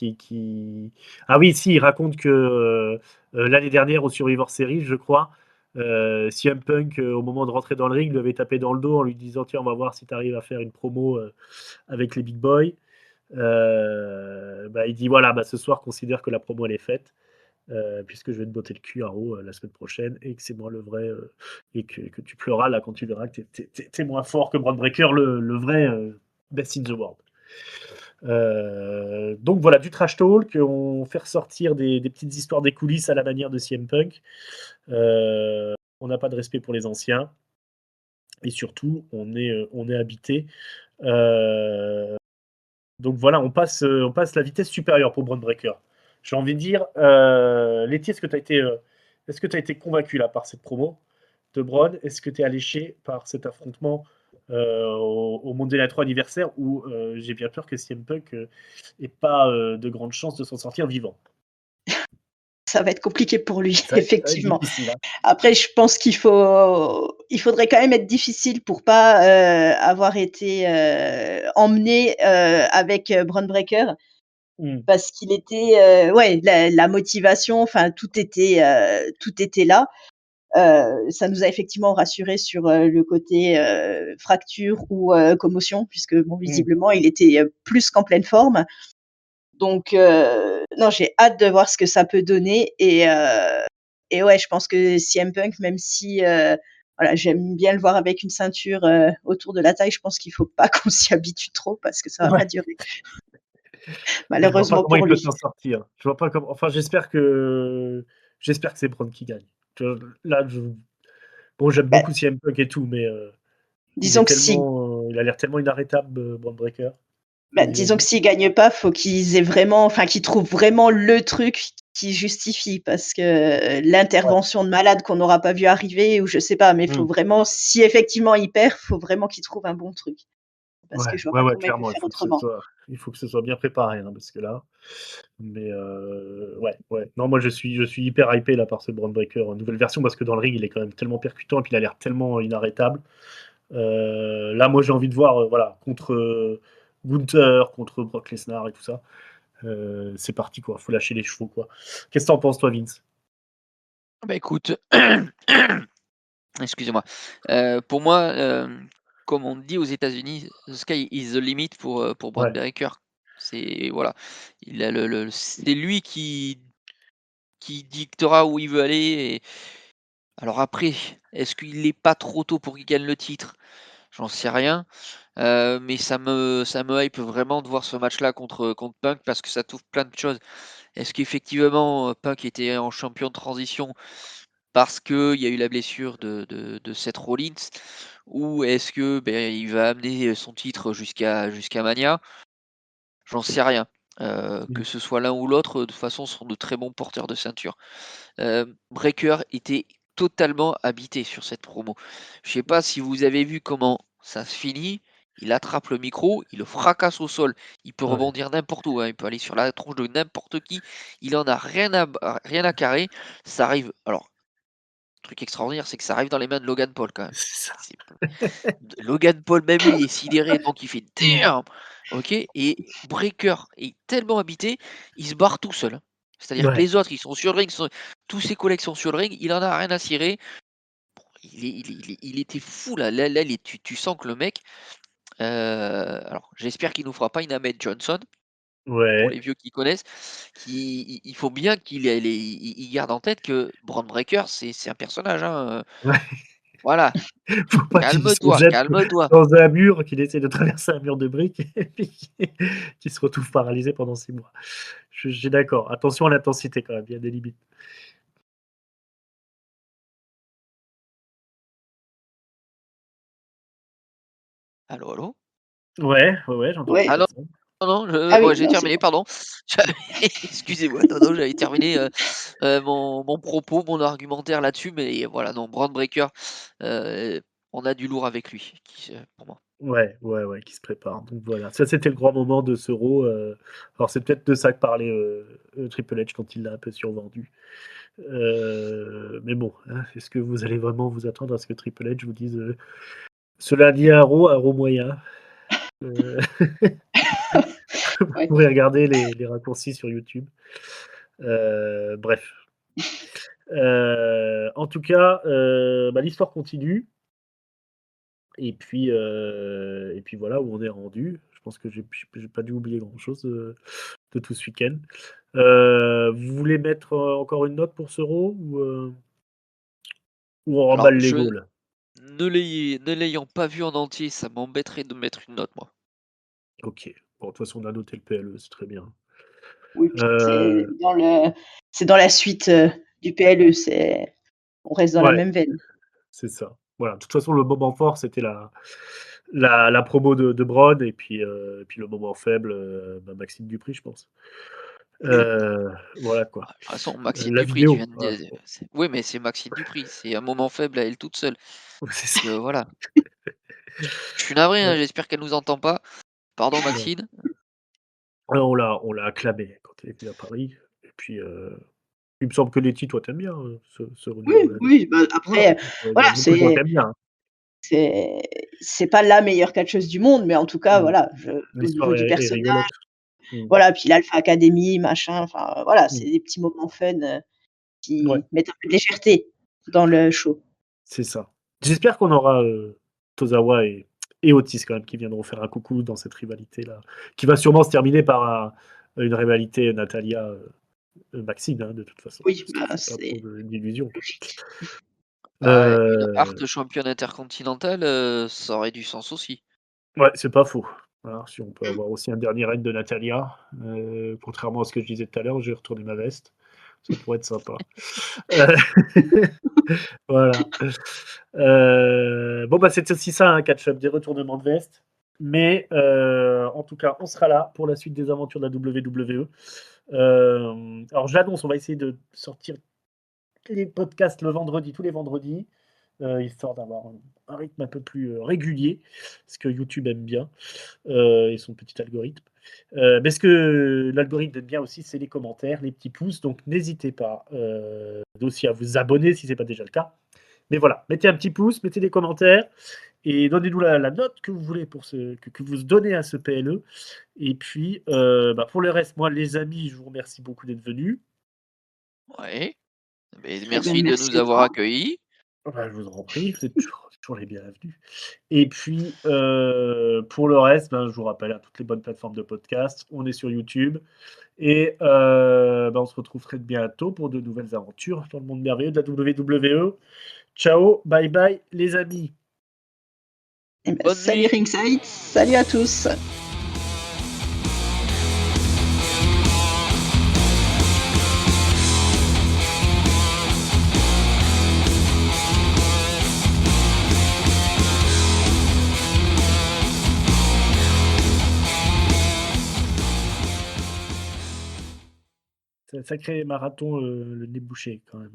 Ah oui, si, il raconte que l'année dernière, au Survivor Series, je crois, CM Punk, au moment de rentrer dans le ring, lui avait tapé dans le dos en lui disant: tiens, on va voir si tu arrives à faire une promo avec les Big Boys. Bah, il dit: voilà, bah, ce soir, considère que la promo, elle est faite. Puisque je vais te botter le cul à Raw la semaine prochaine, et que c'est moi le vrai, et que tu pleuras là quand tu verras que t'es moins fort que Bron Breakker, le vrai Best in the World. Donc voilà, du trash talk, on fait ressortir des petites histoires des coulisses à la manière de CM Punk. On n'a pas de respect pour les anciens, et surtout, on est habité. Donc voilà, on passe la vitesse supérieure pour Bron Breakker. J'ai envie de dire, Letty, est-ce que tu as été convaincu là par cette promo de Bron? Est-ce que tu es alléché par cet affrontement au Monday Night Raw anniversaire où j'ai bien peur que CM Punk ait pas de grandes chances de s'en sortir vivant? Ça va être compliqué pour lui, Ça va être effectivement. difficile, hein. Après, je pense il faudrait quand même être difficile pour pas, avoir été, emmené, avec, Bron Breakker, Mm, parce qu'il était, ouais, la motivation, enfin tout était là. Ça nous a effectivement rassurés sur, le côté, fracture ou, commotion, puisque bon, mm. visiblement il était, plus qu'en pleine forme. Donc non, j'ai hâte de voir ce que ça peut donner, et ouais, je pense que CM Punk, même si, voilà, j'aime bien le voir avec une ceinture, autour de la taille, je pense qu'il faut pas qu'on s'y habitue trop parce que ça va Ouais. pas durer, Je vois pas malheureusement comment pour il peut lui. s'en sortir. Je vois pas comment. Enfin, j'espère que c'est Bron qui gagne. Là, bon, j'aime Bah, beaucoup CM Punk et tout, mais disons que si il a l'air tellement inarrêtable, Bron Breakker. Vas-y, disons que vas-y. s'ils gagnent pas, faut qu'ils aient vraiment, enfin, qu'ils trouvent vraiment le truc qui justifie, parce que Ouais. l'intervention de malade qu'on n'aura pas vu arriver, ou je sais pas, mais faut Mm. vraiment, si effectivement il perd, faut vraiment qu'ils trouvent un bon truc, parce que Ouais, je vois ouais, pas ouais, comment il peut clairement, faire autrement. il faut que ce soit bien préparé, hein, parce que là, mais ouais, ouais. Non, moi je suis hyper hypé là par ce Bron Breakker en nouvelle version, parce que dans le ring il est quand même tellement percutant et puis il a l'air tellement inarrêtable. Là, moi j'ai envie de voir, voilà, contre Gunther, contre Brock Lesnar et tout ça. C'est parti quoi, faut lâcher les chevaux quoi. Qu'est-ce que t'en penses toi, Vince? Bah écoute, excusez-moi. Pour moi, comme on dit aux États-Unis, the sky is the limit pour Bron Ouais. Breakker. C'est voilà, il a c'est lui qui dictera où il veut aller. Et alors après, est-ce qu'il est pas trop tôt pour qu'il gagne le titre? J'en sais rien. Mais ça me hype vraiment de voir ce match-là contre Punk, parce que ça t'ouvre plein de choses. Est-ce qu'effectivement, Punk était en champion de transition parce qu'il y a eu la blessure de Seth Rollins, ou est-ce que il va amener son titre jusqu'à Mania? J'en sais rien. Que Mm. ce soit l'un ou l'autre, de toute façon, ce sont de très bons porteurs de ceinture. Breakker était totalement habité sur cette promo. Je sais pas si vous avez vu comment ça se finit. il attrape le micro, il le fracasse au sol. Il peut Ouais. rebondir n'importe où, hein, il peut aller sur la tronche de n'importe qui. Il en a rien à carrer. Ça arrive. Alors, truc extraordinaire, c'est que ça arrive dans les mains de Logan Paul quand même. C'est ça. C'est- Logan Paul, même lui, est sidéré, donc il fait damn. Ok. Et Breaker est tellement habité, il se barre tout seul, hein. C'est-à-dire que Ouais. les autres, ils sont sur le ring, tous ses collègues sont sur le ring, il en a rien à cirer. Il était fou là. Là, tu sens que le mec. Alors, j'espère qu'il nous fera pas une Ahmed Johnson, pour Ouais. les vieux qui connaissent. Il faut bien il garde en tête que Braun Breaker, c'est un personnage, hein. Ouais. Voilà, Faut pas qu'il se calme-toi, jette calme-toi. dans un mur, qu'il essaie de traverser un mur de briques et puis qu'il se retrouve paralysé pendant 6 mois. Je suis d'accord. Attention à l'intensité quand même, il y a des limites. Allô, allô? Ouais, ouais, j'entends Ouais. tout Ah à non, fait. non, Ah oui, ouais, j'ai non, c'est terminé, bon. pardon. J'avais excusez-moi, non, j'avais terminé, mon propos, mon argumentaire là-dessus, mais voilà, non, Braun Breaker, on a du lourd avec lui, pour moi. Ouais, ouais, ouais, qui se prépare. Donc voilà, ça c'était le grand moment de ce Raw. Alors c'est peut-être de ça que parlait Triple H quand il l'a un peu survendu. Mais bon, hein, est-ce que vous allez vraiment vous attendre à ce que Triple H vous dise ce lundi un Raw moyen euh, Vous Ouais. pourrez regarder les raccourcis sur YouTube. Bref. En tout cas, bah, l'histoire continue. Et puis voilà où on est rendu. Je pense que j'ai pas dû oublier grand-chose de tout ce week-end. Vous voulez mettre encore une note pour ce Raw ou on Alors remballe les je Gaules? ne l'ayant pas vu en entier, ça m'embêterait de mettre une note, moi. Ok. Bon, de toute façon, on a noté le PLE, c'est très bien. Oui, puis Euh, c'est dans la suite du PLE. On reste dans la ouais, même veine. c'est ça. Voilà. De toute façon, le moment fort, c'était la promo de Braun et puis le moment faible, bah, Maxime Dupri, je pense. Voilà quoi. Bah, de toute façon, Maxime La Dupri, tu vidéo, viens voilà. de oui, mais c'est Maxime Dupri, c'est un moment faible à elle toute seule. C'est ça. Donc voilà. Je suis navré, hein, Ouais, j'espère qu'elle nous entend pas. Pardon ouais. Maxine. On l'a acclamé quand elle était à Paris. Et puis, il me semble que Letty, toi, t'aimes bien ce Oui, renouveau-là. oui, bah, Ouais, après, il y a voilà, beaucoup de gens qui aiment bien, hein. c'est c'est pas la meilleure catcheuse du monde, mais en tout cas, Mmh. voilà, au niveau L'histoire du est personnage, rigolote. Mmh. voilà, puis l'Alpha Academy, machin, enfin, voilà, Mmh. c'est des petits moments fun, Ouais, qui mettent un peu de légèreté dans le show. c'est ça. J'espère qu'on aura Tozawa et Otis quand même qui viendront faire un coucou dans cette rivalité-là, qui va sûrement se terminer par une rivalité Natalia Maxine, hein, de toute façon. Oui, Ça bah, fait pas trop c'est d'illusions, quoi. logique. Bah, une Euh, Hart championne intercontinentale, ça aurait du sens aussi. Ouais, c'est pas faux. Alors, si on peut avoir aussi un dernier raid de Natalia, contrairement à ce que je disais tout à l'heure, j'ai retourné ma veste. Ça pourrait être sympa. Heu, voilà. Bon, bah, c'était aussi ça, un catch-up, des retournements de veste. Mais en tout cas, on sera là pour la suite des aventures de la WWE. Alors, je l'annonce, on va essayer de sortir les podcasts le vendredi, tous les vendredis, histoire d'avoir un rythme un peu plus régulier, ce que YouTube aime bien. Et son petit algorithme. Mais ce que l'algorithme aime bien aussi, c'est les commentaires, les petits pouces. Donc n'hésitez pas aussi à vous abonner si ce n'est pas déjà le cas. Mais voilà, mettez un petit pouce, mettez des commentaires et donnez-nous la note que vous voulez que vous donnez à ce PLE. Et puis, bah, pour le reste, moi, les amis, je vous remercie beaucoup d'être venus. Ouais. Mais Eh ben, merci de merci nous à avoir toi. accueillis. Bah, je vous en prie, vous êtes toujours les bienvenus. Et puis, pour le reste, ben, je vous rappelle à toutes les bonnes plateformes de podcast, on est sur YouTube. Et bah, on se retrouve très bientôt pour de nouvelles aventures dans le monde merveilleux de la WWE. Ciao, bye bye les amis. Eh ben, Bonne salut nuit. Ringside, salut à tous. C'est un sacré marathon, le nez bouché quand même.